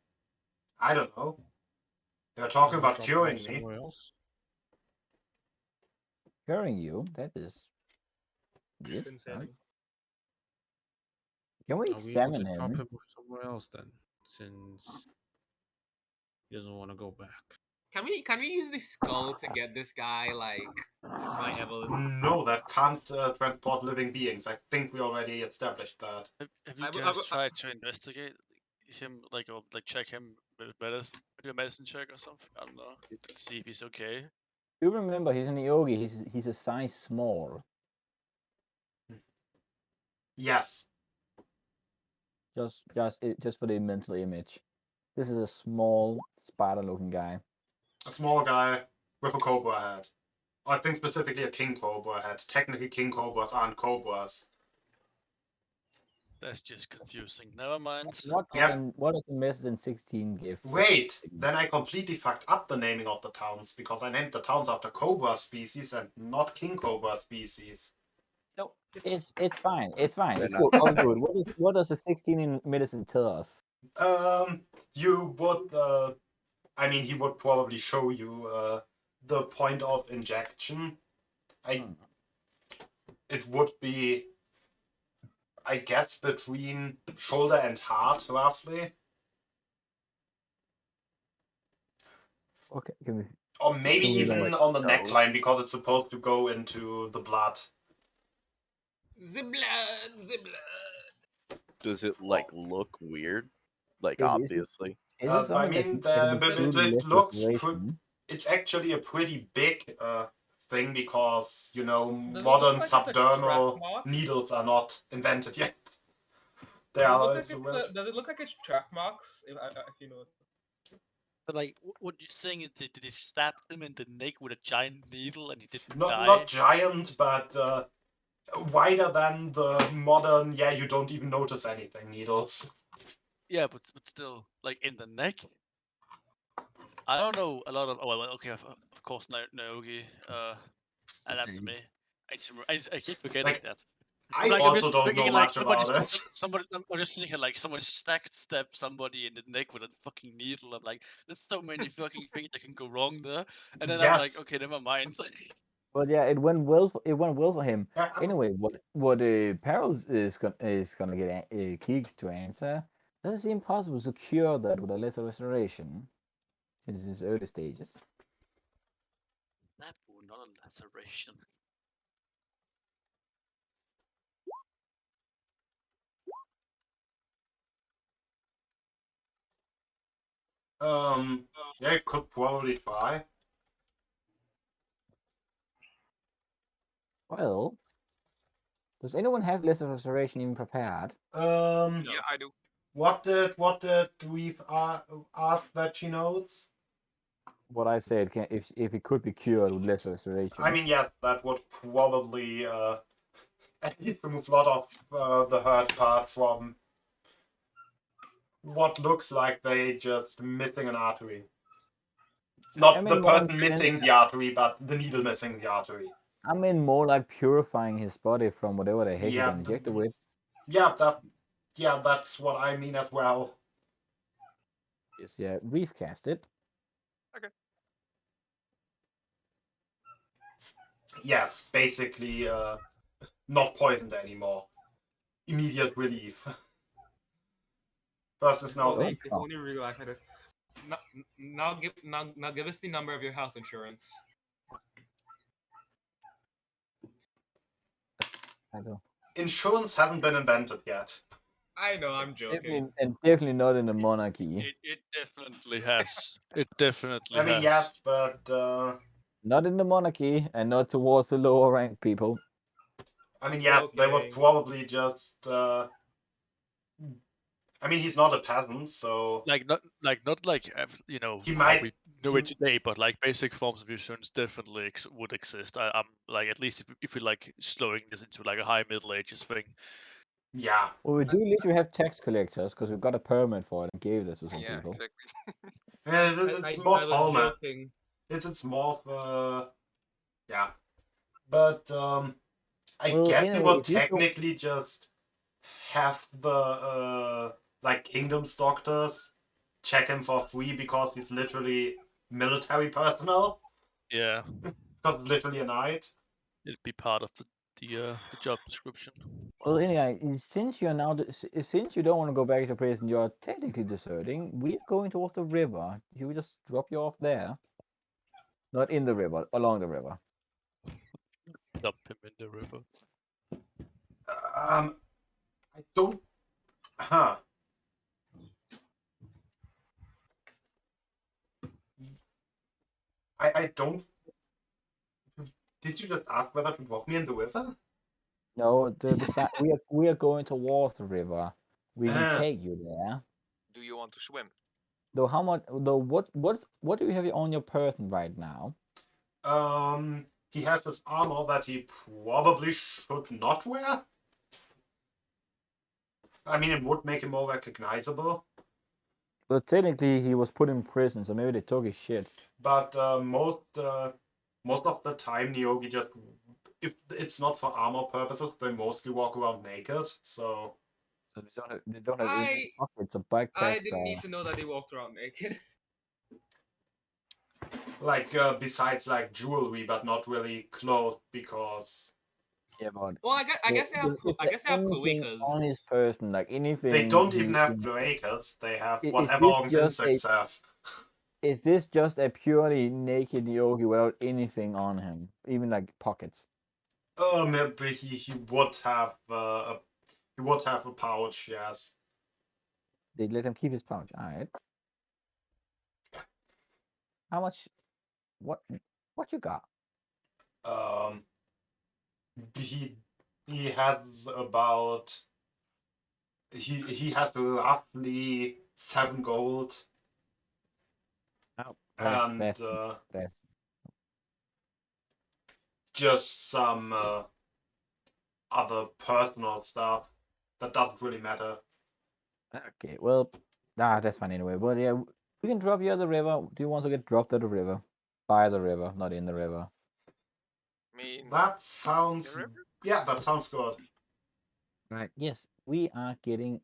I don't know. They're talking about Drop him curing off me. somewhere else? Curing you? That is weird. Concerning. Can we Are we able to examine drop him? him off somewhere else then? Since he doesn't want to go back. Can we use the skull to get this guy like my Evelyn? No, that can't transport living beings. I think we already established that. Have you I w- I guys w- tried to investigate him, like, or like check him with medicine, do a medicine check or something? I don't know, to see if he's okay. You remember he's an yogi. He's a size small. Yes. Just for the mental image. This is a small spider-looking guy. A small guy with a cobra head. I think specifically a king cobra head. Technically, king cobras aren't cobras. That's just confusing. Never mind. What does the message in 16 give? Wait, then I completely fucked up the naming of the towns because I named the towns after cobra species and not king cobra species. No, it's fine. It's fine. They're It's not- good. All good. What does the 16 in medicine tell us? You would. I mean, he would probably show you the point of injection. It would be, I guess, between shoulder and heart, roughly. Okay, can we? Or maybe Still even like on the so. neckline because it's supposed to go into the blood. The blood. Does it like look weird? Like Is it- obviously. Is it I something mean, that can be truly it less looks. restoration? It's actually a pretty big thing because Does it modern look like it's a subdermal track mark? needles are not invented yet. They Does it are. look like does it look like it's track marks? If you know. But like, what you're saying is, did they stab him in the neck with a giant needle and he didn't Not die? not giant, but wider than the modern. Yeah, you don't even notice anything needles. Yeah, but still, like in the neck. I don't know a lot of. Oh well, okay, of course, Naogi, anatomy. I keep forgetting Like- that. I I'm also just don't thinking know like much about it. somebody. I'm just thinking like someone stabbed somebody in the neck with a fucking needle. I'm like, there's so many fucking things that can go wrong there. And then I'm like, Yes. okay, never mind. But yeah, it went well. It went well for him. Yeah, Anyway, what Perils is gonna get Keeks to answer. Does it seem possible to cure that with a lesser restoration, since it's early stages? That wound, not a laceration. Yeah, you could probably try. Well, does anyone have lesser restoration even prepared? Yeah, I do. What did Reeve ask that she knows? What I said, if it could be cured with lesser restoration. I mean, yes, that would probably at least remove a lot of the hurt part from what looks like they just missing an artery. Not I mean, the more in person the sense missing the artery, but the needle missing the artery. I mean more like purifying his body from whatever the heck he Yeah, got injected with. yeah, that's what I mean as well. Yes, yeah, Reef cast it. Yes, basically not poisoned anymore. Immediate relief. First is now Well, If only real life had it. Now give us the number of your health insurance. I don't. insurance hasn't been invented yet. I know, I'm joking. Definitely not in the monarchy. It definitely has. It definitely I mean, has. yes, but Not in the monarchy, and not towards the lower rank people. I mean, I'm yes, they would joking. probably just. I mean, he's not a peasant, so Not like you know He how might- we know it today, but like basic forms of insurance definitely would exist. I'm like at least if we like slowing this into like a high Middle Ages thing. yeah. Well, we do literally have tax collectors because we got a permit for it and gave this to some Yeah, people. exactly. It's more I was formal. joking. It's more of yeah. But I Well, guess we anyway, will if you don't- technically just have the like kingdom's doctors check him for free because he's literally military personnel. Yeah, Because it's literally a knight. it'd be part of the job description. Well, anyway, since you're now since you don't want to go back to prison, you're technically deserting. We're going towards the river. Should we just drop you off there? Not in the river, along the river. Dump him in the river. I don't. Huh. I don't. Did you just ask whether to drop me in the river? No, we are going towards the river. We can take you there. Do you want to swim? Though how much? Though what do you have on your person right now? He has this armor that he probably should not wear. I mean, it would make him more recognizable. But technically, he was put in prison, so maybe they took his shit. But most of the time, Nyogi just, if it's not for armor purposes, they mostly walk around naked. So they don't have any pockets or backpacks. I didn't need to know that they walked around naked. like besides like jewelry, but not really clothes because Yeah, but Well, I guess they have anything cloacas. on his person, like anything. they don't even he- have cloacas. They have Is whatever this organs just insects have. Is this just a purely naked yogi without anything on him, even like pockets? Maybe he would have a pouch. Yes. They let him keep his pouch. All right. How much? What you got? He has about he has roughly 7 gold Oh, and that's just some other personal stuff that doesn't really matter. okay. Well, that's fine anyway. But yeah, we can drop you at the river. Do you want to get dropped at the river? By the river, not in the river. I mean, That sounds river? yeah, that sounds good. Right. Yes, we are getting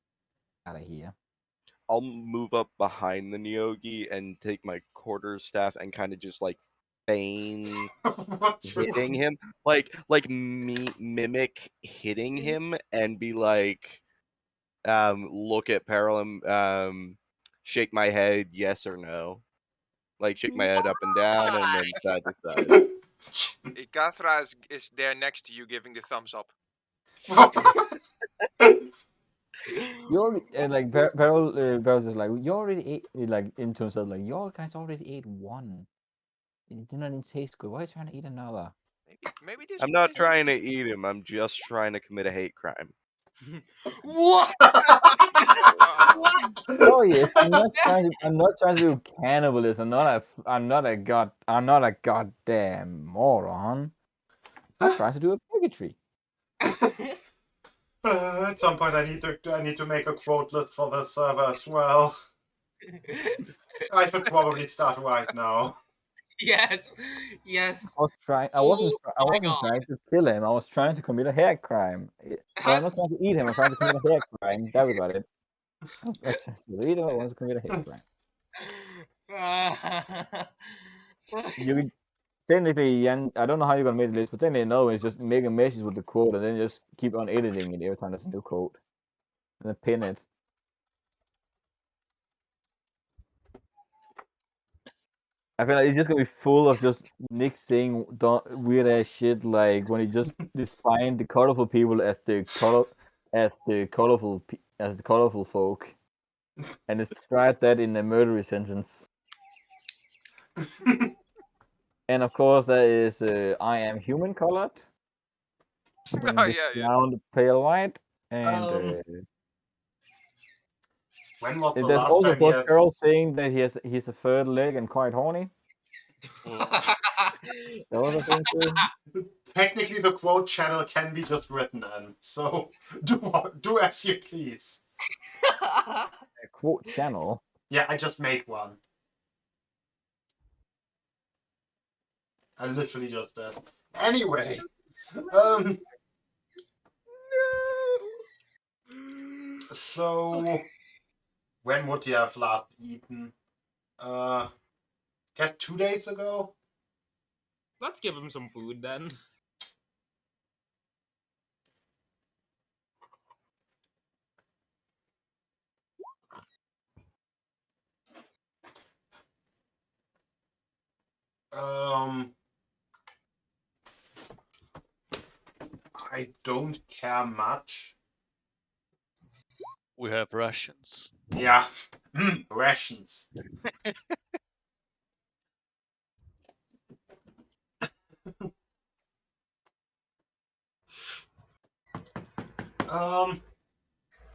out of here. I'll move up behind the Nyogi and take my quarterstaff and kind of just like feign What should- hitting him, like me mimic hitting him and be like, look at Peril and shake my head yes or no, like shake my head up and down and then side to side. Ikathra is there next to you giving the thumbs up. You already and like Barrel's just like you already ate like into himself like you guys already ate one. It did not even taste good. Why are you trying to eat another? Maybe this. I'm not trying to eat him. I'm just trying to commit a hate crime. What? What? Oh yes, I'm not trying to do cannibalism. I'm not a goddamn moron. I'm trying to do a purgatory. At some point, I need to make a quote list for the server as well. I should probably start right now. Yes. Yes. I Oh wasn't my God. trying to kill him. I was trying to commit a hate crime. Well, I'm not trying to eat him. I'm trying to commit a hate crime. That was about it. I was not trying to eat him. I wanted to commit a hate crime. You technically, Jan, I don't know how you're gonna make the list, but technically, no, it's just make a message with the quote and then just keep on editing it every time there's a new quote, and then pin it. I feel like it's just gonna be full of just Nick saying weird ass shit, like when he just defined the colorful people as the colorful folk, and described that in a murderous sentence. And of course, that is I am human colored. And Oh this yeah. round pale white, and When was the there's last also time he of course has... Carol saying that he's a third leg and quite horny. That was a thing too. Technically, the quote channel can be just written in, so do as you please. A quote channel. Yeah, I just made one. I literally just did. Anyway, so when would you have last eaten? Guess 2 days ago. Let's give him some food then. I don't care much. We have rations. Yeah, rations.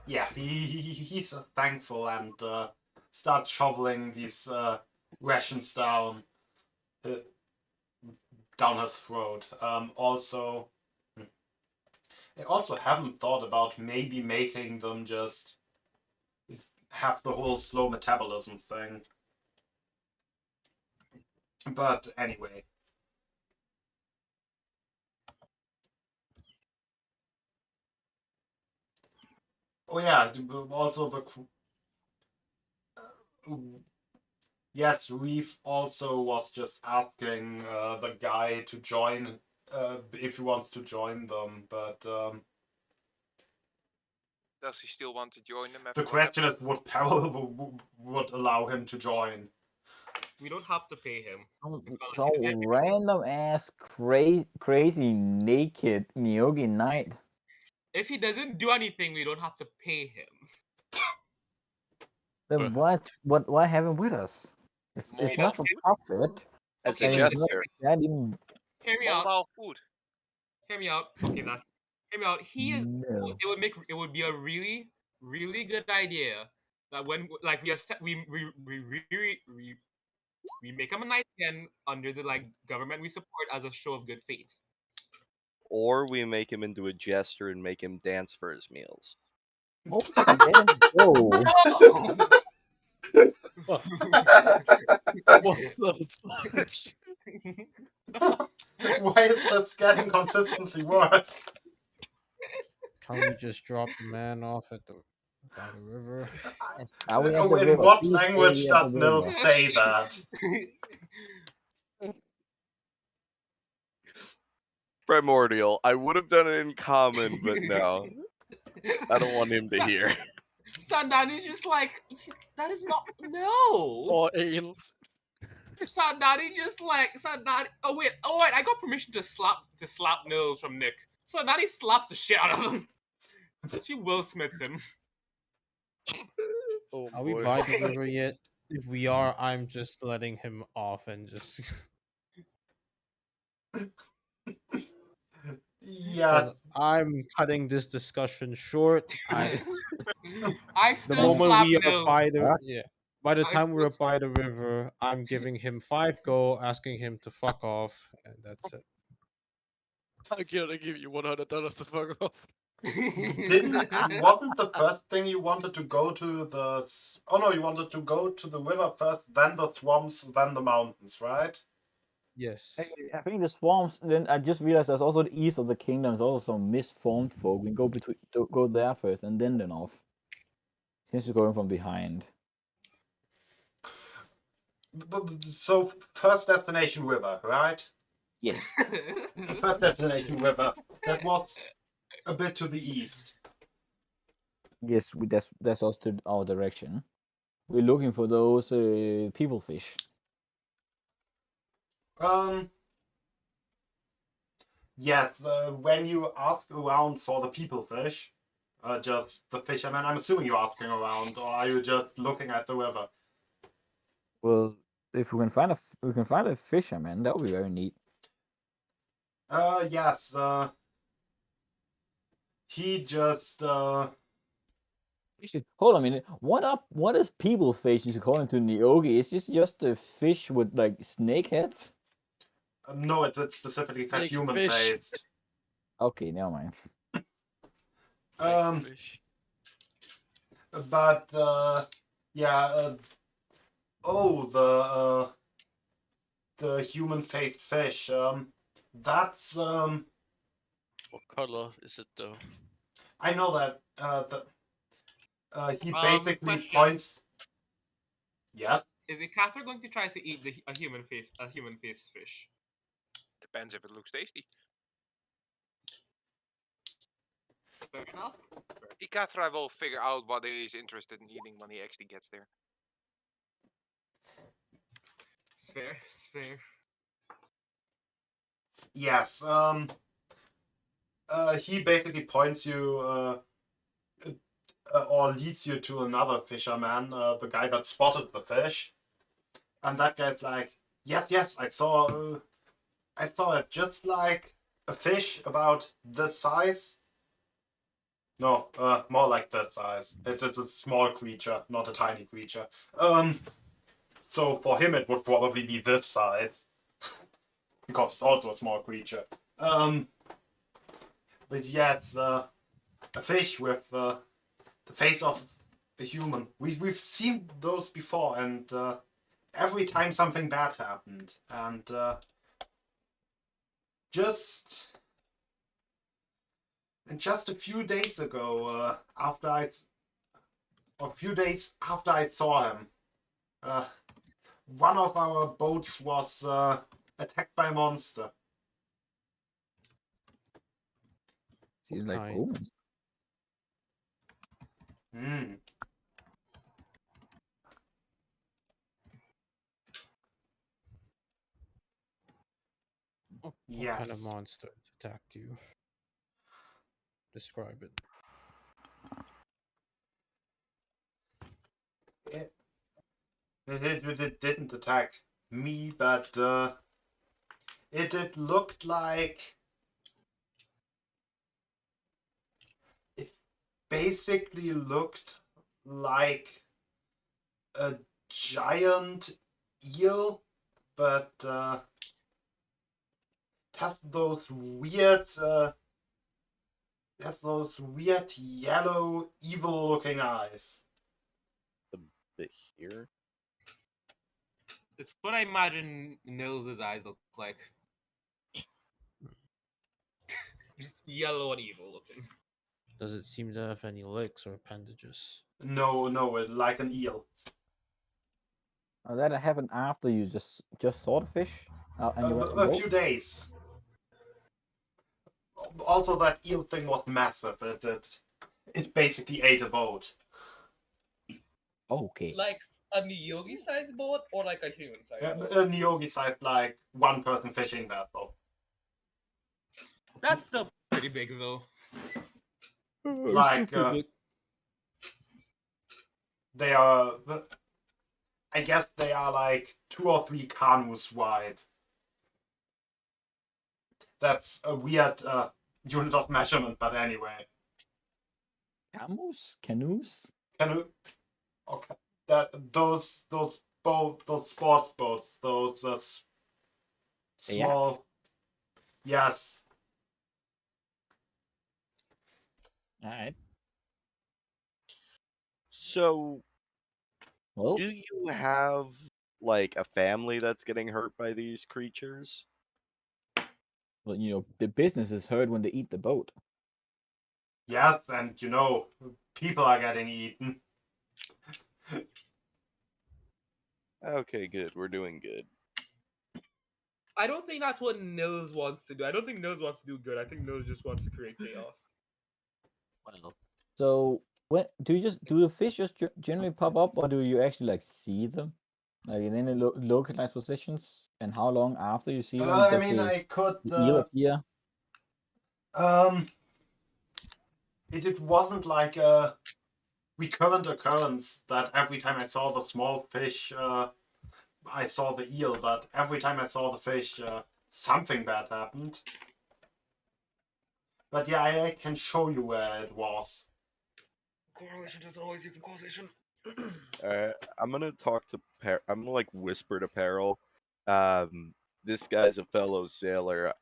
Yeah, he's thankful and starts shoveling these rations down his throat. Also, I also haven't thought about maybe making them just have the whole slow metabolism thing. But anyway. Oh yeah, also the... Yes, Reef also was just asking the guy to join, if he wants to join them, but Does he still want to join them? the question is, would Powell would allow him to join? We don't have to pay him. Some random ass crazy naked Nyogi knight. If he doesn't do anything, we don't have to pay him. Then why have him with us? If not for profit, As Okay, a listen, gesture. that even hear me out. Mobile food. Hear me out. Okay, that. Hear me out. He is. no. It would be a really, really good idea that when like we accept we make him a knight again under the like government we support as a show of good faith. Or we make him into a jester and make him dance for his meals. Oh, let him go. What the fuck? Why is this getting consistently worse? Can't we just drop the man off at by the river? Are we at the In river? what Please say language we at the does Nils river. say that? Primordial. I would have done it in common, but no. I don't want him to hear. Sandani's just like, that is not no. Or ale. Sandani just like Sandani. Oh wait, I got permission to slap Nils from Nick. Sandani slaps the shit out of him. She Will Smiths him. Oh Are we boy. by the river yet? If we are, I'm just letting him off and just Yeah. 'cause I'm cutting this discussion short. I I the still moment slap we are Nils. by the Huh? by the I time we're still- by the river, I'm giving him 5 go, asking him to fuck off, and that's it. I'm gonna give you $100 to fuck off. Wasn't the first thing you wanted to go to the? Oh no, you wanted to go to the river first, then the swamps, then the mountains, right? Yes. I think the swamps. Then I just realized there's also the east of the kingdom. There's also some misformed folk. We can go there first and then the north. Since we're going from behind. So first destination river, right? Yes. First destination river. That was a bit to the east. Yes, that's us to our direction. We're looking for those people fish. Yes. When you ask around for the people fish, just the fishermen. I'm assuming you're asking around, or are you just looking at the river? Well, if we can find a fisherman, that would be very neat. Yes. He just Actually, hold on a minute. What is people fish according to Nyogi? Is this just a fish with like snake heads? no, it specifically said Snake human fish. faced. Okay, never mind. Um, Fish. but yeah. Oh, the human faced fish. That's What color is it though? I know that. He basically Question. points. Yes. Is it Catherine going to try to eat a human face fish? Depends if it looks tasty. Fair enough. Ikatra will figure out what he's interested in eating when he actually gets there. It's fair. It's fair. Yes. He basically points you or leads you to another fisherman, the guy that spotted the fish, and that guy's like, yes, I saw it just like a fish about this size. No, more like this size. It's a small creature, not a tiny creature. So for him it would probably be this size, because it's also a small creature. But yeah, it's a fish with the face of a human. We've seen those before, and every time something bad happened, and just a few days ago, a few days after I saw him, one of our boats was attacked by a monster. Seems like Kind. omens. Hmm. What Yes. kind of monster attacked you? Describe it. It didn't attack me, but it looked like it basically looked like a giant eel, but has those weird yellow evil looking eyes. The bit here. It's what I imagine Nils' eyes look like. Just yellow and evil looking. Does it seem to have any legs or appendages? No, like an eel. That happened after you just saw the fish, and you went to the A boat? few days. Also, that eel thing was massive. It basically ate a boat. Okay. Like a Niyogi sized boat or like a human sized boat? A Nyogi sized, like, one-person fishing vessel. That's still pretty big though. Like, they are... I guess they are like 2 or 3 canoes wide. That's a weird unit of measurement, but anyway. Canoes? Canoe? Okay. Those sports boats, those small... Yes. Alright. So, Well, do you have like a family that's getting hurt by these creatures? well, the business is hurt when they eat the boat. Yes, and people are getting eaten. Okay, good. We're doing good. I don't think that's what Nils wants to do. I don't think Nils wants to do good. I think Nils just wants to create chaos. Well, so do the fish just generally pop up, or do you actually like see them, like in any localized positions? And how long after you see them I does mean, the I could... eel appear? It wasn't like a recurrent occurrence that every time I saw the small fish, I saw the eel, but every time I saw the fish, something bad happened. But yeah, I can show you where it was. Correlation is always equal causation. I'm gonna talk to I'm gonna like whisper to Peril. This guy's a fellow sailor.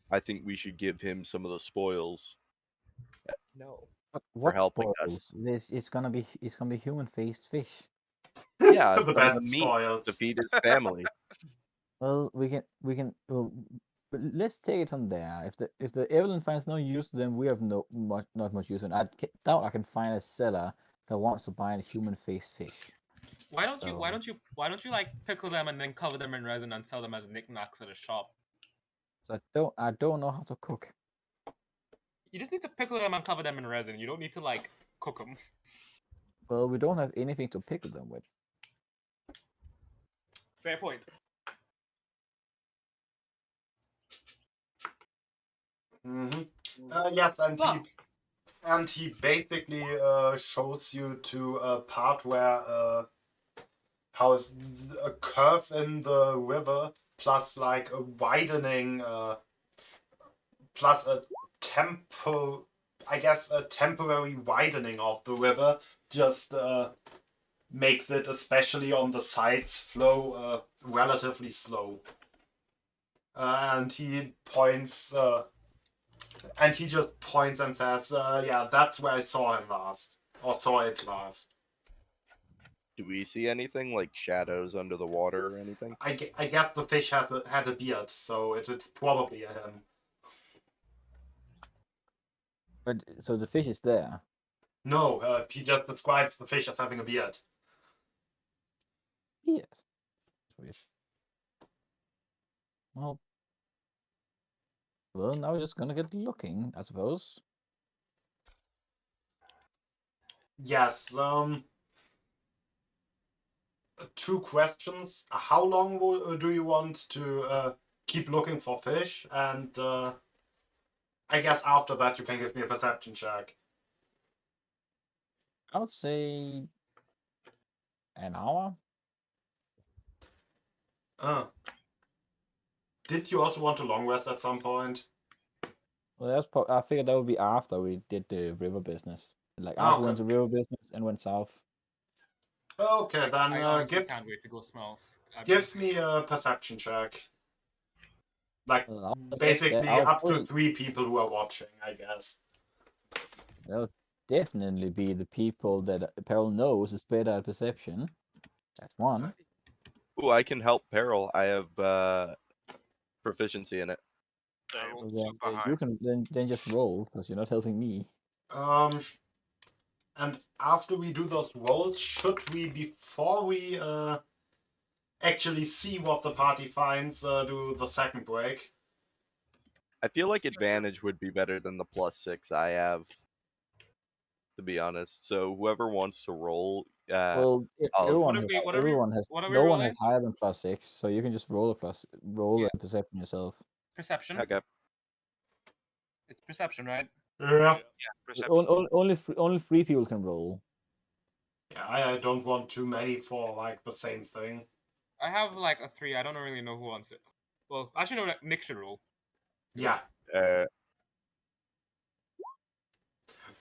I think we should give him some of the spoils No. for What helping spoils? us. It's gonna be human-faced fish. Yeah, The some of bad the meat spoils. to feed his family. Well, we can. Well, but let's take it from there. If the Evelyn finds no use to them, we have not much use. And I doubt I can find a seller that wants to buy a human-faced fish. Why don't you So- why don't you like pickle them and then cover them in resin and sell them as knickknacks at a shop? So I don't know how to cook. You just need to pickle them and cover them in resin. You don't need to like cook them. Well, we don't have anything to pickle them with. Fair point. Yes, Look. and he basically shows you to a part where how is a curve in the river plus like a widening plus a temporary widening of the river just makes it, especially on the sides, flow relatively slow. And he points and he just points and says, yeah, that's where I saw him last. Or saw it last. Do we see anything like shadows under the water or anything? I guess the fish had a beard, so it's probably a him. But so the fish is there. No, he just describes the fish as having a beard. Beard. Weird. Well, now we're just gonna get looking, I suppose. Yes, 2 questions. How long do you want to keep looking for fish? And I guess after that you can give me a perception check. I would say an hour. Did you also want to long rest at some point? Well, I figured that would be after we did the river business. Like after we went to river business and went south. Okay, then I honestly can't wait to go smells. give me a perception check. Like, Well, basically I'll up to probably- 3 people who are watching, I guess. That'll definitely be the people that Peril knows is better at perception. That's one. Ooh, I can help Peril. I have proficiency in it. I rolled Then, super high. you can then just roll because you're not helping me. And after we do those rolls, should we, before we actually see what the party finds, do the second break? I feel like advantage would be better than the +6 I have, to be honest. So whoever wants to roll, Well, I'll- everyone What has are we- what are we- everyone has what are we no one has rolling? higher than +6, so you can just roll Yeah. a perception yourself. Perception. okay. It's perception, right? Yeah. Yeah, perception. Only 3 people can roll. Yeah, I don't want too many for like the same thing. I have like a 3. I don't really know who wants it. Well, I should know that Nick should roll. Yeah. Uh,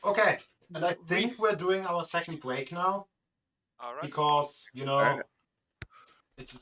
Okay. And I think Reef. we're doing our second break now All right. because Alright. it's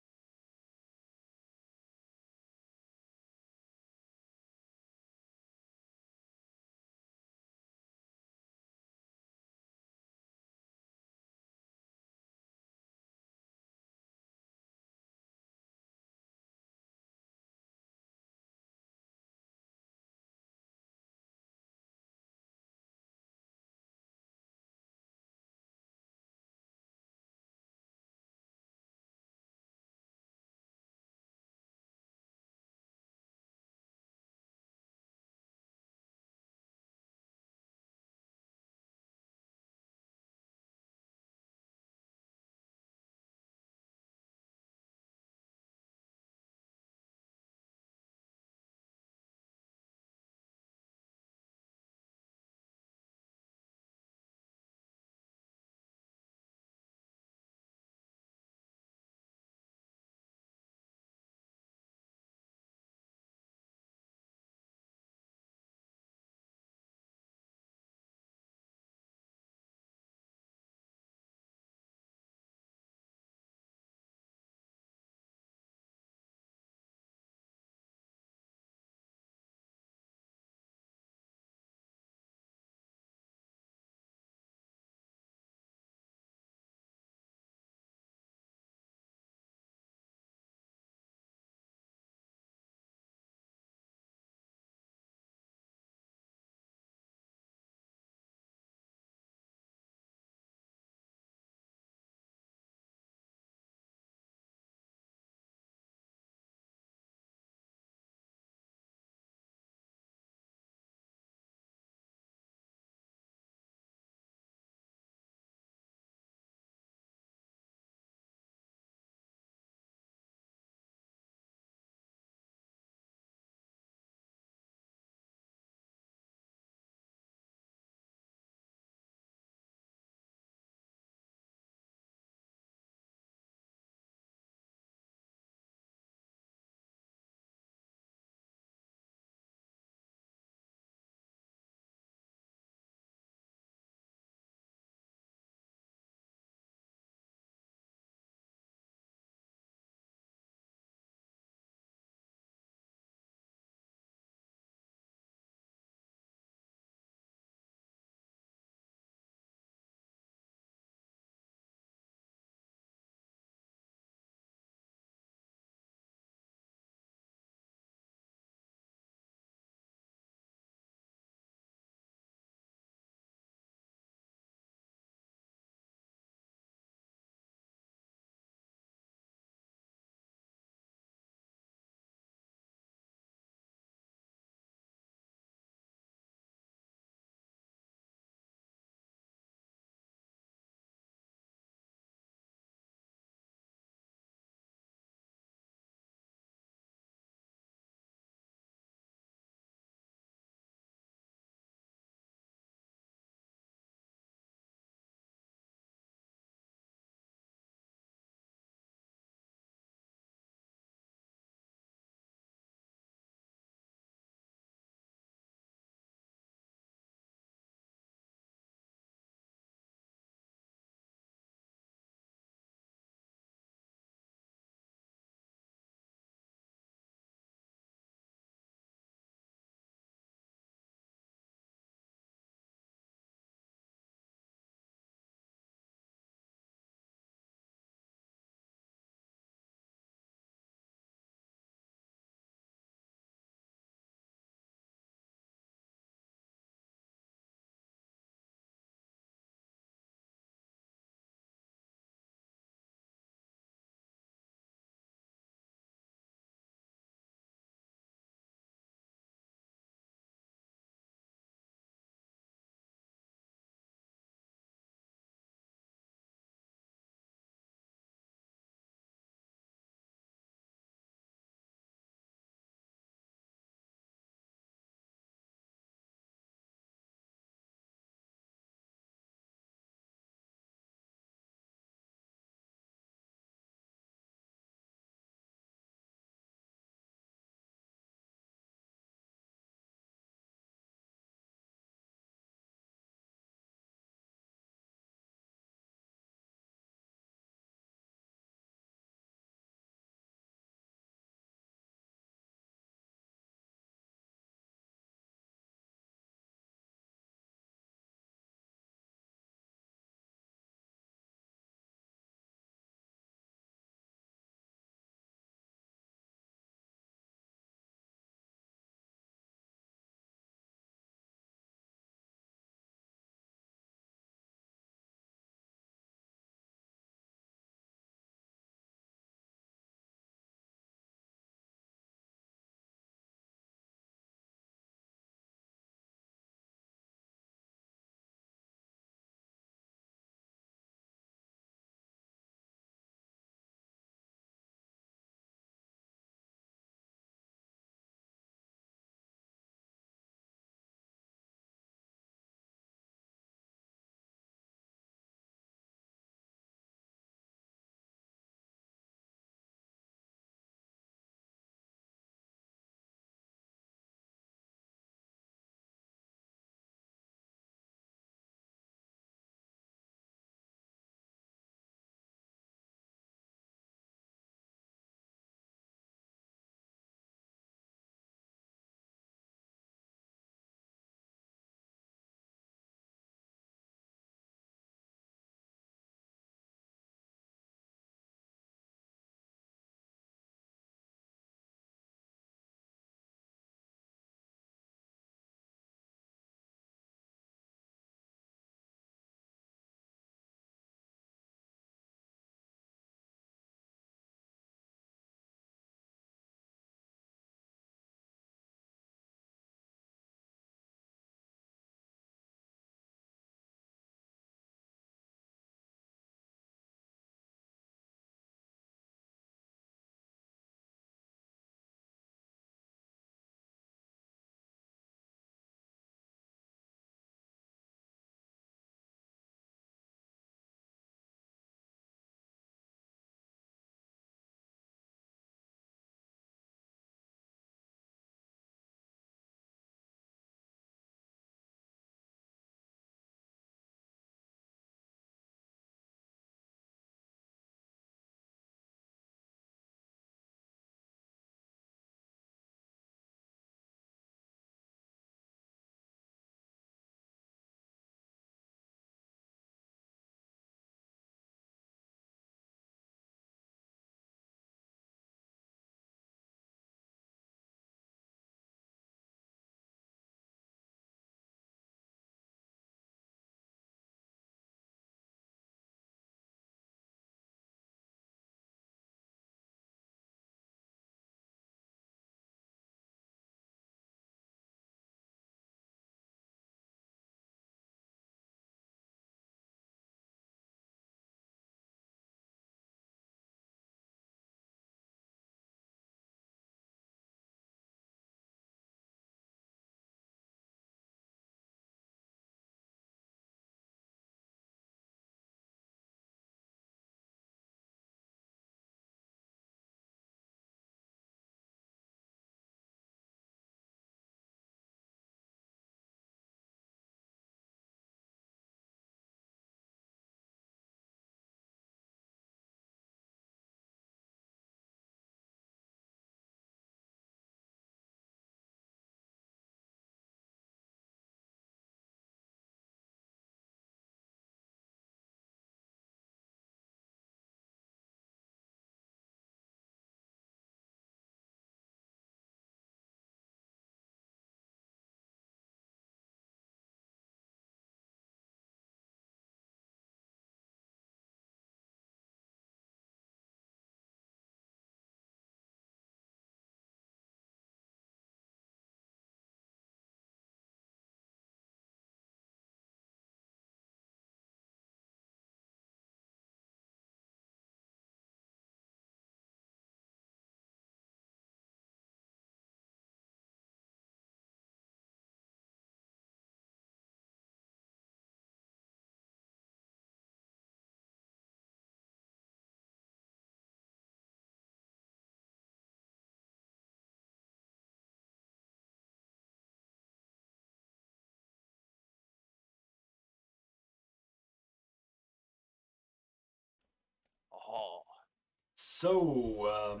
So,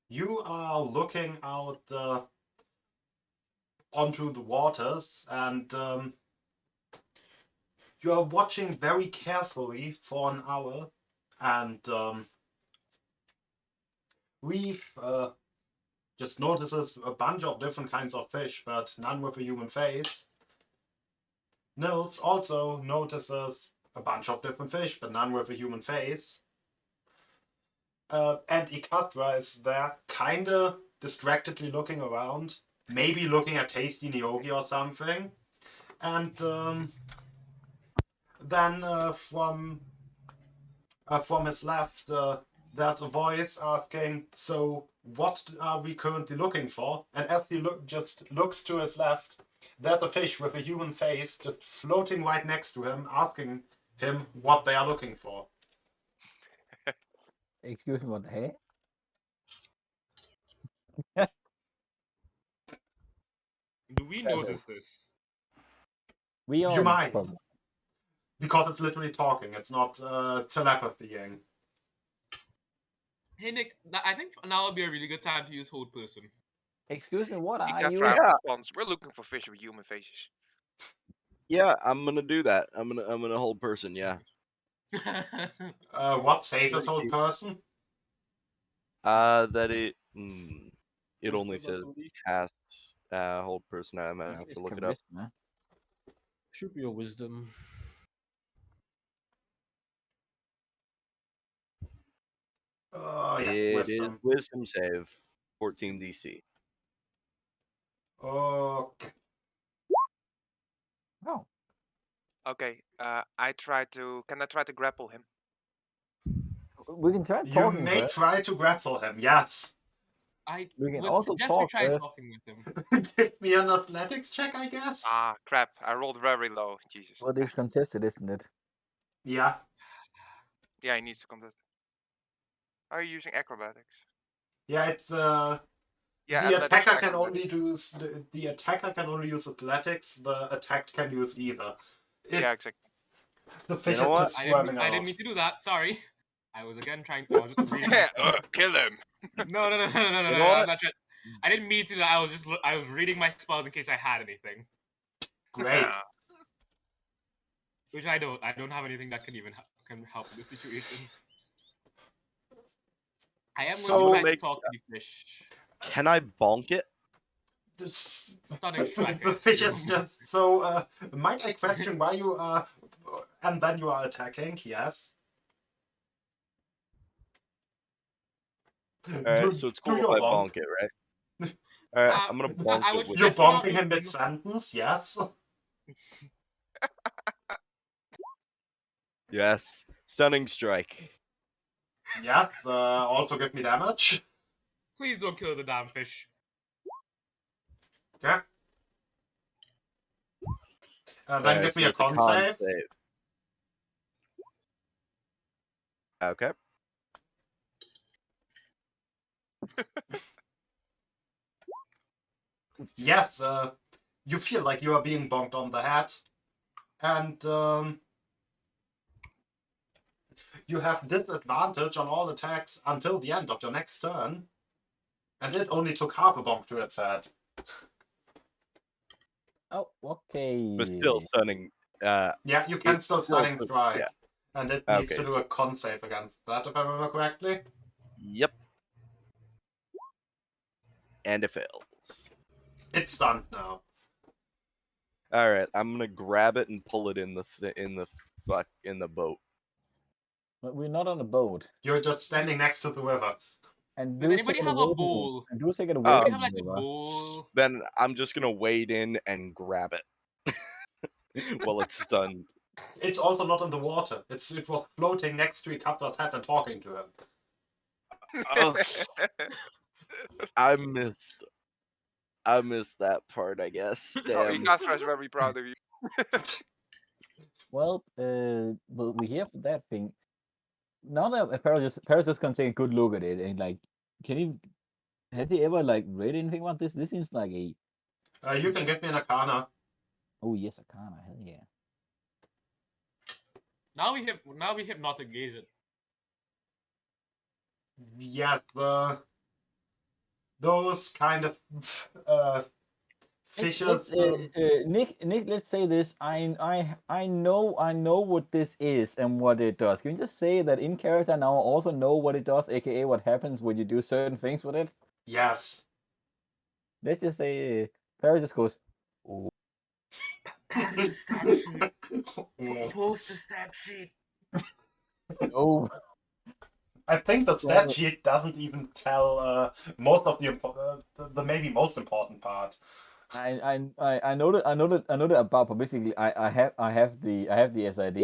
you are looking out onto the waters, and you are watching very carefully for an hour, and Reef just notices a bunch of different kinds of fish, but none with a human face. Nils also notices a bunch of different fish, but none with a human face. And Ikatra is there, kinda distractedly looking around, maybe looking at tasty Nyogi or something. And then from his left, there's a voice asking, "So, what are we currently looking for?" And as he just looks to his left, there's a fish with a human face just floating right next to him, asking him what they are looking for. Excuse me, what the heck? Do we That's notice this? We are You might, probably. because it's literally talking. It's not telepathying. Hey Nick, I think now would be a really good time to use hold person. Excuse me, what are Ikatra you? Yeah. responds, we're looking for fish with human faces. Yeah, I'm gonna do that. I'm gonna hold person. Yeah. What save this old person? That it. It only Wisdom, I says believe. casts hold person. I might have It's to look it up. charisma. Should be a wisdom. Oh, yeah, It is wisdom. wisdom save, 14 DC. Okay. Oh, Okay, can I try to grapple him? we can try You talking may first. try to grapple him, yes. I We can would also suggest we talk try first. talking with him. Give me an athletics check, I guess. Ah, crap, I rolled very low, Jesus. Well, it's contested, isn't it? Yeah. Yeah, he needs to contest. Are you using acrobatics? Yeah, it's Yeah, the athletics attacker or can acrobatics. only use the attacker can only use athletics. The attacked can use either. Yeah, exactly. The fish know is what? just swerving a I didn't lot. mean to do that. Sorry. I was again trying. I was just reading. My spells. Kill him. No. You know I'm what? not trying. I didn't mean to. I was reading my spells in case I had anything, Great. which I don't. I don't have anything that can even can help in this situation. I am So- going to try to Make- talk to the fish. Can I bonk it? Stunning The strike. I fish is assume. just so. Might I question why you are, and then you are attacking? Yes. Alright, so it's cool if your I bonk. bonk it, right? Alright, I'm gonna so bonk I it would with. You're suggest you not bonking in do- mid sentence. Yes. Yes, stunning strike. Yes. Also give me damage. Please don't kill the damn fish. Okay. Then Alright, give so me a it's a con con save. save. Okay. Yes. You feel like you are being bonked on the head, and you have disadvantage on all attacks until the end of your next turn. And it only took half a bonk to its head. Oh, okay. But still stunning. Yeah, you can It's still still stunning so- strike. yeah. And it needs Okay, to do a con save against that, if I remember correctly. Yep. And it fails. It's stunned now. All right, I'm gonna grab it and pull it in the boat. But we're not on a boat. You're just standing next to the river. And Does anybody have a bowl? And do take it away Anybody from have like the a river. bowl? Then I'm just gonna wade in and grab it while it's stunned. It's also not in the water. It was floating next to Ikatra's head and talking to him. Ugh, I missed that part, I guess. Oh, Damn. Ikatra is very proud of you. Well, but we have that thing. Now that Paris is gonna take a good look at it and like, has he ever like read anything about this? This seems like a You can give me an Arcana. oh yes, Arcana, hell yeah. Now we hypnotic gaze it. Yes, those kind of fishes. Nick, let's say this. I know what this is and what it does. Can you just say that in character now I also know what it does, aka what happens when you do certain things with it? Yes. Let's just say Paris just goes, "Oh, Pass the stat sheet. Oh. Post the stat sheet. no." I think the Well, stat sheet doesn't even tell most of the maybe most important part. I know that about, but basically I have the SID.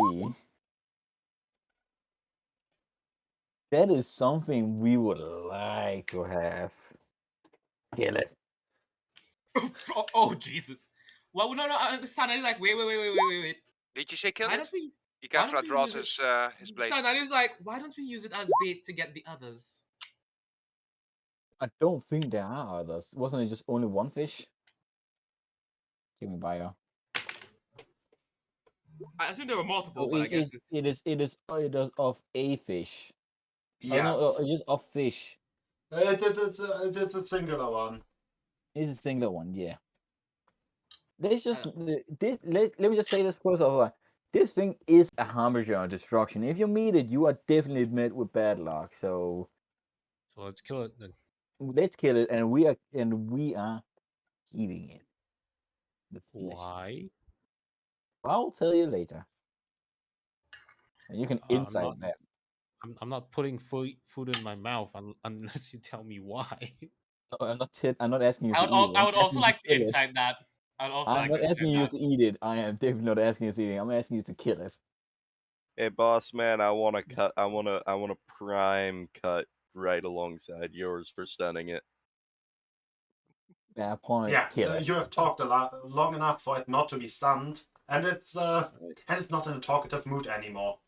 That is something we would like to have. Kill it. Oh, Jesus. Well, no, I understand. I was like, wait. Did you say kill Why it? don't we? He Why don't Ikafra we draws use his blade. Stan, I was like, why don't we use it as bait to get the others? I don't think there are others. Wasn't it just only one fish? Give me bio. I assume there were multiple, So but I guess it's... it is of a fish. Yes. No, just of fish. It's a singular one. It's a single one, yeah. This just this let me just say this first of all. This thing is a harbinger of destruction. If you meet it, you are definitely met with bad luck. So let's kill it then. let's kill it, and we are eating it. The flesh. Why? I'll tell you later. And you can I'm insight not. that. I'm not putting food in my mouth unless you tell me why. No, I'm not asking you to eat it. I would I'm also asking you to like to kill it. insight that. I'd also I'm like not to asking insight you that. to eat it. I am definitely not asking you to eat it. I'm asking you to kill it. Hey, boss man, I want to cut. I want to prime cut right alongside yours for stunning it. Yeah, point. Yeah, Kill it. you have talked long enough for it not to be stunned, and it's not in a talkative mood anymore.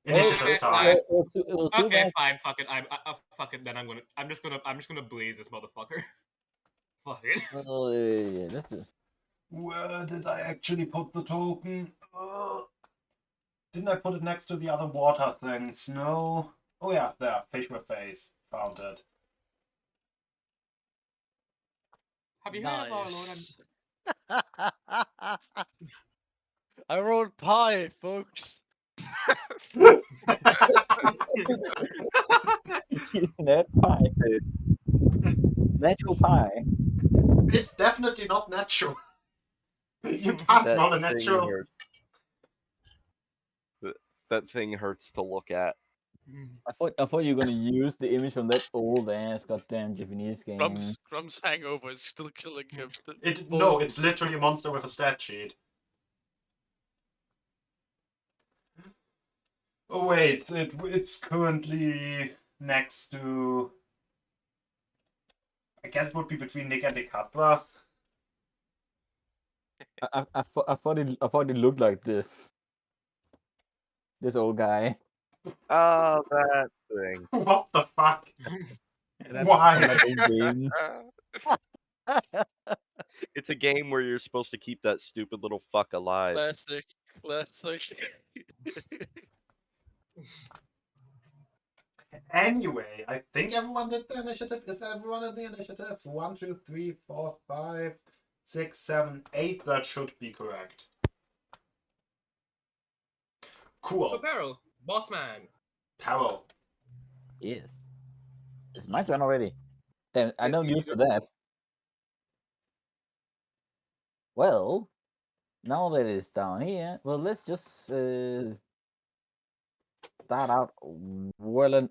Initiative time. Too Okay, bad. fine. Fuck it. Fuck it. Then I'm just gonna blaze this motherfucker. Fuck it. Yeah, let's just. Where did I actually put the token? Didn't I put it next to the other water things? No. Oh yeah, there. Fish with face. Found it. Have you heard of our Lord? Nice. I rolled pie, folks. That pie. Natural pie. It's definitely not natural. You can't That smell a thing natural. hurts. That thing hurts to look at. I thought you were gonna use the image from that old ass goddamn Japanese game. Grum's hangover is still killing him. No, it's literally a monster with a stat sheet. Oh wait, it's currently next to. I guess it would be between Nick and Ikatwa. I thought it looked like this. This old guy. Oh, that thing. What the fuck? That's Why? not a game. It's a game where you're supposed to keep that stupid little fuck alive. Classic. Anyway, I think everyone did the initiative. Is everyone in the initiative? 1, 2, 3, 4, 5, 6, 7, 8. That should be correct. Cool. So Peril, boss man. Peril. Yes. It's my turn already. Damn, I'm Yes, not you used to do. that. Well, now that it's down here, well, let's just start out well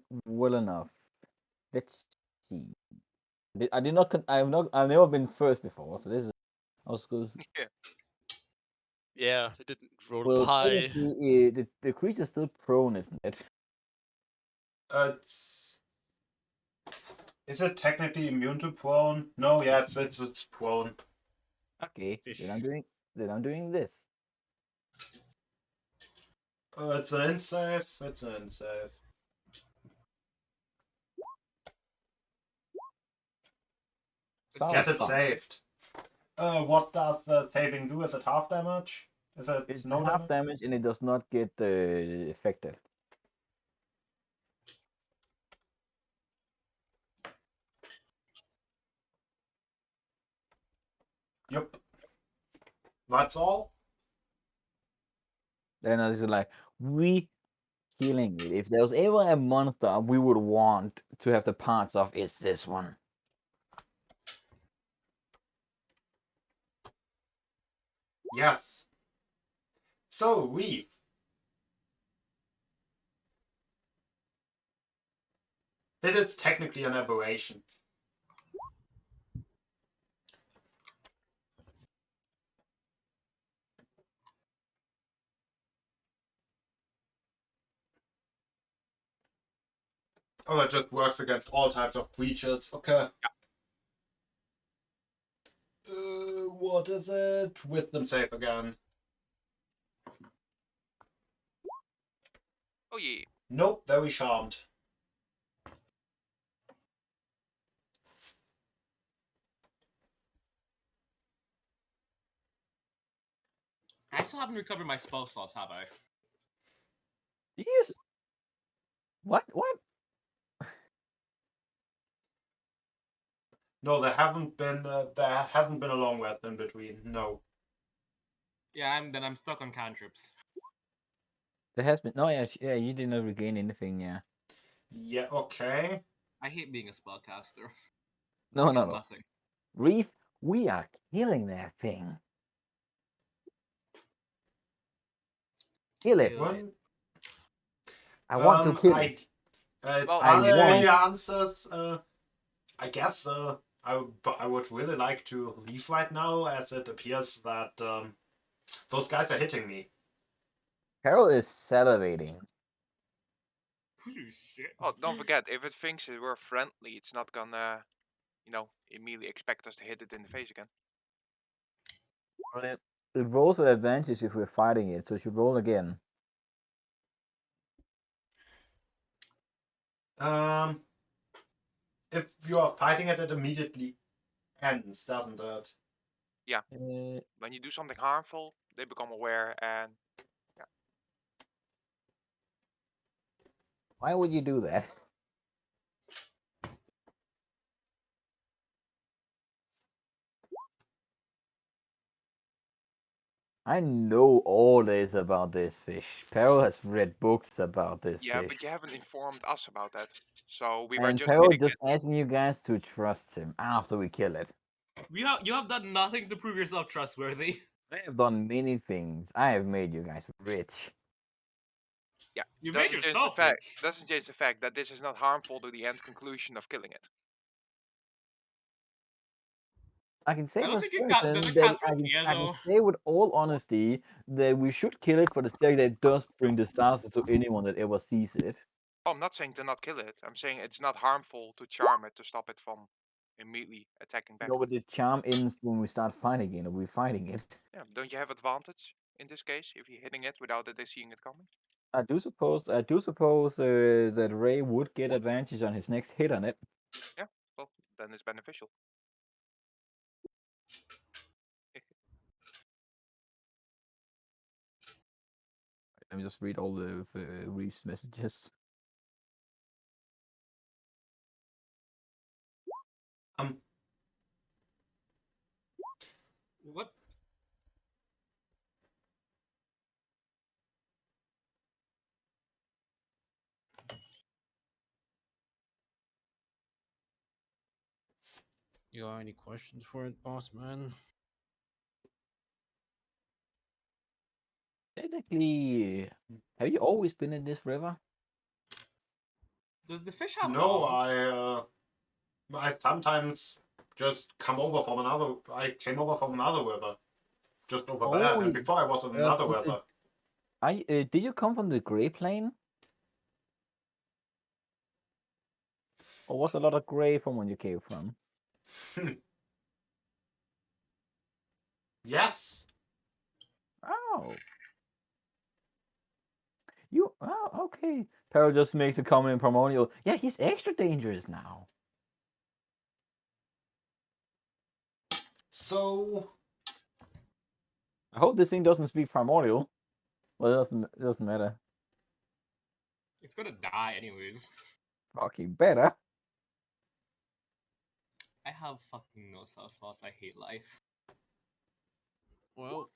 enough. Let's see. I did not. I've never been first before, so this is. I was good. Yeah, they didn't roll Well, pie. technically, the creature's still prone, isn't it? Is it technically immune to prone? No, yeah, it's prone. Okay. Fish. Then I'm doing this. It's an insave. It's an insave. Guess it's saved. What does the saving do? Is it half damage? Is it It's no half damage and it does not get affected. Yep. That's all. Then I was like, we killing it. If there was ever a monster we would want to have the parts of, it's this one. Yes. So, we. That it's technically an aberration. Oh, that just works against all types of creatures. Okay. What is it? Wisdom save again. Oh yeah. Nope, very charmed. I still haven't recovered my spell slots, have I? Yes. What? What? No, there hasn't been a long rest in between. No. Yeah, I'm stuck on cantrips. There has been. No, yeah, yeah. You did not regain anything. Yeah. Yeah. Okay. I hate being a spellcaster. No, I no, get no. nothing. Reef, we are killing that thing. Kill it. Kill it. One. I want to kill I. it. Well, I want. Your answers. I guess. I would really like to leave right now, as it appears that those guys are hitting me. Carol is salivating. Holy shit. oh, don't forget, if it thinks that we're friendly, it's not gonna, immediately expect us to hit it in the face again. Well, it rolls with advantage if we're fighting it, so it should roll again. If you are fighting it, it immediately ends, doesn't it? Yeah. Uh, When you do something harmful, they become aware and why would you do that? I know all this about this fish. Peril has read books about this yeah, fish. but you haven't informed us about that. So we were And just Peril hitting just it. asking you guys to trust him after we kill it. You have done nothing to prove yourself trustworthy. I have done many things. I have made you guys rich. Yeah, You made yourself rich. doesn't change the fact that this is not harmful to the end conclusion of killing it. I can say I for don't think you got. Does certain it that count for here I can though? say with all honesty that we should kill it for the sake that it does bring disaster to anyone that ever sees it. Oh, I'm not saying to not kill it. I'm saying it's not harmful to charm it to stop it from immediately attacking back. No, but the charm ends when we start fighting it, or we're fighting it. Yeah, don't you have advantage in this case if you're hitting it without it seeing it coming? I do suppose that Ray would get advantage on his next hit on it. Yeah, well, then it's beneficial. Let me just read all the Reeves messages. What? You got any questions for it, boss man? Technically, have you always been in this river? Does the fish have No, arms? I sometimes just come over from another. I came over from another river, just over there, and before I was on another river. Did you come from the Gray Plain? Or was a lot of gray from when you came from? Yes. Oh. Okay. Peril just makes a comment in Primordial. Yeah, he's extra dangerous now. So. I hope this thing doesn't speak Primordial. Well, it doesn't matter. It's gonna die anyways. Fucking better. I have fucking no spell slots. I hate life. Well,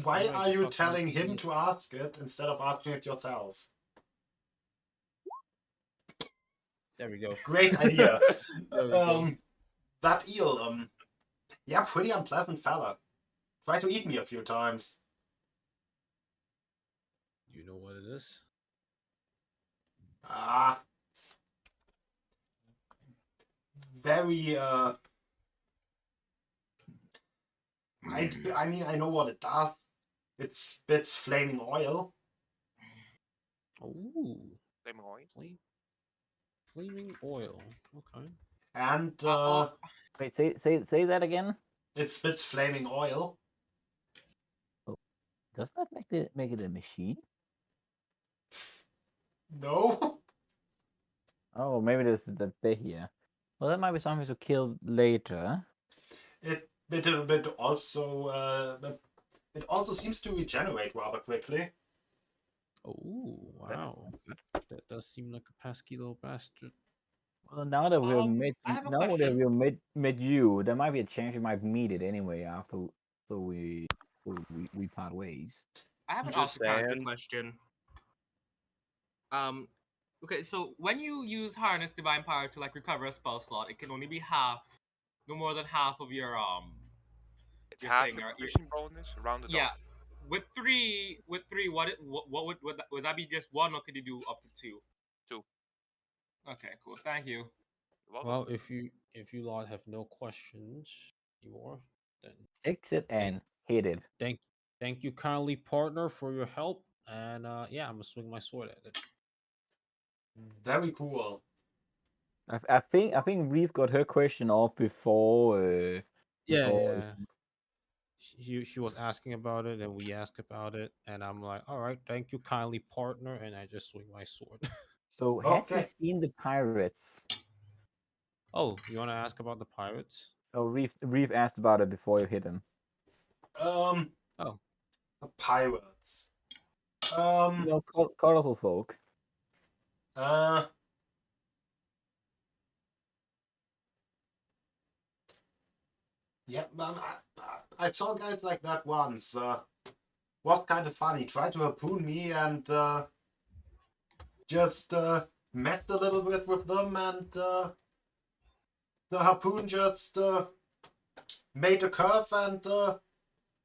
Why alright, are you fucking telling him idiot. to ask it instead of asking it yourself? There we go. Great idea. There we go. That eel, yeah, pretty unpleasant fella. Try to eat me a few times. You know what it is? Ah, very, I mean, I know what it does. It spits flaming oil. Oh, Flaming oil. flaming oil. Okay. And, Wait, say that again. it spits flaming oil. Does that make it a machine? No? Oh, maybe there's the bit here. Well, that might be something to kill later. It also seems to regenerate rather quickly. Oh, wow. That does seem like a pesky little bastard. Well, now that we've I have a now that question. we've met you, there might be a chance we might meet it anyway after so we part ways. I have an Just off-the-character saying. question. Okay, so when you use harness divine power to like recover a spell slot, it can only be half, no more than half of your It's your half thing. your Your, condition bonus, rounded yeah, up. with three, what would that be? Just one, or could you do up to two? 2. Okay, cool. Thank you. You're welcome. Well, if you lot have no questions anymore, then Exit and hit it. thank you kindly, partner, for your help. And yeah, I'm gonna swing my sword at it. Very cool. I think Reeve got her question off before. Yeah. She was asking about it, and we asked about it, and I'm like, all right, thank you kindly, partner, and I just swing my sword. So has he Okay. seen the pirates? Oh, you want to ask about the pirates? Oh, Reeve asked about it before you hit him. Oh, The pirates. You know, colorful folk. Uh, yeah, I saw guys like that once. Was kind of funny. Tried to harpoon me and just messed a little bit with them, and the harpoon just made a curve and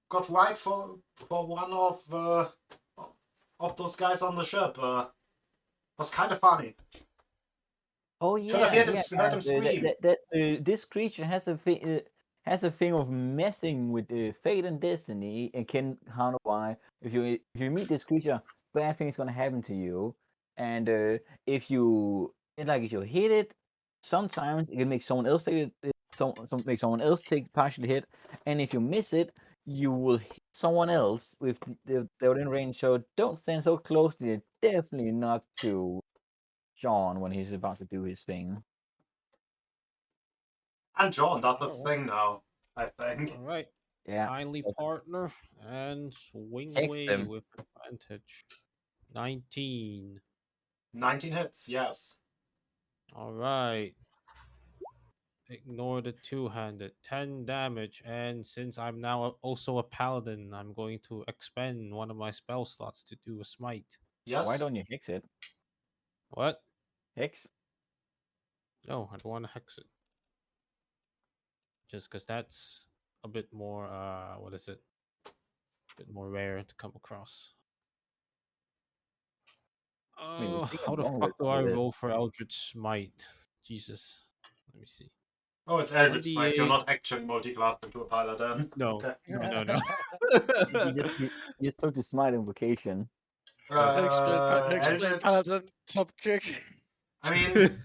got right for one of those guys on the ship. Was kind of funny. Oh Should have yeah, heard him scream. this creature has a thing of messing with fate and destiny, and can counter why if you meet this creature, bad things gonna happen to you, and if you hit it, sometimes it can make someone else take it, make someone else take partially hit, and if you miss it, you will hit someone else with they're within range. So don't stand so close to it. Definitely not to John when he's about to do his thing. And John does his Alright. thing now, I think. all right. Yeah. Kindly, partner, and swing Hex away them. with advantage. 19. 19 hits, yes. All right. Ignore the two-handed. 10 damage, and since I'm now also a paladin, I'm going to expend one of my spell slots to do a smite. Yes. Why don't you hex it? What? Hex? No, I don't want to hex it. Just because that's a bit more, what is it? A bit more rare to come across. mean, the thing How the wrong fuck do I with it- roll for Eldritch Smite? Jesus. Let me see. Oh, it's Eldritch Smite. You're 1d8. not actually multi-classed into a paladin. No, Okay. no. you just took the smite invocation. Eldritch, Paladin top kick. I mean,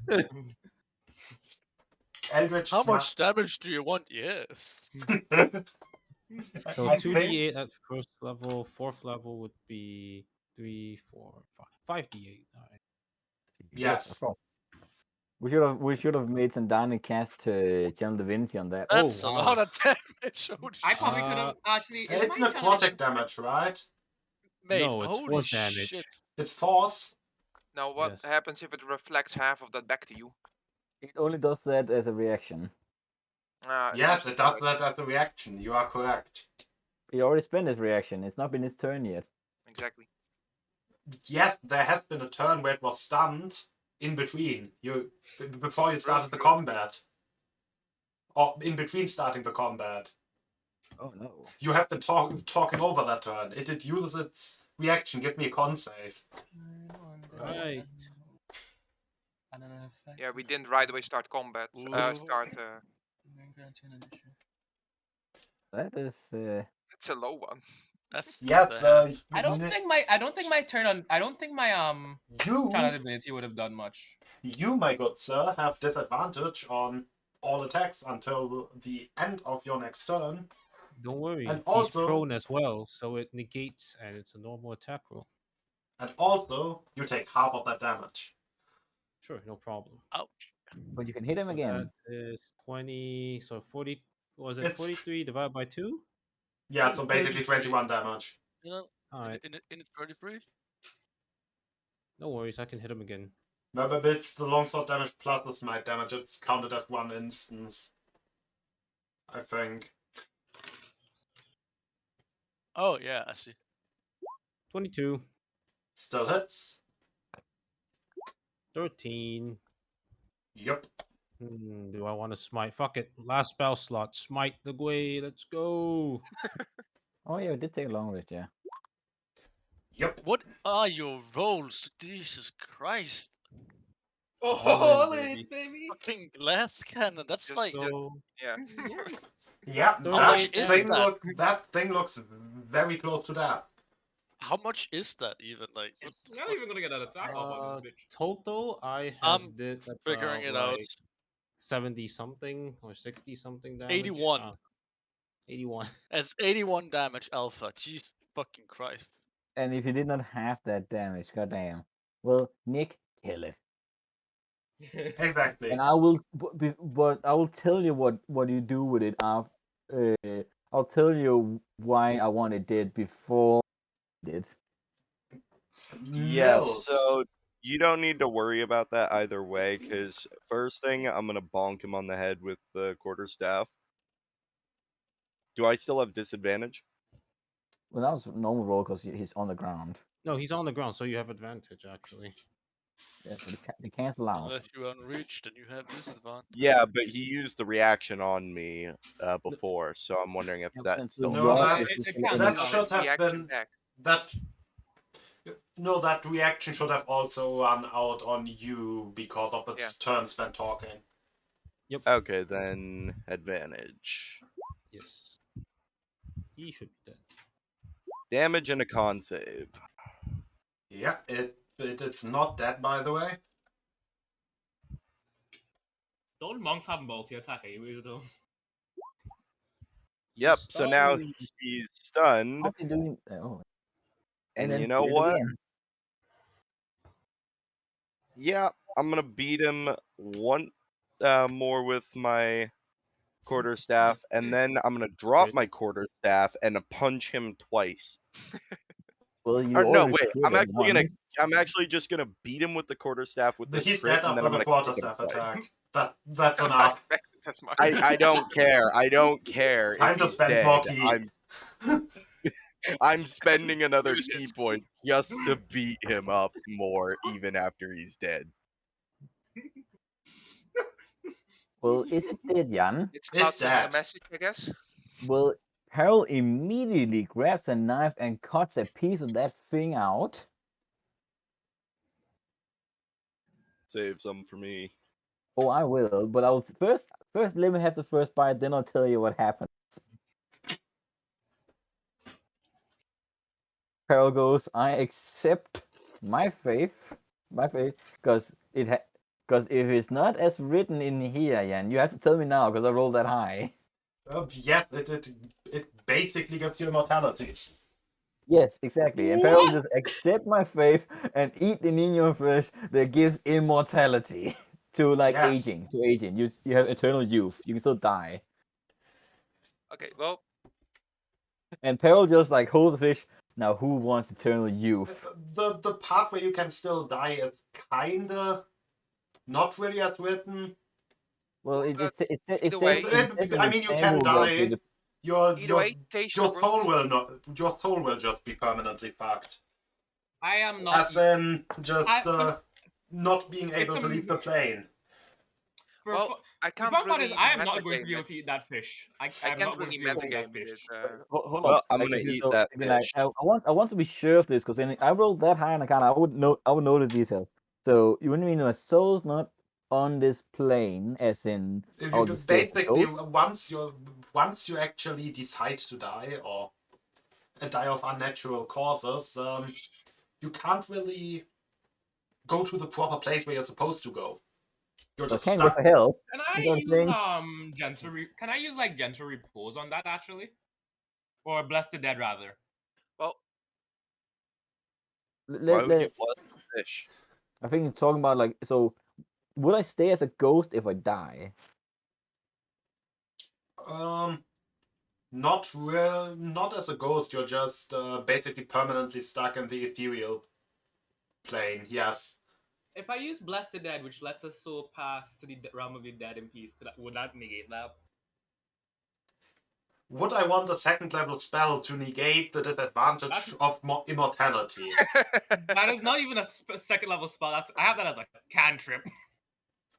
Eldritch How Smite. much damage do you want? Yes. So I 2d8 at first level, fourth level would be 3, 4, 5. 5d8. All right. Yes. Of course. We should have made some Dani cast Channel Divinity on that. That's Oh, a wow. lot of damage. Holy I probably could Uh, have actually. It's my channel necrotic didn't- damage, right? Mate, No, it's holy force damage. shit. It's force. Now, what Yes. happens if it reflects half of that back to you? It only does that as a reaction. Yes, use it the does damage. that as a reaction. You are correct. He already spent his reaction. It's not been his turn yet. Exactly. Yes, there has been a turn where it was stunned in between. Before you started the True. combat. Or in between starting the combat. Oh no. You have been talking over that turn. It uses its reaction. Give me a con save. Right. Yeah, we didn't right away start combat. That is. It's a low one. That's Yes, bad. I don't think my turn on. I don't think my channel you, ability would have done much. you, my good sir, have disadvantage on all attacks until the end of your next turn. Don't worry. And He's also- prone as well, so it negates and it's a normal attack roll. And also, you take half of that damage. Sure, no problem. Ouch. But you can hit him So again. that is 20. So 40. Was it It's- 43 divided by 2? Yeah, so basically 21 damage. You know, Alright. in it 33. No worries, I can hit him again. No, but it's the longsword damage plus the smite damage. It's counted as one instance. I think. Oh yeah, I see. 22. Still hits. 13. Yep. Do I want to smite? Fuck it. Last spell slot. Smite the way. Let's go. Oh yeah, it did take a long rest. Yeah. Yep. What are your rolls? Jesus Christ! All in, baby. Fucking glass cannon. That's Just like So, Yeah. Yeah, How much is that? that thing looks very close to that. how much is that even? Like, what the Not fuck? even gonna get an attack off on this bitch. total, I have I'm did figuring about it out. like 70 something or 60 something damage. 81. 81. As 81 damage alpha. Jesus fucking Christ. And if you did not have that damage, goddamn. Well, Nick, kill it. Exactly. And I will, but I will tell you what you do with it after. I'll tell you why I want it dead before it did. Yes, Mills. so you don't need to worry about that either way, because first thing, I'm going to bonk him on the head with the quarterstaff. Do I still have disadvantage? Well, that was a normal roll because he's on the ground. No, he's on the ground, so you have advantage actually. Yeah, so they cancel out. Unless you are unreached and you have disadvantage. Yeah, but he used the reaction on me before, so I'm wondering if Yeah, that since still the No, rock that- is it just can't an be that done. should have Reaction been back. that. No, that reaction should have also run out on you because of the Yeah. turn spent talking. Okay, then advantage. Yes. He should be dead. Damage and a con save. Yeah, it's not dead, by the way. Don't monks have multi-attack anyways though? Yep, He's so now stunned. he's stunned. How's he doing? Oh, And then you know hit it what? again. Yeah, I'm gonna beat him one more with my quarterstaff, and then I'm gonna drop Great. my quarterstaff and punch him twice. Well, you Or no, already wait, hit I'm it actually gonna once. I'm actually just gonna beat him with the quarterstaff with this He's crit, dead and then after I'm the gonna kick him quarterstaff twice. attack. That's enough. That's my. I don't care. I don't care Time if to he's spend dead. more ki. I'm spending another Use key it. point just to beat him up more, even after he's dead. Well, is it dead, Jan? It's about It's sending a that. message, I guess. Well, Harold immediately grabs a knife and cuts a piece of that thing out. Save some for me. Oh, I will, but I'll first let me have the first bite, then I'll tell you what happens. Harold goes, I accept my faith, because because if it's not as written in here, Jan, you have to tell me now because I rolled that high. Yes, it basically gives you immortality. Yes, exactly. And Harold just accept my faith and eat the Nino flesh that gives immortality to Yes. aging. To aging, you have eternal youth. You can still die. Okay, well, And Peril just like holds the fish. Now, who wants eternal youth? The part where you can still die is kinda not really as written. Well, But it either says way- it says in I the mean, you same can movie die. update. Your Either way, taste your the soul wound. will not. Your soul will just be permanently fucked. I am not. As in, just I- not being able It's to leave the plane. Well, I the can't fun part is really I am not going to metagame be able it. to eat that fish. I I'm can't not going really to be able to eat that metagame fish. it. Hold Well, up. I'm like, gonna okay, eat so, that again, fish. I want to be sure of this because I rolled that high on account. I would know the details. So you wouldn't mean my soul's not on this plane, as in I'll just stay as a Basically, ghost? once you actually decide to die or die of unnatural causes, you can't really go to the proper place where you're supposed to go. You're So I just can't go stuck. to hell. Can Is I what I'm use saying? can I use like gentle repose on that actually, or bless the dead rather? Well, Why would you bless the fish? I think you're talking about like, so would I stay as a ghost if I die? Not as a ghost. You're just basically permanently stuck in the ethereal plane. Yes. If I use bless the dead, which lets us soul pass to the realm of the dead in peace, would that negate that? Would I want a second level spell to negate the disadvantage of immortality? That is not even a second level spell. I have that as a cantrip.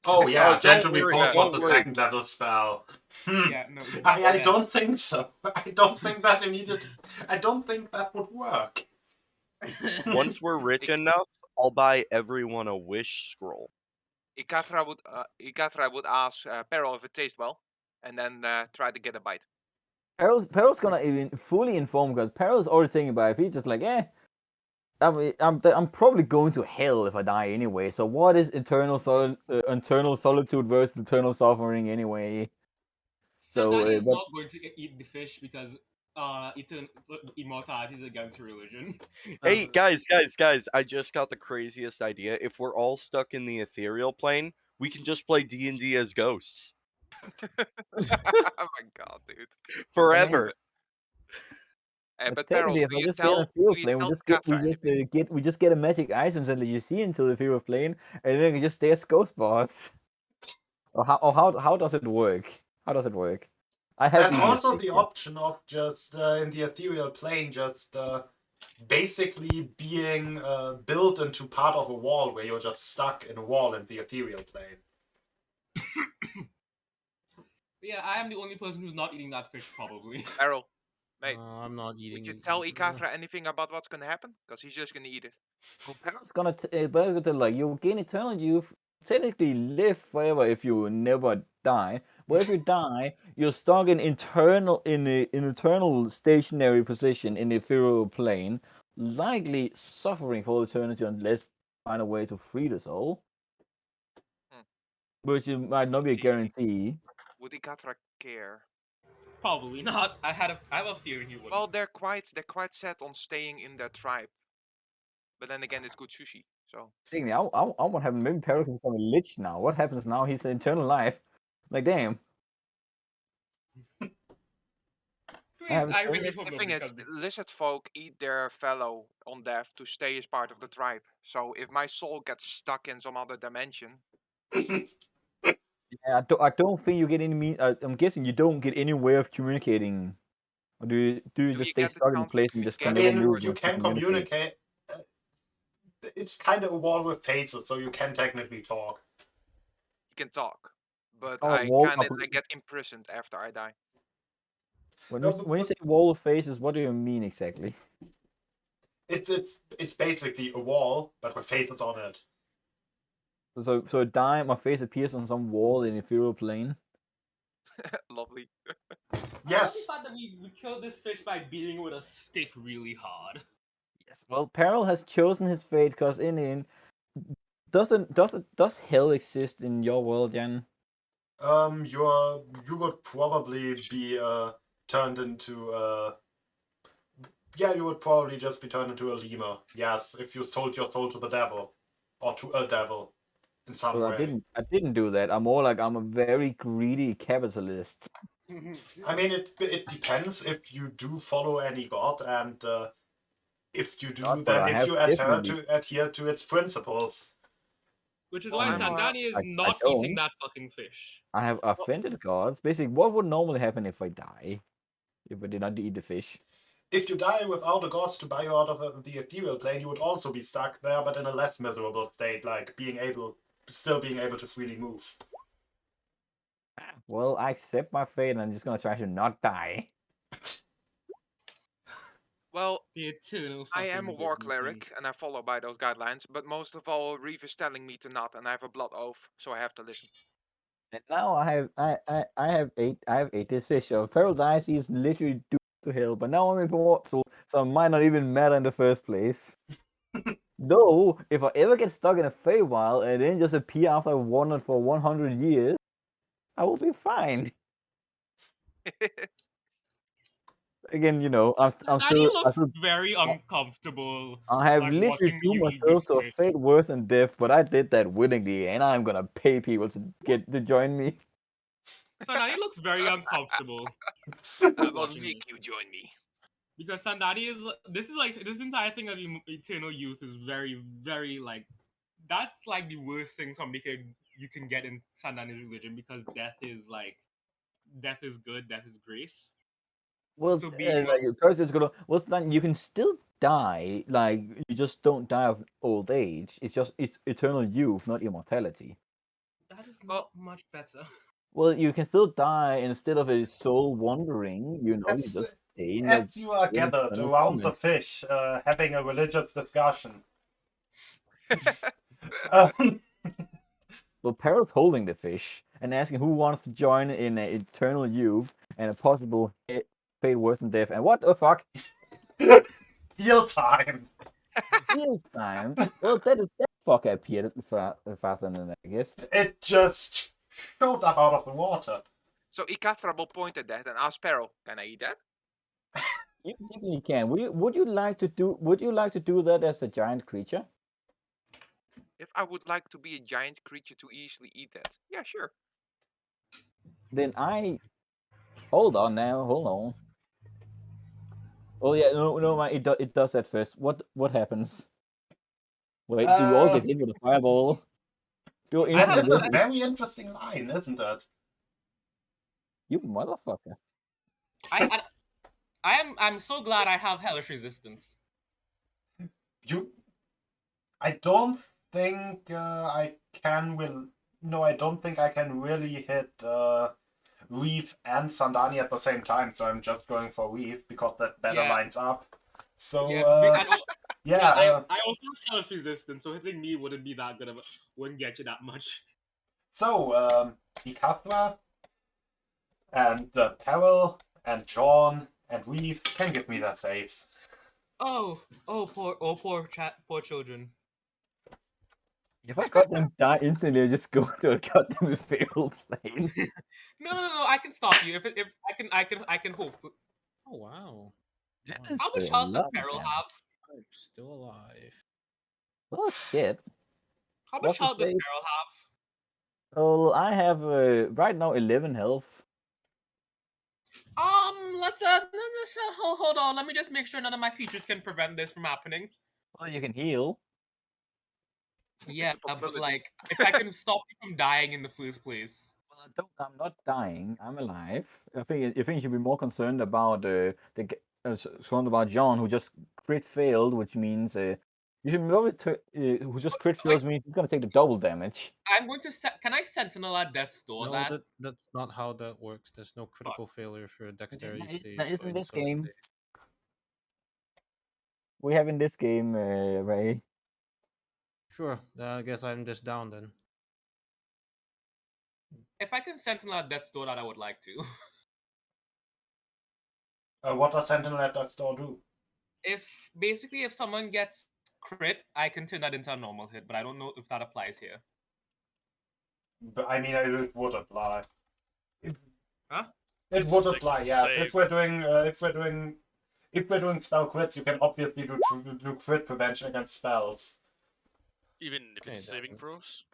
Oh yeah, don't gentle worry, repose was don't the worry. second level spell. Yeah, no. I don't think so. I don't think that I don't think that would work. Once we're rich enough, I'll buy everyone a wish scroll. Ikatra would ask Peril if it tastes well, and then try to get a bite. Peril's gonna even fully inform because Peril's already thinking about it. If he's just like, I'm probably going to hell if I die anyway. So what is eternal solitude versus eternal suffering anyway? So Danny is not going to eat the fish because immortality is against religion. Hey, guys, I just got the craziest idea. If we're all stuck in the ethereal plane, we can just play D&D as ghosts. Oh my god, dude. Forever. But technically, Peril, if do I you just stay on tell the ethereal plane, we just Ikatra anything? we just get a magic items that let you see into the ethereal plane, and then we just stay as ghost boss. Or how does it work? How does it work? I have There's even a also stick the here. option of just in the ethereal plane, just basically being built into part of a wall where you're just stuck in a wall in the ethereal plane. Yeah, I am the only person who's not eating that fish, probably. Peril, mate, I'm not eating. would you tell Ikatra anything about what's gonna happen? Because he's just gonna eat it. Well, Peril's gonna like you gain eternal youth, technically live forever if you never die. But if you die, you're stuck in an eternal stationary position in the ethereal plane, likely suffering for eternity unless you find a way to free the soul. Which might not be a guarantee. Would Ikatra care? Probably not. I have a feeling he would. Well, they're quite set on staying in their tribe. But then again, it's good sushi, so. Technically, I want to have maybe Peril can become a lich now. What happens now? He's an eternal life. Like damn. I really The hope thing nobody is, tells me. lizard folk eat their fellow on death to stay as part of the tribe. So if my soul gets stuck in some other dimension, Yeah, I don't think you get any. I'm guessing you don't get any way of communicating. Or do you do just you stay get the stuck in a chance to place and just can I communicate never mean, move you once you can communicate. It's kind of a wall with faces, so you can technically talk. You can talk, but Oh, I wall kind of of- get imprisoned after I die. When No, when you say wall of faces, what do you mean exactly? It's basically a wall, but with faces on it. So a dime, my face appears on some wall in the ethereal plane. Lovely. Yes. I thought that we killed this fish by beating it with a stick really hard. Yes. Well, Peril has chosen his fate because in the end, does hell exist in your world, Jan? You would probably be turned into you would probably just be turned into a lemur. Yes, if you sold your soul to the devil or to a devil in some Well, way. I didn't do that. I'm more like I'm a very greedy capitalist. I mean, it depends if you do follow any god, and if you do, God, but then I if have you definitely. adhere to its principles. Which is Well, why I'm, Sandani is I not don't. eating that fucking fish. I have offended gods. Basically, what would normally happen if I die? If I did not eat the fish? If you die without the gods to buy you out of the ethereal plane, you would also be stuck there, but in a less miserable state, like still being able to freely move. Well, I accept my fate and I'm just gonna try to not die. well, The eternal I am a fucking war goodness me. cleric and I follow by those guidelines, but most of all, Reeve is telling me to not, and I have a blood oath, so I have to listen. And now I have ate this fish. So paradise is literally doomed to hell, but now I'm immortal, so it might not even matter in the first place. Though, if I ever get stuck in a Feywild and then just appear after I've wandered for 100 years, I will be fine. Again, you know, I'm Sandani still, looks very uncomfortable. I have like literally watching doomed you eat this myself to a fish. fate worse than death, but I did that willingly, and I'm gonna pay people to join me. Sandani looks very uncomfortable. I will watching make this. you join me. Because Sandani is this entire thing of eternal youth is very, very like that's like the worst thing you can get in Sandani's religion, because death is good, death is grace. Well, So being like first it's gonna. Well, then you can still die. Like you just don't die of old age. It's eternal youth, not immortality. that is Well- not much better. Well, you can still die instead of a soul wandering. You know, you just stay in the As you are in gathered eternal around the torment. fish, having a religious discussion. Um, Well, Peril's holding the fish and asking who wants to join in an eternal youth and a possible fate worse than death. And what the fuck? deal time. Heals time. Well, that fuck appeared faster than I guessed. It just showed up out of the water. So Ikathra will point at that and ask Peril, "Can I eat that?" You definitely can. Would you like to do that as a giant creature? If I would like to be a giant creature to easily eat that, yeah, sure. Then hold on now, hold on. Oh yeah, no, man, it does that first. What happens? Wait, do we all get hit with a fireball? Go That is instantly. a very interesting line, isn't it? You motherfucker. I'm so glad I have hellish resistance. I don't think I can will. No, I don't think I can really hit Reef and Sandani at the same time. So I'm just going for Reef because that better Yeah. lines up. So Yeah, yeah. I also have hellish resistance, so hitting me wouldn't be that good of wouldn't get you that much. So Ikathra and Peril and John and Reef can give me their saves. Poor children. If I got them die instantly, I just go to a goddamn feral plane. No, I can stop you if I can hope. Oh wow. That Wow. is How much a health does lot of Peril damage. have? I'm still alive. Oh shit. How much What's his health does face? Peril have? Oh, I have right now 11 health. Let's hold on. Let me just make sure none of my features can prevent this from happening. Well, you can heal. Yeah, a but possibility. like, if I can stop you from dying in the first place. Well, I'm not dying. I'm alive. I think you should be more concerned about concerned about John, who just crit failed, which means you should probably who just crit fails means he's gonna take the double damage. I'm going to can I sentinel at death's door No, that? that's not how that works. There's no critical failure for a dexterity save. That or isn't any this sort of game. save. We have in this game, Ray. Sure, I guess I'm just down then. If I can sentinel at death's door that, I would like to. What does Sentinel at that store do? If someone gets crit, I can turn that into a normal hit, but I don't know if that applies here. But I mean, it would apply. Huh? It would Like, apply, it's a yes. save. If we're doing spell crits, you can obviously do crit prevention against spells. Even if it's Okay, saving then. throws.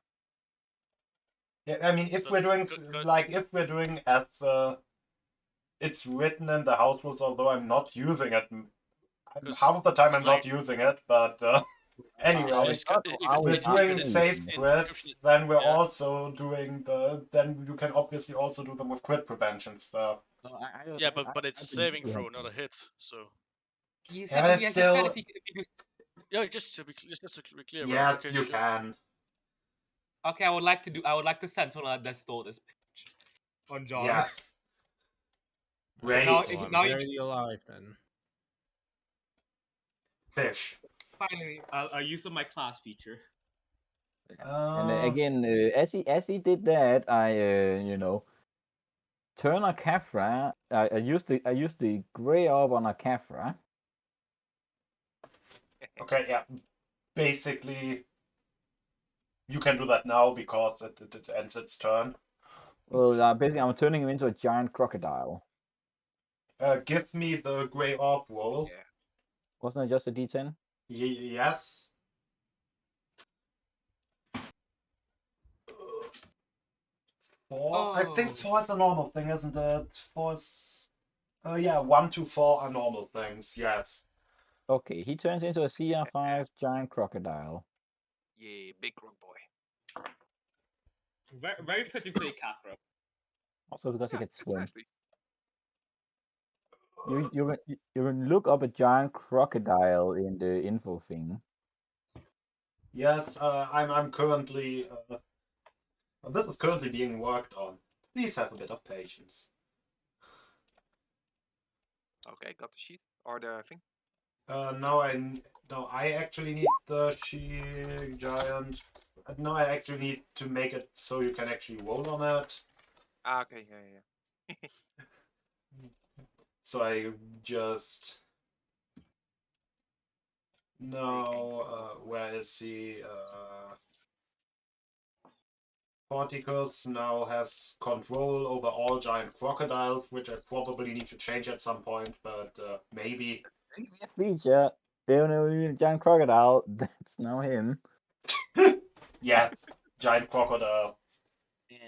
Yeah, I mean, if So, we're doing good. as it's written in the house rules, although I'm not using it. Because Half of the time it's I'm not using it, but Anyway, It's thought- because I we're was doing asking safe you. crits, then we're yeah. also doing then you can obviously also do them with crit prevention stuff. No, Yeah, but it's I saving believe you throw, have not a to. hit. So He Yeah, said, but he it's just said still if you do. yeah, just to be clear, right? yes, Okay, you sure. can. Okay, I would like to sentinel that Death Stole this pitch on John. Yes. Okay, Now- Great. so I'm now you- barely alive then. Fish. Finally, I'll use my class feature. And again, as he did that, I turn a Kafra. I used the gray orb on a Kafra. Okay, yeah. Basically, you can do that now because it ends its turn. Well, basically, I'm turning him into a giant crocodile. Give me the gray orb roll. Yeah. Wasn't it just a D10? Yes. Four. I think Oh. 4 is a normal thing, isn't it? 4 is. Yeah, 1 to 4 are normal things. Yes. Okay, he turns into a CR5 giant crocodile. Yeah, big rock boy. Very, very fitting for a Cathro. Also because he Yeah, can it's swim. nasty. You can look up a giant crocodile in the info thing. Yes, I'm currently. This is currently being worked on. Please have a bit of patience. Okay, got the sheet or the thing. No, I actually need the she giant. No, I actually need to make it so you can actually roll on it. Ah, okay, yeah. So I just. No, where is he? Porticus now has control over all giant crocodiles, which I probably need to change at some point, but maybe. Feature. They don't know a giant crocodile. That's now him. Yes, giant crocodile.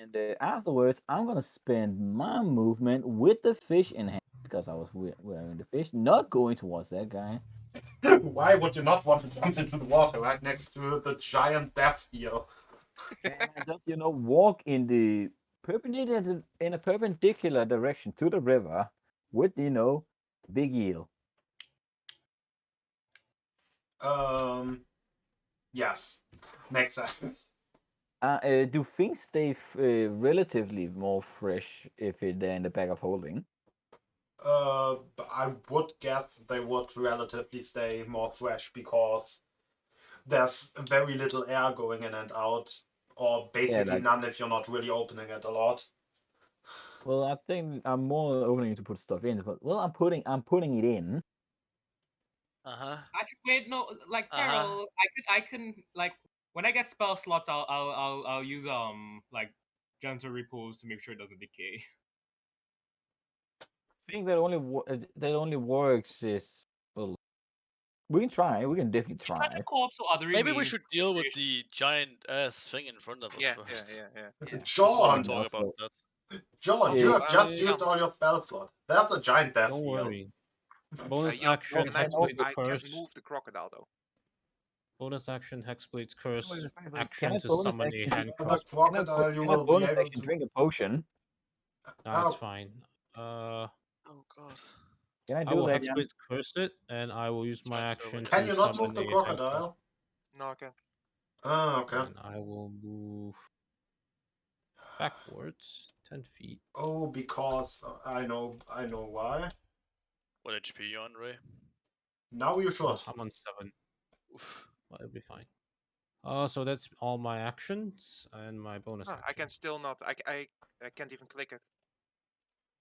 And afterwards, I'm gonna spend my movement with the fish in hand because I was wearing the fish, not going towards that guy. Why would you not want to jump into the water right next to the giant death eel? And just walk in the perpendicular direction to the river with big eel. Yes. Makes sense. Do things stay relatively more fresh if they're in the bag of holding? I would guess they would relatively stay more fresh because there's very little air going in and out, or basically like- none if you're not really opening it a lot. Well, I think I'm more opening to put stuff in, but I'm putting it in. Actually, wait, no, like Peril, I can like when I get spell slots, I'll use like gentle repose to make sure it doesn't decay. I think that only works is well. We can try. We can definitely Try try. to co-op so other Maybe we remaining should deal with the giant ass thing in front of us Yeah, first. yeah. Yeah. Before we John, talk about that. John, Oh, you Yeah. have just John. used all your spell slot. There's the giant death Don't eel. worry. Bonus Jan, action, can I, Hexblade's I Curse. can move the crocodile though. Bonus action, Hexblade's Curse. Can Action I to bonus summon a action hand The crossbow. crocodile you Can I will be bonus able action to. drink a potion? No, it's Oh, fine. Oh god. Can I I do will that? Jan? Hexblade Curse it, and I will use my Try to action tell can to you not summon move the a hand crossbow. crocodile? No, I can. Oh, okay. And I will move backwards 10 feet. Oh, because I know why. What HP you on, Ray? Now you should. I'm on 7. Oof. Well, it'll be fine. So that's all my actions and my bonus Ah, action. I can still not. I can't even click it.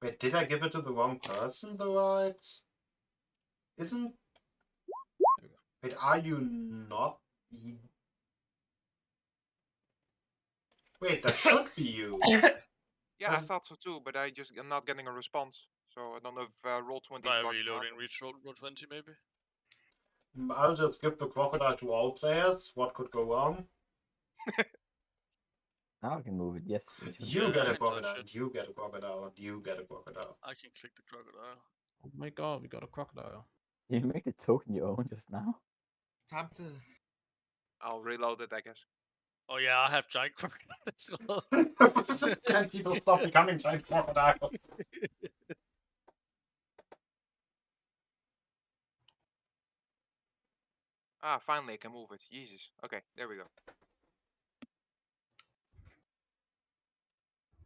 Wait, did I give it to the wrong person? The right? Isn't? Wait, are you not? Wait, that should be you. Yeah, I thought so too, but I'm not getting a response. So I don't know if roll 20 is Try bugged or reloading, not. reach roll 20 maybe? I'll just give the crocodile to all players. What could go wrong? Now I can move it. Yes. It should You be. get I a can touch crocodile. it. You get a crocodile. You get a crocodile. I can click the crocodile. Oh my god, we got a crocodile. You make the token your own just now. Time to I'll reload it, I guess. Oh yeah, I have giant crocodile as well. Can people stop becoming giant crocodiles? Ah, finally I can move it. Jesus. Okay, there we go.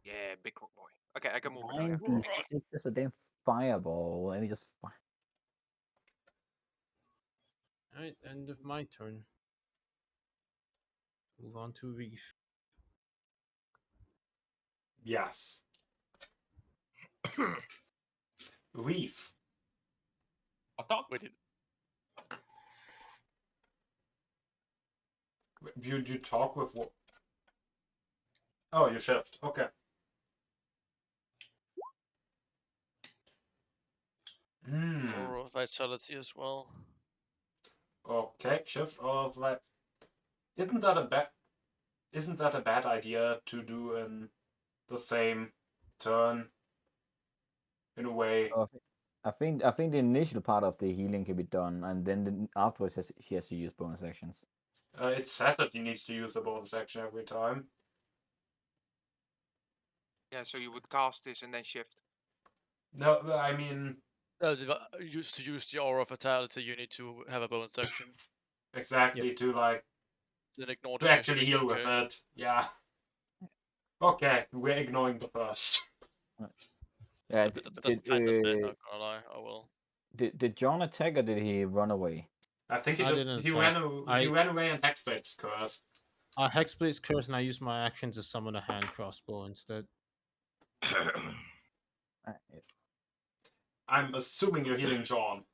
Yeah, big croc boy. Okay, I can move it now. Yeah. 96 is a damn fireball, and he just. Alright, end of my turn. Move on to Reef. Yes. Reef. Attack. Wait, You talk with what? Oh, you shift. Okay. or vitality as well. Okay, shift of like. Isn't that a bad idea to do in the same turn? In a way. Oh, I think the initial part of the healing can be done, and then afterwards he has to use bonus actions. It says that he needs to use the bonus action every time. Yeah, so you would cast this and then shift. No, I mean Used to use the aura of vitality, you need to have a bonus action. exactly to like Then ignore the to actually shifting. heal with it. Yeah. Okay, we're ignoring the first. Yeah. That's kind of bad, not gonna lie. Oh well. Did John attack or did he run away? I think I didn't he attack. ran away and Hexblade's cursed. Hexblade's curse, and I use my action to summon a hand crossbow instead. Yes. I'm assuming you're healing John.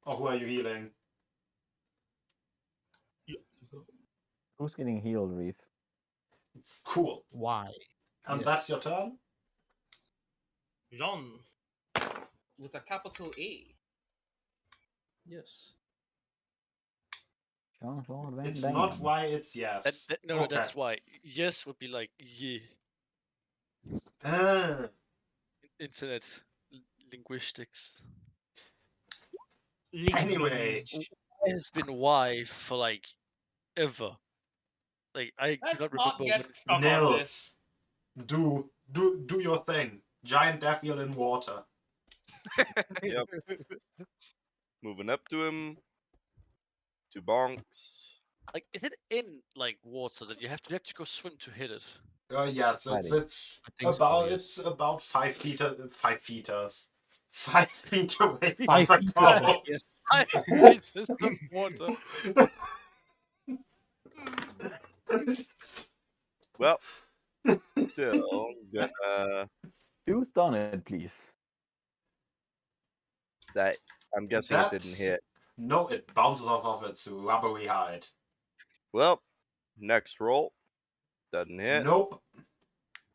Or who are you healing? Who's getting healed, Reef? Cool. Why? And Yes. that's your turn? Jean. With a capital A. Yes. John Claude Van It's Damme. not why, it's yes. No, Okay. that's why. Yes would be like yeah. Ah, Internet linguistics. anyway, Language. It has been why for like ever. Like I do Let's not not remember when get it's stuck on this. Nils, do your thing. Giant death eel in water. Yep. Moving up to him. 2 bonks. like is it in like water that you have to go swim to hit it? Yes, it's Fighting. I think so, about yes. it's about 5 feet 5 feeters. 5 feet away from 5 the feet goal. yes. I hate this of water. Well, still gonna Who's done it, please? that. I'm guessing it didn't hit. No, it bounces off of its rubbery hide. Well, next roll doesn't hit. Nope.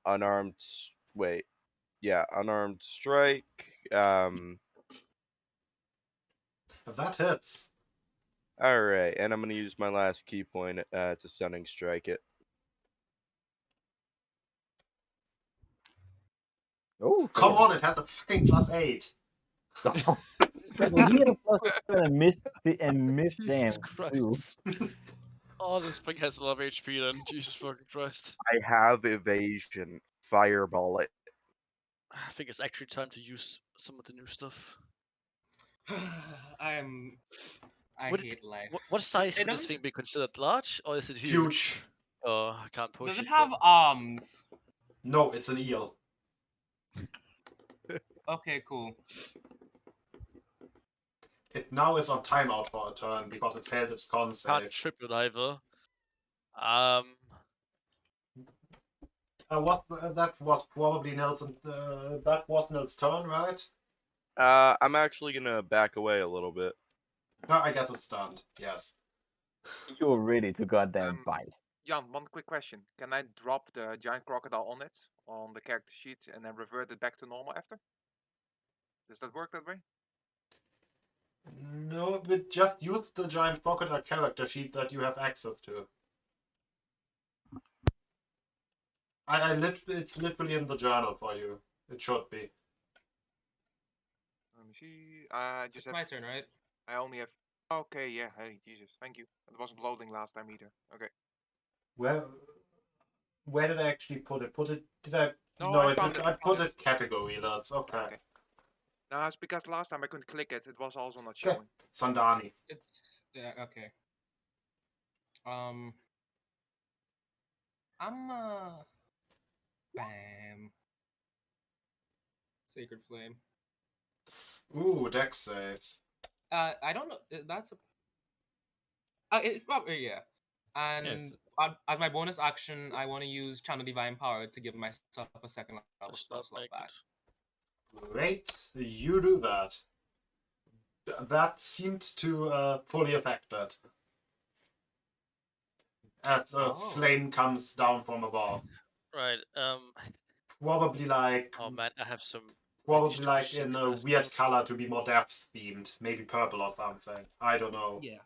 Unarmed. Wait, yeah, unarmed strike. That hits. All right, and I'm gonna use my last key point to stunning strike it. Oh, Come on, failed. it has a fucking +8. Well, he had a +7 and missed Jesus damn too. Christ. Oh, this thing has a lot of HP then. Jesus fucking Christ. I have evasion. Fireball it. I think it's actually time to use some of the new stuff. I What hate life. What size It would this doesn't- thing be considered? Large or is it huge? Huge. Oh, I can't push Does it. it have arms? No, it's an eel. Okay, cool. It now is on timeout for a turn because it failed its con Can't save. trip it either. That was probably Nelson's. That was Nils' turn, right? I'm actually gonna back away a little bit. No, I guess it's stunned. Yes. You're ready to goddamn Um, bite. Jan, one quick question. Can I drop the giant crocodile on it, on the character sheet, and then revert it back to normal after? Does that work that way? No, but just use the giant crocodile character sheet that you have access to. It's literally in the journal for you. It should be. Let me see. I just It's have. my turn, right? I only have Okay, yeah. Hey, Jesus, thank you. It wasn't loading last time either. Okay. Where did I actually put it? Did I? No, No, I found it. I I put found it category. That's okay. Okay. No, it's because last time I couldn't click it. It was also not Okay. showing. Sandani. It's yeah okay. I'm bam. Sacred Flame. Ooh, deck save. I don't know. That's a. It's probably yeah. And it's- as my bonus action, I want to use Channel Divine Power to give myself a second level Does spell not slot make back. it. Great, you do that. That seemed to fully affect that. As a Oh. flame comes down from above. Right. Probably like Oh man, I have some. probably like in a weird color to be more death themed. Maybe purple or something. I don't know. Yeah.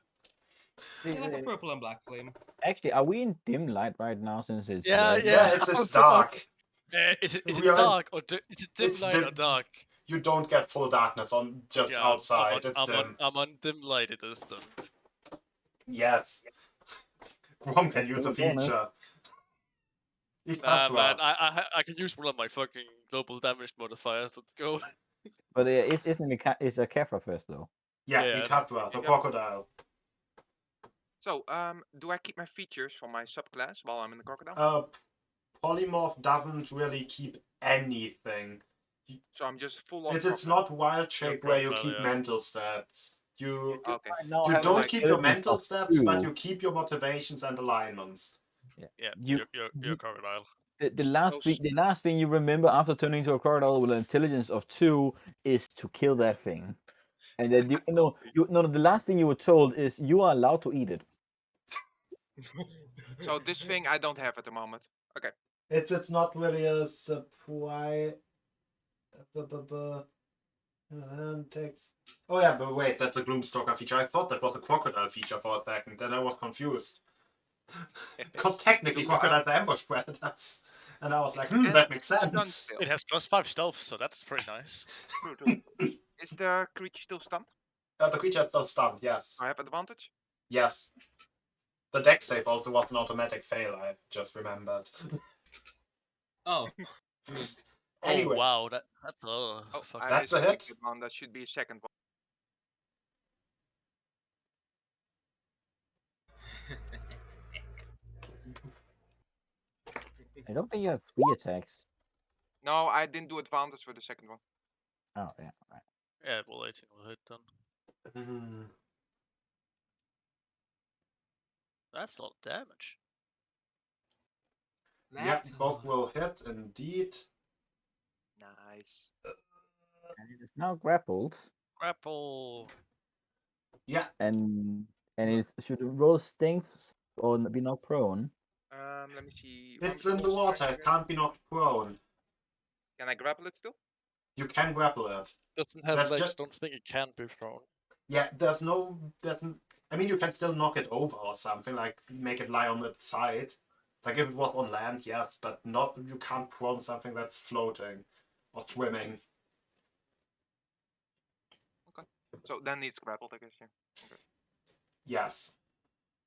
Yeah, like a purple and black flame. Actually, are we in dim light right now since it's Yeah, red? Yeah, I it's was about dark. Is it We are in- dark or is it dim it's light or dim- dark? You don't get full darkness on just Yeah, outside. It's dim. I'm on dim light. It is dim. Yes. Grom can That's use still a a bonus. feature. Man, I can use one of my fucking global damage modifiers. Let's go. But it's a Kefra first though. Yeah, Yeah, Ikatra, the Yep. crocodile. So, do I keep my features for my subclass while I'm in the crocodile? Polymorph doesn't really keep anything. So I'm just full on. It's not wild shape where you crocodile, keep yeah. mental stats. You Okay. Right now you have don't an like keep your intelligence mental of stats, but 2. you keep your motivations and alignments. Yeah, You- you're a crocodile. The last So thing the last thing you remember after turning into a crocodile with an intelligence of 2 is to kill that thing. And then the last thing you were told is you are allowed to eat it. So this thing I don't have at the moment. Okay. It's not really a surprise. Text. Oh yeah, but wait, that's a Gloomstalker feature. I thought that was a crocodile feature for a second, then I was confused. Because technically Do, crocodiles are ambush predators. And I was like, and that makes it's stunned sense. still. It has +5 stealth, so that's pretty nice. True. Is the creature still stunned? The creature is still stunned, yes. I have advantage. Yes. The deck save also was an automatic fail, I just remembered. Oh, neat. Anyway. Oh wow, that's Oh, fuck. I That's a misclicked hit. one. That should be a second one. I don't think you have 3 attacks. No, I didn't do advantage for the second one. Oh yeah, right. Yeah, well 18 will hit then. That's a lot of damage. Yeah, That's a both lot. will hit, indeed. Nice. And it is now grappled. Grapple. Yeah. And it should roll strength or be knocked prone. Let me see. It's in the water, it can't be knocked prone. Can I grapple it still? You can grapple it. Doesn't have That's legs, just- don't think it can be thrown. Yeah, I mean, you can still knock it over or something, like make it lie on its side. Like if it was on land, yes, but not, you can't prone something that's floating or swimming. So then it's grappled, I guess. Yeah. Yes.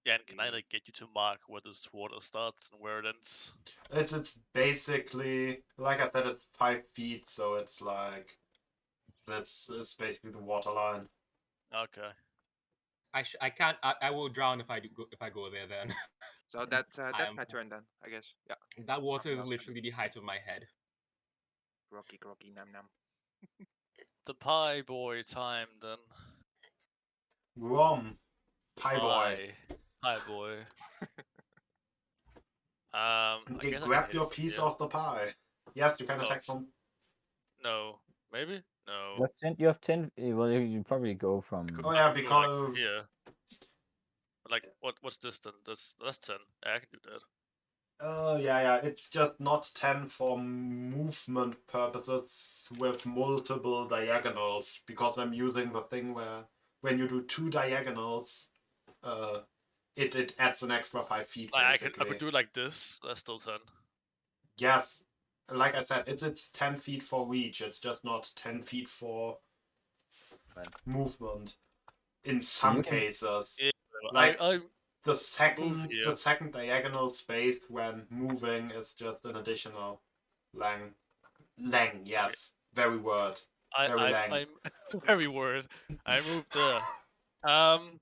Yeah, and can I like get you to mark where this water starts and where it ends? It's basically, like I said, it's 5 feet, so it's like, this is basically the water line. Okay. I can't. I will drown if I go there. Then So that's am- my turn then, I guess. Yeah. that water is Crocodile's literally the height of my head. Groggy, num num. The pie boy time then. Grom. Pie boy. Pie boy. I Okay, guess I grab can hit your it from piece here. of the pie. Yes, you can Oh, attack from. No. Maybe? No. You have 10. Well, you probably go from. Oh yeah, I could go, because like, here. Like what's this then? That's 10. Yeah, I can do that. oh yeah, it's just not 10 for movement purposes with multiple diagonals, because I'm using the thing where when you do 2 diagonals, it adds an extra 5 feet Like, I basically. could do it like this. That's still 10. Yes, like I said, it's 10 feet for reach. It's just not 10 feet for Right. movement. in some you can- cases. Yeah, Like I the move here. second diagonal space when moving is just an additional lang. Lang, yes. Very word. Very lang. I'm very worried. I moved there. Um,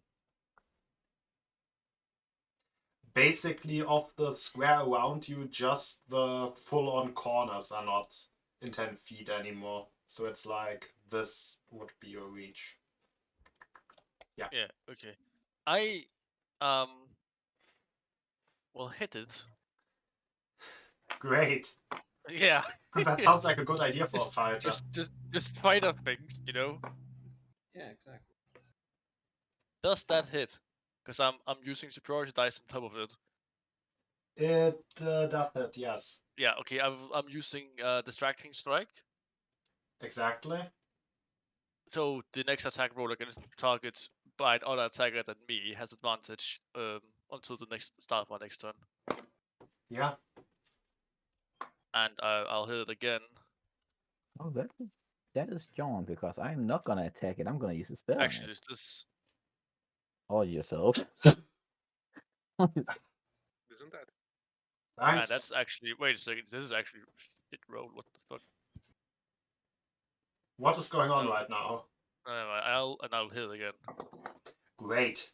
Basically, of the square around you, just the full-on corners are not in 10 feet anymore. So it's like this would be your reach. yeah, okay. I um will hit it. Great. Yeah. That sounds like a good idea for a just, fighter. just fighter things, you know. Yeah, exactly. Does that hit? Because I'm using superiority dice on top of it. It does it, yes. Yeah. Okay. I'm using distracting strike. Exactly. So the next attack roll against targets by another attacker than me has advantage until the next start of my next turn, Yeah. and I'll hit it again. Oh, that is John because I'm not gonna attack it. I'm gonna use a spell Actually, on it is this? or yourself. Isn't that? And Thanks. that's actually. Wait a second. This is actually shit roll. What the fuck? What is going on No. right now? I'll hit it again. Great.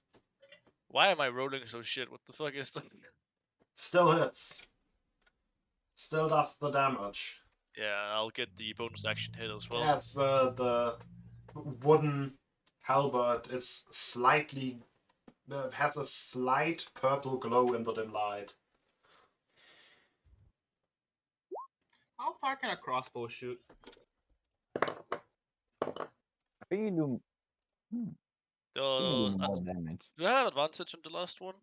Why am I rolling so shit? What the fuck is that? Still hits. Still does the damage. Yeah, I'll get the bonus action hit as well. Yes, the wooden halberd is slightly has a slight purple glow in the dim light. How far can a crossbow shoot? I think you do. Hmm, I think you do more damage. Do I have advantage on the last one?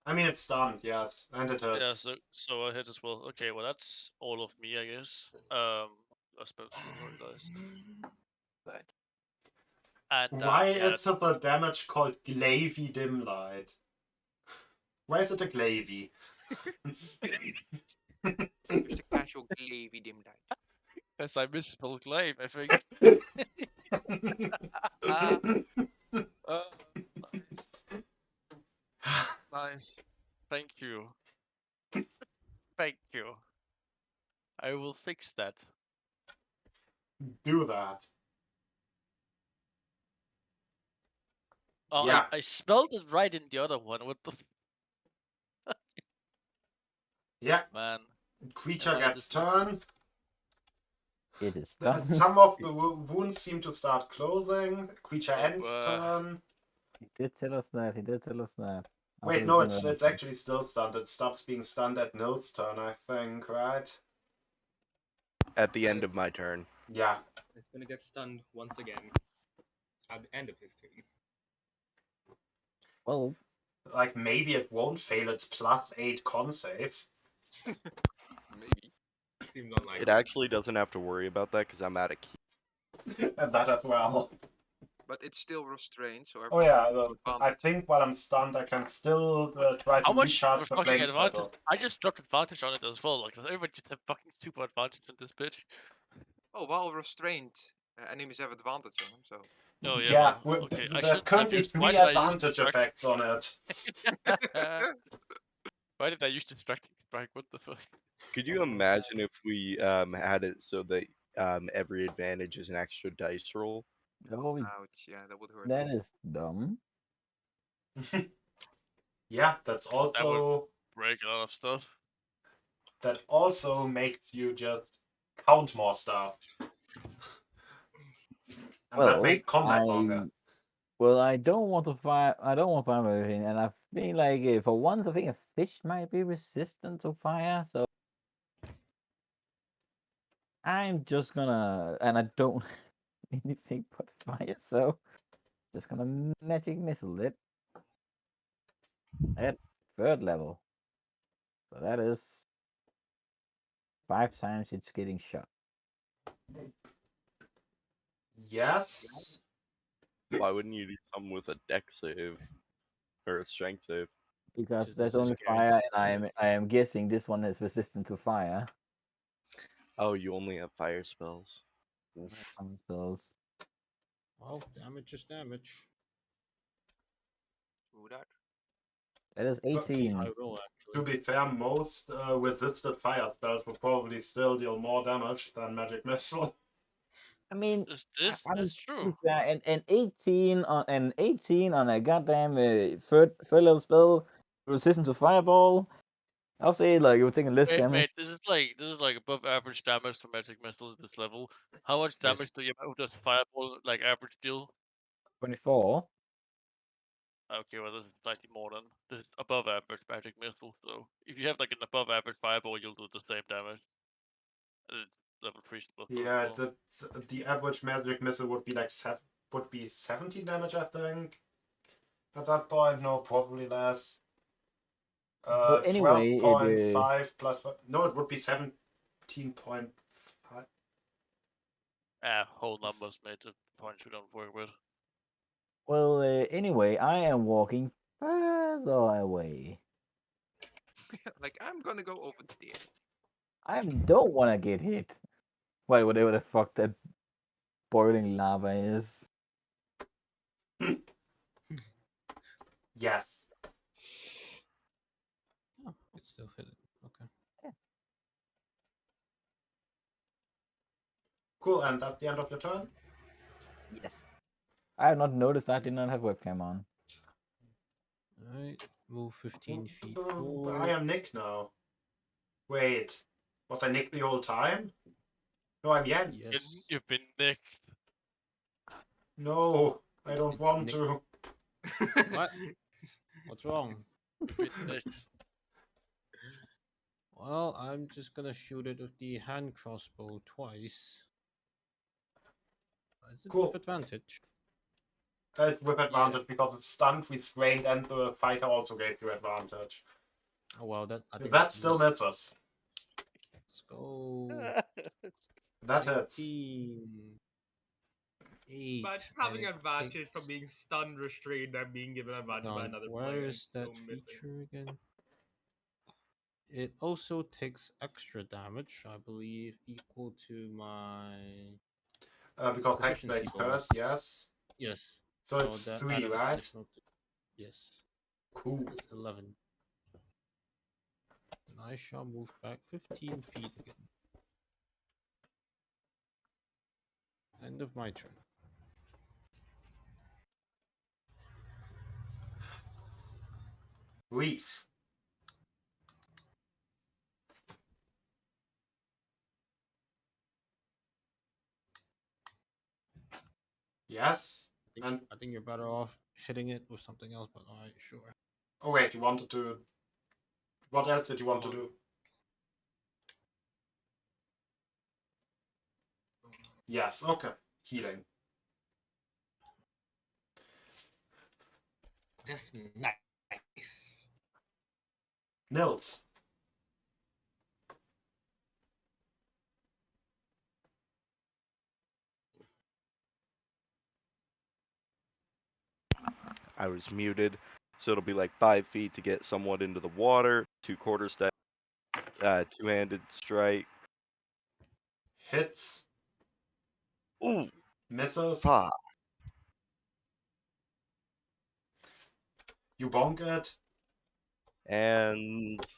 I mean, it's stunned, yes, and it Yeah, hits. so I hit as well. Okay, well that's all of me, I guess. I suppose superiority dice. And Why yeah, is it the damage called glavy dim light? Why is it a glavy? Just a casual glavy dim light. because I misspelled claim, I think. Nice. Nice. Thank you. Thank you. I will fix that. Do that. Oh, Yeah. I spelled it right in the other one. What the Yeah. man? Creature Am I gets just turn. It is done. Some of the wounds seem to start closing. Creature Oh, ends turn. He did tell us that. He did tell us that. Wait, no, it's actually still stunned. It stops being stunned at Nil's turn, I think, right? At the end of my turn. Yeah. It's gonna get stunned once again at the end of his turn. Well, Like, maybe it won't fail its +8 con save. Maybe. Seems unlikely. It actually doesn't have to worry about that because I'm out of key. And that as well. But it's still restrained, so Oh yeah, everyone has I advantage. think while I'm stunned, I can still try How to much recharge the fucking flame advantage? slitter. I just dropped advantage on it as well. Like everybody just have fucking super advantage on this bitch. Oh, while restrained, enemies have advantage on them, so. Oh yeah, Yeah, well, okay. I there's shouldn't have currently used. Why 3 did I use advantage distract? effects on it. Why did I use distracting strike? What the fuck? Could you imagine if we had it so that every advantage is an extra dice roll? oh, Ouch, yeah, that would hurt. that is dumb. Yeah, that's That would also break a lot of stuff. that also makes you just count more stuff. And that makes combat longer. Well, I don't want to fight. I don't want to fight everything, and I feel like for once, I think a fish might be resistant to fire. So I'm just gonna, and I don't anything but fire. So just gonna magic missile it at 3rd level. So that is 5 times it's getting shot. Yes. Why wouldn't you do something with a dex save or a strength save? Because This there's is only guaranteed fire, to and I am guessing this one is resistant to fire. Oh, you only have fire spells. Oof. Spells. Well, damage is damage. Who that? That is But- 18. I will To actually. be fair, most resisted fire spells will probably still deal more damage than magic missile. I mean, Is this? I'm That's to true. be fair, and 18 on a goddamn third level spell, resistant to fireball. I'll say like you're taking less damage. Wait, this is like above average damage for magic missile at this level. How much Yes. damage does fireball like average deal? 24. Okay, well this is slightly more than this is above average magic missile. So if you have like an above average fireball, you'll do the same damage. It's level 3 spell as Yeah, well. the average magic missile would be like 17 damage, I think. At that point, no, probably less. But anyway, 12.5 plus. No, it would be 17.5. Whole numbers made the points we don't work with. well, anyway, I am walking further away. Like, I'm gonna go over there. I don't want to get hit. Wait, whatever the fuck that boiling lava is. Yes. Oh, it still hit it. Okay. Cool, and that's the end of your turn? Yes. I have not noticed I did not have webcam on. Alright. Move 15 feet I forward. am Nick now. Wait, was I Nick the whole time? No, I'm Yen. Yes. You've been nicked. No, I don't want Nick. to. What? What's wrong? You've been nicked. Well, I'm just gonna shoot it with the hand crossbow twice. Is it Cool. with advantage? With advantage because it's stunned, restrained, and the fighter also gave you advantage. Oh well, I think That that's a still miss. misses. Let's go. That hits. 18. 8. But and having it advantage from takes- being stunned, restrained, and being given advantage by Hold on, another where player. is that still missing. feature again? It also takes extra damage, I believe, equal to my Because Hex proficiency makes bonus. curse, yes. Yes. So it's that 3, added right? additional yes. Cool. That's 11. And I shall move back 15 feet again. End of my turn. Reef. Yes. And I think you're better off hitting it with something else, but alright, sure. oh wait, you wanted to. What else did you want to Come on. do? Yes. Okay. Healing. Just nice. Nils. I was muted, so it'll be like 5 feet to get somewhat into the water, 2 quarter step, two-handed strike. Hits. Ooh, Misses. fuck. You bonk it. And I think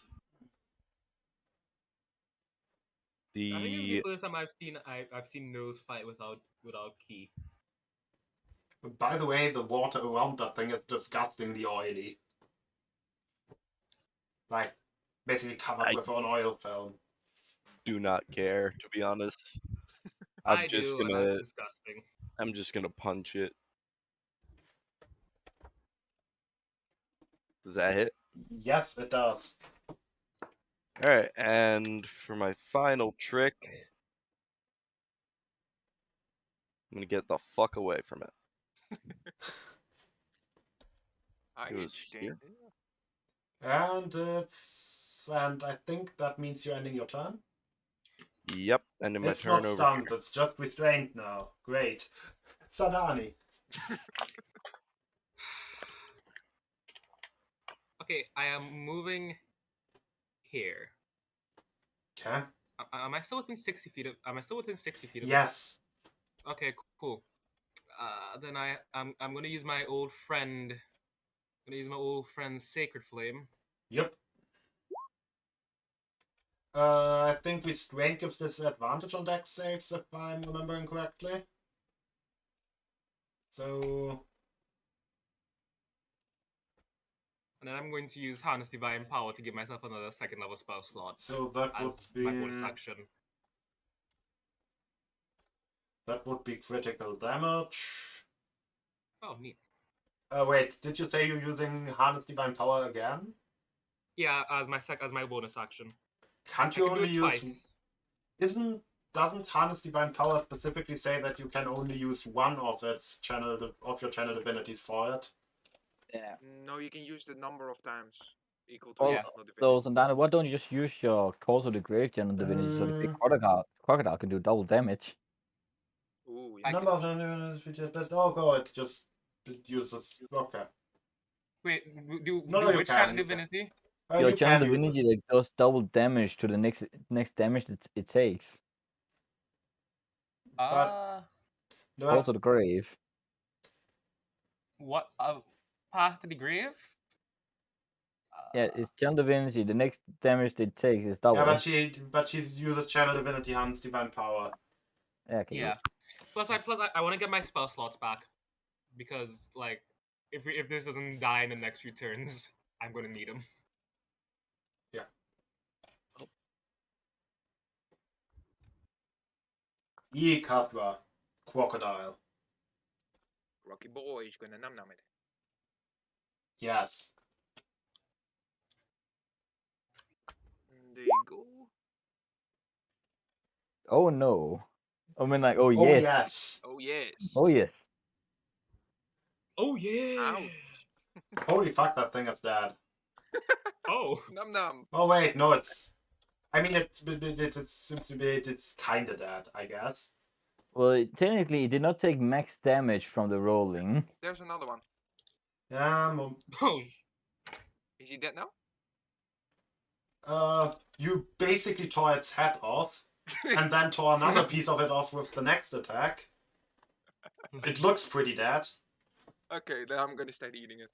it's the the first time I've seen Nose fight without Key. By the way, the water around that thing is disgustingly oily. Like, basically covered I with an oil film. do not care, to be honest. I do, and that's disgusting. I'm just gonna punch it. Does that hit? Yes, it does. Alright, and for my final trick, I'm gonna get the fuck away from it. I It was here. And I think that means you're ending your turn. Yep, ending my It's turn not over stunned, it's just restrained now. Great. Sadani. Okay, I am moving here. Okay. Am I still within 60 feet of? Am I still within 60 feet of? Yes. Okay, cool. Then I'm gonna use my old friend, Gonna use my old friend's Sacred Flame. Yep. I think restraint gives disadvantage on dex saves, if I'm remembering correctly. So And then I'm going to use Harness Divine Power to give myself another second level spell slot that would as my bonus be action. critical damage. Oh, neat. Wait, did you say you're using Harness Divine Power again? Yeah, as my bonus action. Can't I you can do only it use? twice. Doesn't Harness Divine Power specifically say that you can only use one of your channel divinities for it? Yeah. No, you can use the number of times equal to Well, Yeah. no divinity. so Sandana, why don't you just use your Cause of the Grave General Divinity so the big crocodile can do double damage? Ooh, I yeah. Number of but oh god, it uses okay. Wait, do No, you which can, channel you can. divinity? Your You channel can use divinity it. like does double damage to the next damage that it takes. But Cause of the Grave. What? Path to the Grave? Yeah, it's channel divinity. The next damage it takes is double. yeah, but she uses channel divinity Hans Divine Power. Yeah, okay. Yeah. Plus, I want to get my spell slots back because, like, if this doesn't die in the next few turns, I'm gonna need them. Yeah. Ye Kafra, crocodile. Rocky boy's gonna num num it. Yes. And there you go. Oh no. I mean like Oh yes. yes. Oh yes. Oh yes. Oh yeah. Ouch. Holy fuck, that thing is dead. Oh. Num num. Oh wait, no, it's. I mean, it's kinda dead, I guess. Well, technically, it did not take max damage from the rolling. There's another one. Yeah. Oh. Is he dead now? You basically tore its head off, and then tore another piece of it off with the next attack. It looks pretty dead. Okay, then I'm gonna start eating it.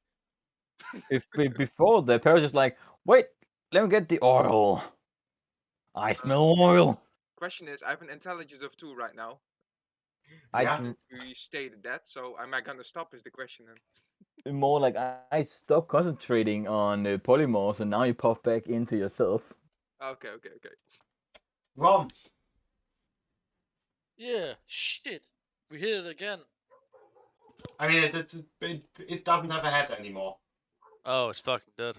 Before the parrot just like, wait, let me get the oil. I smell oil. Question is, I have an intelligence of 2 right now. Yeah. We stated that, so am I gonna stop is the question then. More like I stopped concentrating on polymorphs and now you pop back into yourself. Okay. Rom. Yeah, shit. We hit it again. I mean, it doesn't have a head anymore. Oh, it's fucking dead.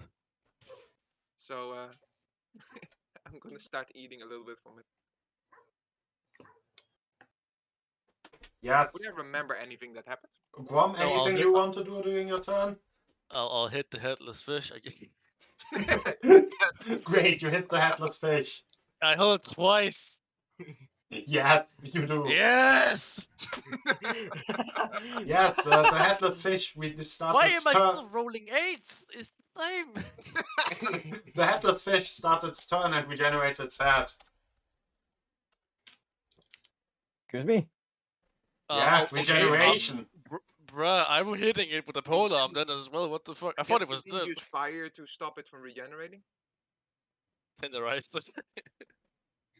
So, I'm gonna start eating a little bit from it. Yes. Would I remember anything that happened? Grom, No, I'll anything hit- you want to do during your turn? I'll hit the headless fish again. Great, you hit the headless fish. I heard twice. Yes, you do. Yes. Yes, the headless fish. We started. Why am I still rolling 8s? It's the same. The headless fish started its turn and regenerated its head. Excuse me? Yes, Okay, regeneration. bruh, I was hitting it with a pole arm then as well. What the fuck? I thought it was Didn't dead. you use fire to stop it from regenerating? Tenderized.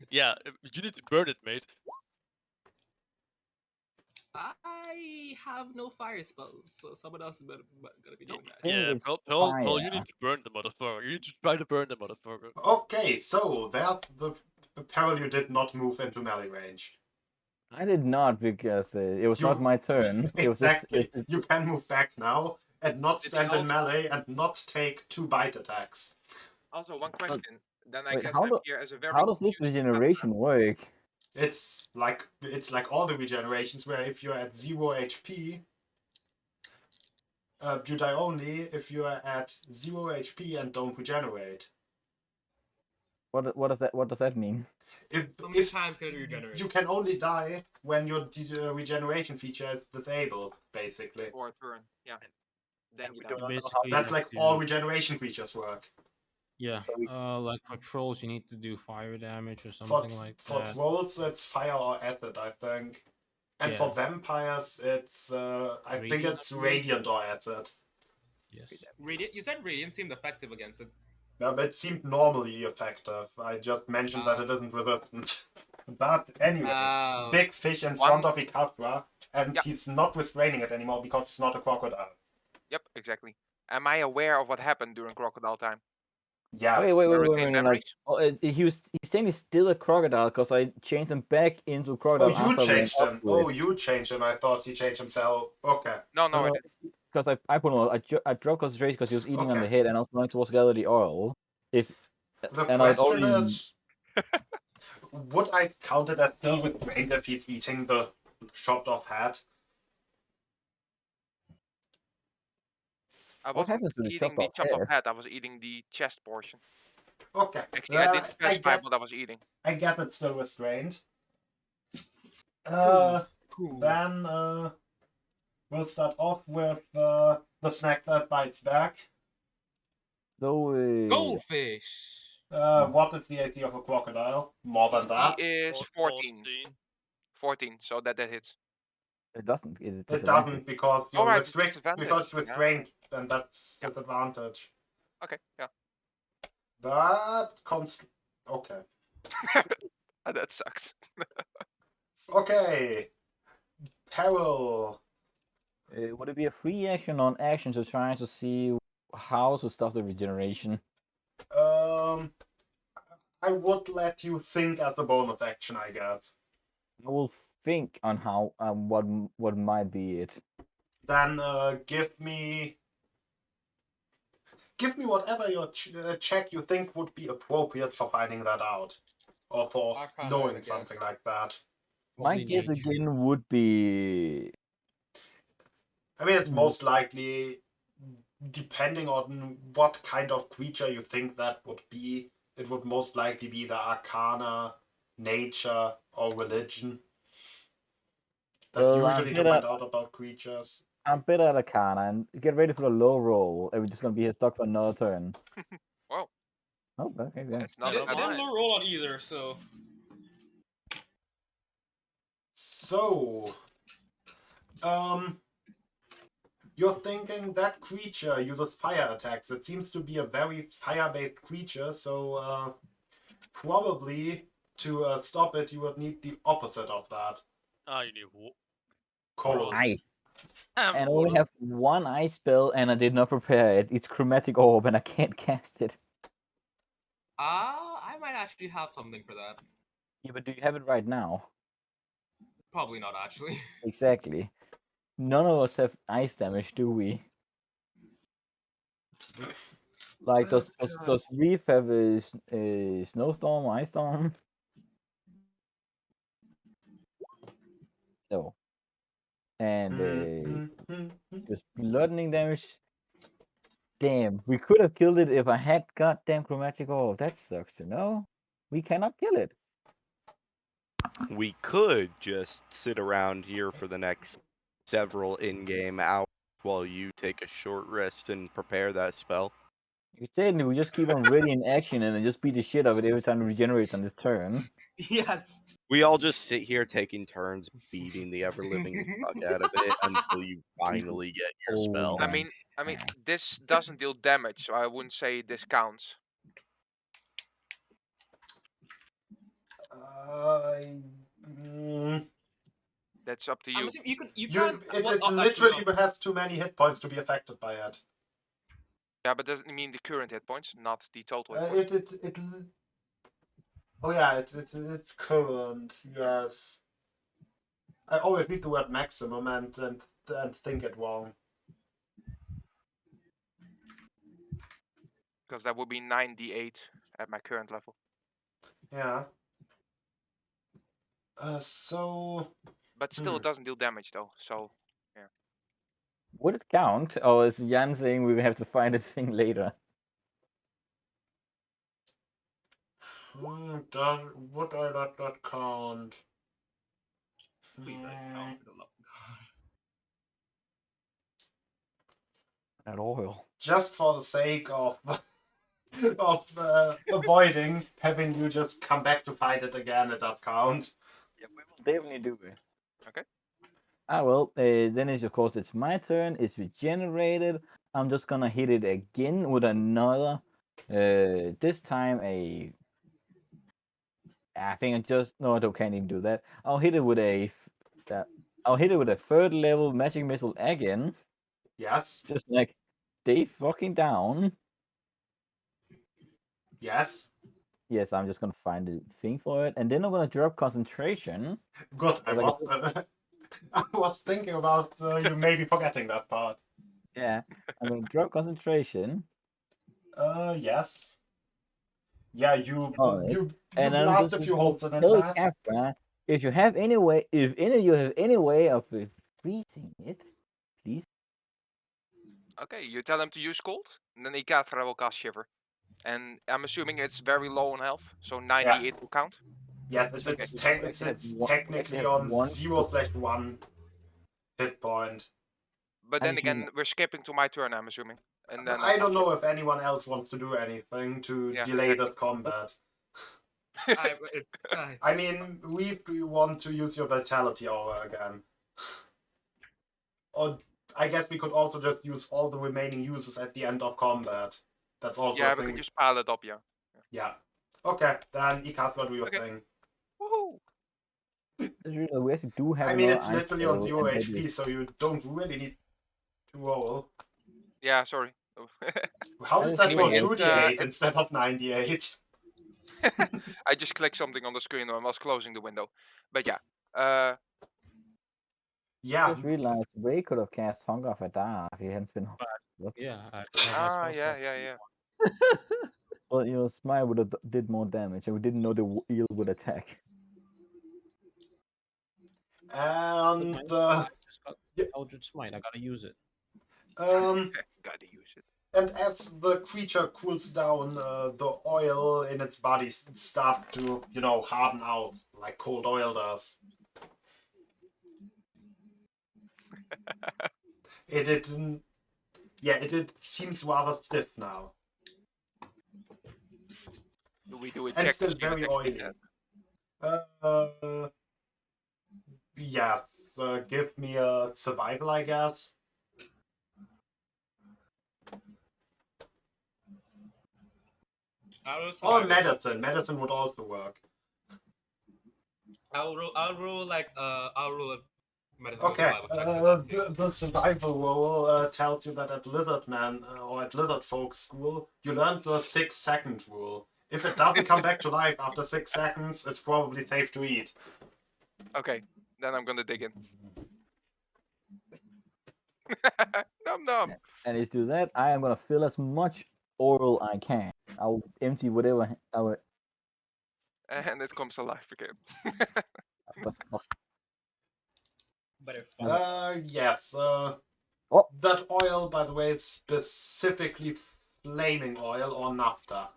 Yeah, you need to burn it, mate. I have no fire spells, so someone else is gonna be doing that. think Yeah, it's Paul, you fire. need to burn the motherfucker. You need to try to burn the motherfucker. Okay, so that's the peril you did not move into melee range. I did not because it was not my turn. It was Exactly. just, You can move back now and not Did he stand in also- melee and not take 2 bite attacks. Also, one question. Then I wait, guess how I'm do- here as a very how does this confused regeneration work? It's like all the regenerations where if you're at 0 HP, you die only if you are at 0 HP and don't regenerate. What does that mean? How many times can it regenerate? You can only die when your regeneration feature is disabled, basically. for a turn. Yeah. Then you we die. don't know Basically, That's you like have to- all regeneration features work. Yeah, So we- like for trolls, you need to do fire damage or For something like that. trolls, it's fire or acid, I think. And for Yeah. vampires, it's I think Radiant, it's I believe. radiant or acid. Yes. Radiant. You said Radiant seemed effective against it. No, but it seemed normally effective. I just mentioned that it isn't resistant. But anyway, Oh. big fish in front of Ikatra, and he's not restraining it anymore because he's not a crocodile. Yep, exactly. Am I aware of what happened during crocodile time? Yes. Wait. Do I retain Like, memories? he's saying he's still a crocodile because I changed him back into crocodile. Oh, you after we went changed him. up to Oh, it. you changed him. I thought he changed himself. Okay. No, I didn't. Because I put him on. I dropped concentration because he was eating on the Okay. head, and I was going towards gather the oil. The and I'd question only is, would I count it as still restrained if he's eating the chopped off head? I What wasn't happens to the eating chopped the off chopped off head? head. I was eating the chest portion. Okay. Actually, I didn't I specify guess what I was eating. I guess it's still restrained. Cool. Then we'll start off with the snack that bites back. So Goldfish. What is the AC of a crocodile? More than AC that? is 14. 14, so that hits. it doesn't. It's It disadvantage. doesn't because you're Alright, it's because disadvantage. restrained, and that's Yeah. disadvantage. Okay, yeah. That okay. That sucks. Okay. Peril. Would it be a free action on action to try to see how to stop the regeneration? I would let you think as a bonus action, I guess. I will think on how what might be it. Then give me whatever your check you think would be appropriate for finding that out, or for Arcana, I knowing guess. something like that. My Probably guess nature. again would be I mean, it's most likely, depending on what kind of creature you think that would be, it would most likely be the Arcana, Nature, or Religion. That's Well, usually to find out about creatures. I'm better at Arcana, and get ready for the low roll. And we're just gonna be here stuck for another turn. Whoa. Oh, okay, yeah. It's You not didn't bad. roll on either, so. So, you're thinking that creature uses fire attacks. It seems to be a very fire-based creature, so probably to stop it, you would need the opposite of that. You need Cold. Ice. And I water. only have one ice spell, and I did not prepare it. It's chromatic orb, and I can't cast it. I might actually have something for that. Yeah, but do you have it right now? Probably not, actually. Exactly. None of us have ice damage, do we? Like, does Reef have a snowstorm, ice storm? No. And just bludgeoning damage. Damn, we could have killed it if I had goddamn chromatic orb. That sucks to know. We cannot kill it. We could just sit around here for the next several in-game hours while you take a short rest and prepare that spell. You said we just keep on ready in action and then just beat the shit out of it every time it regenerates on this turn. Yes. We all just sit here taking turns beating the ever-living fuck out of it until you finally get your spell. I mean, this doesn't deal damage, so I wouldn't say this counts. That's up to you. I'm assuming you can. It actually, literally has too many hit points to be affected by it. Yeah, but doesn't it mean the current hit points, not the total hit points? Oh yeah, it's current. Yes. I always read the word maximum and think it wrong. Because that would be 9d8 at my current level. Yeah. So. But still, it doesn't deal damage though. So, yeah. Would it count, or is Jan saying we have to find a thing later? Would I let that count? Please let it count, for the love of God. At all. Just for the sake of avoiding having you just come back to fight it again, it does count. Yeah, we will definitely do it. Okay. Well, then it's of course it's my turn. It's regenerated. I'm just gonna hit it again with another. This time I think I just no, I can't even do that. I'll hit it with I'll hit it with a third level magic missile again. Yes. Just like stay fucking down. Yes. Yes, I'm just gonna find the thing for it, and then I'm gonna drop concentration. Good. I Like I was, I was thinking about you maybe forgetting that part. Yeah, I'm gonna drop concentration. Yes. Yeah, you on it, you and I'm blast just a few gonna holes in its tell head. Capra if you have any way, if any of you have any way of freezing it, please. Okay, you tell him to use cold, and then Ikatra will cast shiver. And I'm assuming it's very low on health, so 98 will count. Yes, it's Okay. it's technically on 0/1 hit point. But then Actually, again, we're skipping to my turn, I'm assuming. And then I don't know if anyone else wants to do anything to Yeah, delay exactly. this combat. It's I mean, we want to use your vitality hour again. Or I guess we could also just use all the remaining uses at the end of combat. That's also Yeah, a we thing. can just pile it up, yeah. Yeah. Okay, then Ikatra, do your Okay. thing. Woohoo! we actually do have I mean, another it's ice literally on roll, 0 and that HP, is so you don't really need to roll. Yeah, sorry. How That did is that go really Anyway, 2d8 instead of 98? I just clicked something on the screen when I was closing the window. But yeah. Yeah. just realized Ray could have cast Hunger of Adar if he hadn't been. Yeah, I don't have my spell slot. Yeah. Well, Smite would have did more damage, and we didn't know the eel would attack. But And I just got yeah. Eldritch Smite. I gotta use it. Gotta use it. And as the creature cools down, the oil in its body starts to, harden out like cold oil does. It seems rather stiff now. Do we do a And check to still see what very XP oily. that? Yes, give me a survival, I guess. Or medicine. Medicine would also work. I'll roll a medicine or Okay, survival check. the survival roll tells you that at Lizard Man or at Lizard Folk School, you learned the 6-second rule. If it doesn't come back to life after 6 seconds, it's probably safe to eat. Okay, then I'm gonna dig in. Nom nom. And if do that, I am gonna fill as much oil I can. I'll empty whatever I would. And it comes alive again. Fuck. Yes. Oh. That oil, by the way, is specifically flaming oil or naphtha.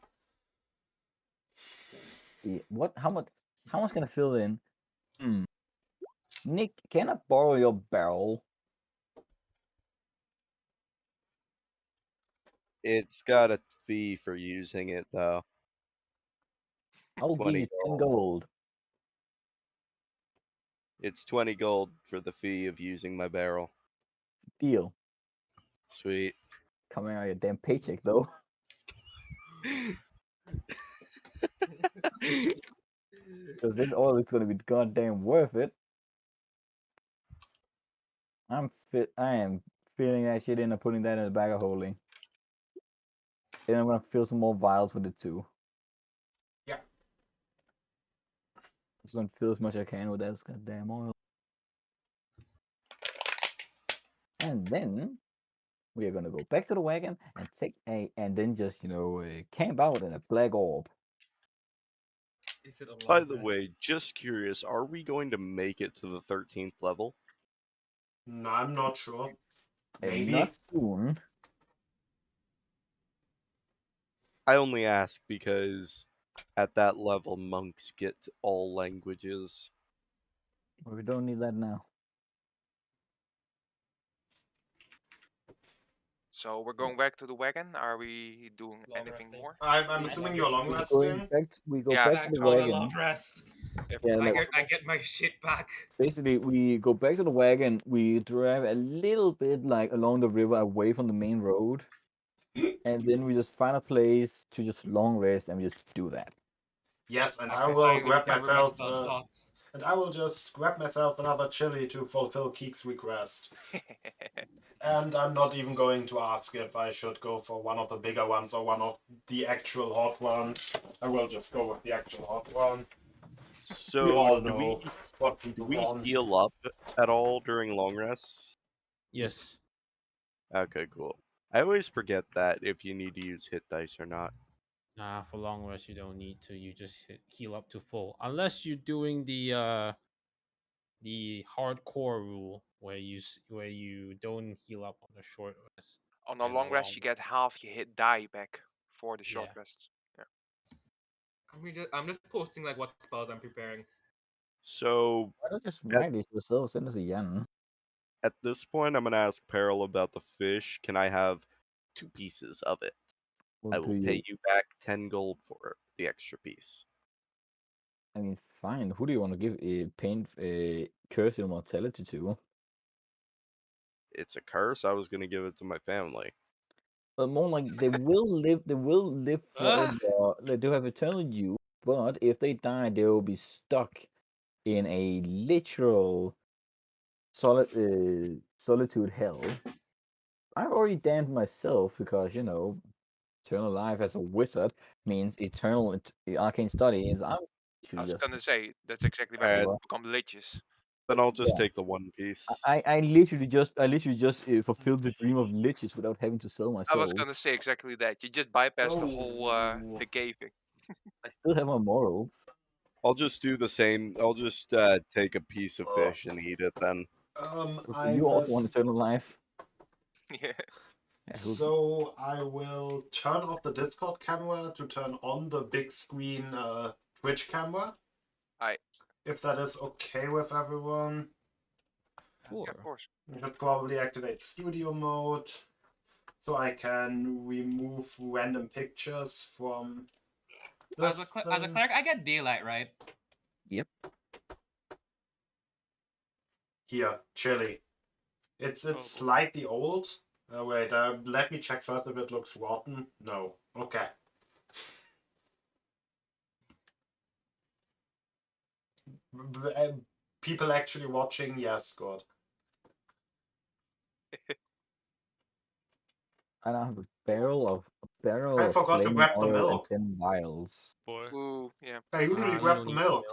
What? How much? How much can I fill in? Nick, can I borrow your barrel? It's got a fee for using it, though. I'll give 20 you 10 gold. It's 20 gold for the fee of using my barrel. Deal. Sweet. Coming out of your damn paycheck, though. Because this oil is gonna be goddamn worth it. I am filling that shit in and putting that in the bag of holding. And I'm gonna fill some more vials with it too. Yeah. I'm just gonna fill as much as I can with that goddamn oil. And then we are gonna go back to the wagon and and then just camp out in a black orb. By the way, just curious, are we going to make it to the 13th level? No, I'm not sure. And Maybe. not soon. I only ask because at that level, monks get all languages. We don't need that now. So we're going back to the wagon. Are we doing anything more? I'm assuming you're long We resting. go Yeah. back to the wagon. Long rest. If Yeah, like I get my shit back. basically we go back to the wagon. We drive a little bit like along the river away from the main road, and then we just find a place to just long rest, and we just do that. Yes, and I After will fighting with grab Gabber myself. Messed Thoughts. And I will just grab myself another chili to fulfill Keek's request. And I'm not even going to ask if I should go for one of the bigger ones or one of the actual hot ones. I will just go with the actual hot one. We all So know what do people we want. heal up at all during long rests? Yes. Okay, cool. I always forget that if you need to use hit dice or not. Nah, for long rest you don't need to. You just heal up to full, unless you're doing the hardcore rule where you don't heal up on the short rest. On a and long rest, you get half your hit die back for the short Yeah. rests. Yeah. I'm just posting like what spells I'm preparing. So Why don't you just at, write it yourself? Send us a yen. at this point, I'm gonna ask Peril about the fish. Can I have 2 pieces of it? We'll I do will pay you. you back 10 gold for the extra piece. I mean, fine. Who do you want to give a pain, a curse immortality to? It's a curse. I was gonna give it to my family. But more like they will live. They will live Ah! forever. Like they have eternal youth. But if they die, they will be stuck in a literal solitude hell. I've already damned myself because eternal life as a wizard means eternal arcane studies. I'm I literally was just gonna say that's exactly when Alright, people become liches. then I'll just yeah. take the 1 piece. I literally just fulfilled the dream of liches without having to sell my I was soul. gonna say exactly that. You just bypass the whole Oh. the gaping. I still have my morals. I'll just do the same. I'll just take a piece of fish and eat it then. Okay, I you also want must. eternal life. Yeah. Yeah, So I will turn off the Discord camera to turn on the big screen Twitch camera. Aye. If that is okay with everyone. Yeah, of course. I should probably activate studio mode so I can remove random pictures from As this a thing. cleric, I get daylight, right? Yep. Here, chili. It's Oh, boy. slightly old. Wait, let me check first if it looks rotten. No. Okay. People actually watching? Yes, good. I now have a barrel of I forgot to flaming grab the oil and milk. 10 vials. Boy. Ooh, yeah. I usually You grab don't the need milk.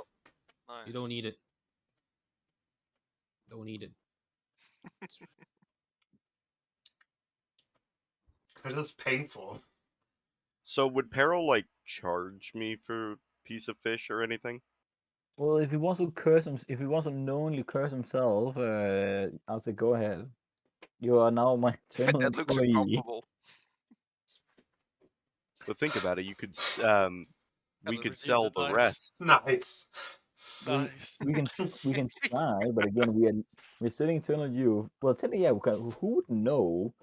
Nice. You don't need it. Don't need it. It is painful. So would Peril like charge me for a piece of fish or anything? Well, if he wants to if he wants to knowingly curse himself, I'll say go ahead. You are now my eternal That looks employee. uncomfortable. But think about it. You could we Gotta could redeem sell the the dice. rest. Nice. Well, Nice. we can try, but again, we're sitting eternal youth. Well, technically, yeah, who would know?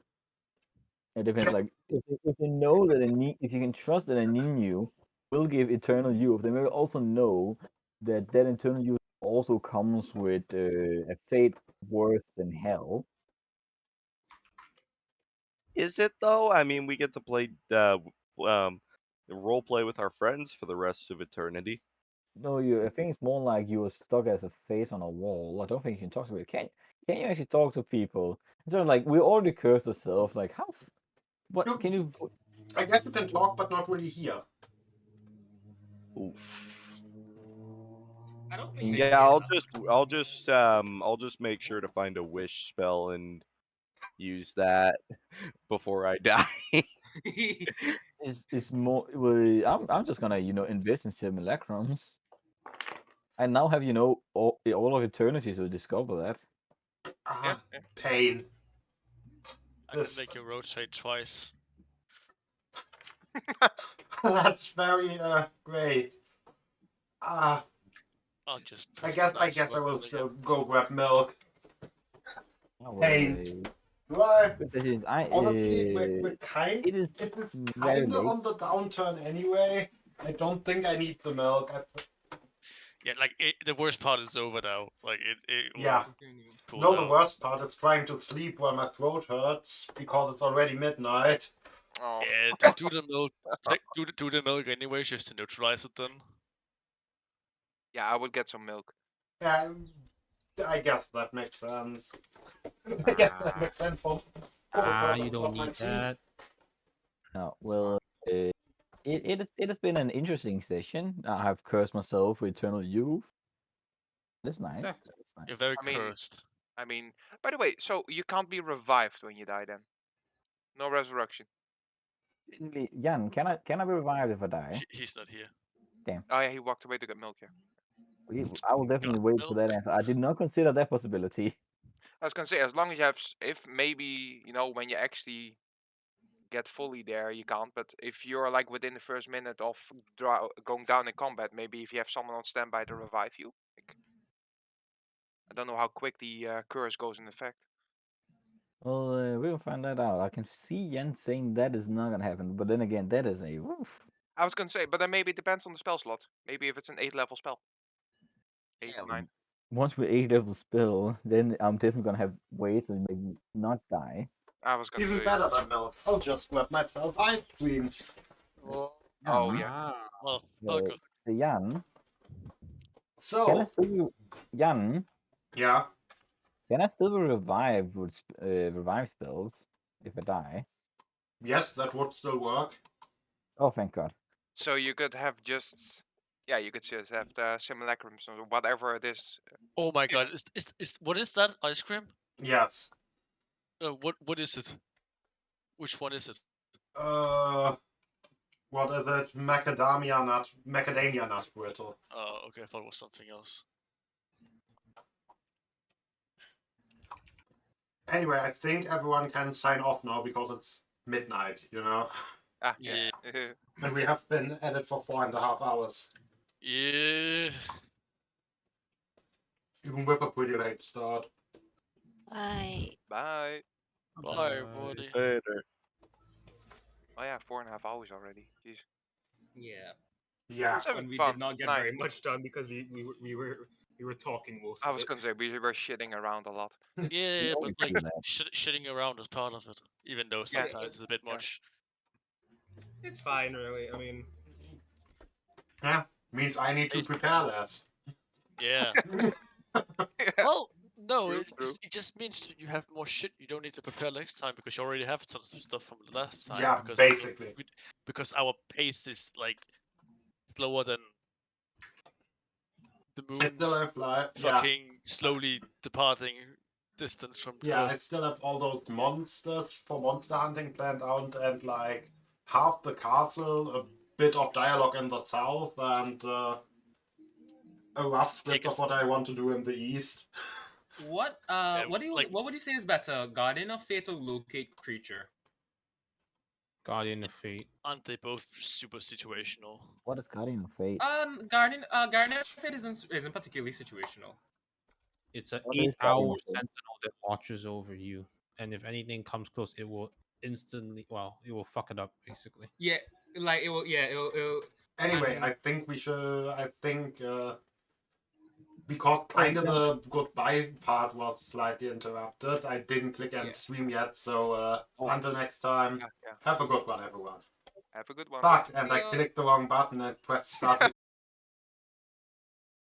It depends. Like if you know that if you can trust that a Ninu will give eternal youth, then we will also know that eternal youth also comes with a fate worse than hell. Is it though? I mean, we get to play role play with our friends for the rest of eternity. No, I think it's more like you are stuck as a face on a wall. I don't think you can talk to people. Can you actually talk to people? It's sort of like we already cursed ourselves. Like how? What You- can you? I guess you can talk, but not really hear. Oof. I don't think they Yeah, hear I'll that. I'll just make sure to find a wish spell and use that before I die. It's more. Well, I'm just gonna invest in simulacrums. I now have all of eternity to discover that. Yeah, Ah, yeah. pain. I can This. make you rotate twice. That's very great. Ah, I'll just I push guess the I dice guess I will button still again. go grab milk. Oh, Pain. well, Do I? good decision. Honestly, we're kind. It is It is very kinda late. on the downturn anyway. I don't think I need the milk. Yeah, like the worst part is over now. Like it will Yeah. Continue. cool No, the down. worst part is trying to sleep while my throat hurts because it's already midnight. Oh, Yeah, do the milk. Do the milk anyways, just to neutralize it then. yeah, I would get some milk. Yeah, I guess that makes sense. I guess that Ah, makes sense for the you purpose don't of my need tea. that. No, well, it has been an interesting session. I have cursed myself with eternal youth. That's nice. Exactly. That's nice. You're very I mean- cursed. I mean, by the way, so you can't be revived when you die then? No resurrection. Jan, can I be revived if I die? He's not here. Oh yeah, he walked away to get milk, yeah. I will definitely wait for that milk. answer. I did not consider that possibility. I was gonna say, as long as you have, if maybe, when you actually get fully there, you can't. But if you're like within the first minute of going down in combat, maybe if you have someone on standby to revive you. Like, I don't know how quick the curse goes in effect. Well, we will find that out. I can see Jan saying that is not gonna happen, but then again, that is a woof. I was gonna say, but then maybe it depends on the spell slot. Maybe if it's an 8-level spell. 8, Yeah, 9. Once we 8 level spell, then I'm definitely gonna have ways to make me not die. I was gonna Even say. better than milk. I'll just grab myself ice cream. Oh Jan, yeah. Ah, Well, uh, Jan, can I So, still Jan? yeah. Can I still be revived with revive spells if I die? Yes, that would still work. Oh, thank God. So you could have just. Yeah, you could just have the simulacrums or whatever it is. oh my god, is what is that ice cream? Yes. What is it? Which one is it? What is it? Macadamia nut brittle. Oh, okay, I thought it was something else. Anyway, I think everyone can sign off now because it's midnight, Ah, yeah. And we have been at it for 4.5 hours. Yeah. Even with a pretty late start. Bye. Bye. Bye, everybody. Later. Oh yeah, 4.5 hours already. Jeez. Yeah. Yeah. It's having And we fun. did not get Nice. very much done because we were talking most I of was it. gonna say we were shitting around a lot. Yeah, but always like do that. shitting around is part of it, even though Yeah. sometimes it's a bit Yeah. much. It's fine, really. I mean, Yeah. Means I need to Basically. prepare less. Yeah. Yeah. Well, no, True, true. it just means that you have more shit you don't need to prepare next time because you already have tons of stuff from the last time. Yeah, because basically. because our pace is like slower than the I still moon's have yeah. fucking slowly departing distance from Yeah, I Earth. still have all those monsters for monster hunting planned out and like half the castle, a bit of dialogue in the south, and a rough script of what I want to do in the east. what what do you like- what would you say is better, Guardian of Fate or Locate Creature? Guardian of Fate. Aren't they both super situational? What is Guardian of Fate? Guardian of Fate isn't particularly situational. It's an What is Guardian 8-hour of Fate? sentinel that watches over you, and if anything comes close, it will instantly. Well, it will fuck it up basically. Yeah, like it will. Yeah, it'll Anyway, And- I think we should. I think because kind of the goodbye part was slightly interrupted, I didn't click end Yeah. stream yet. So until next time, Yeah, yeah. have a good one, everyone. Have a good one. Fuck, See and I ya. clicked the wrong button and pressed start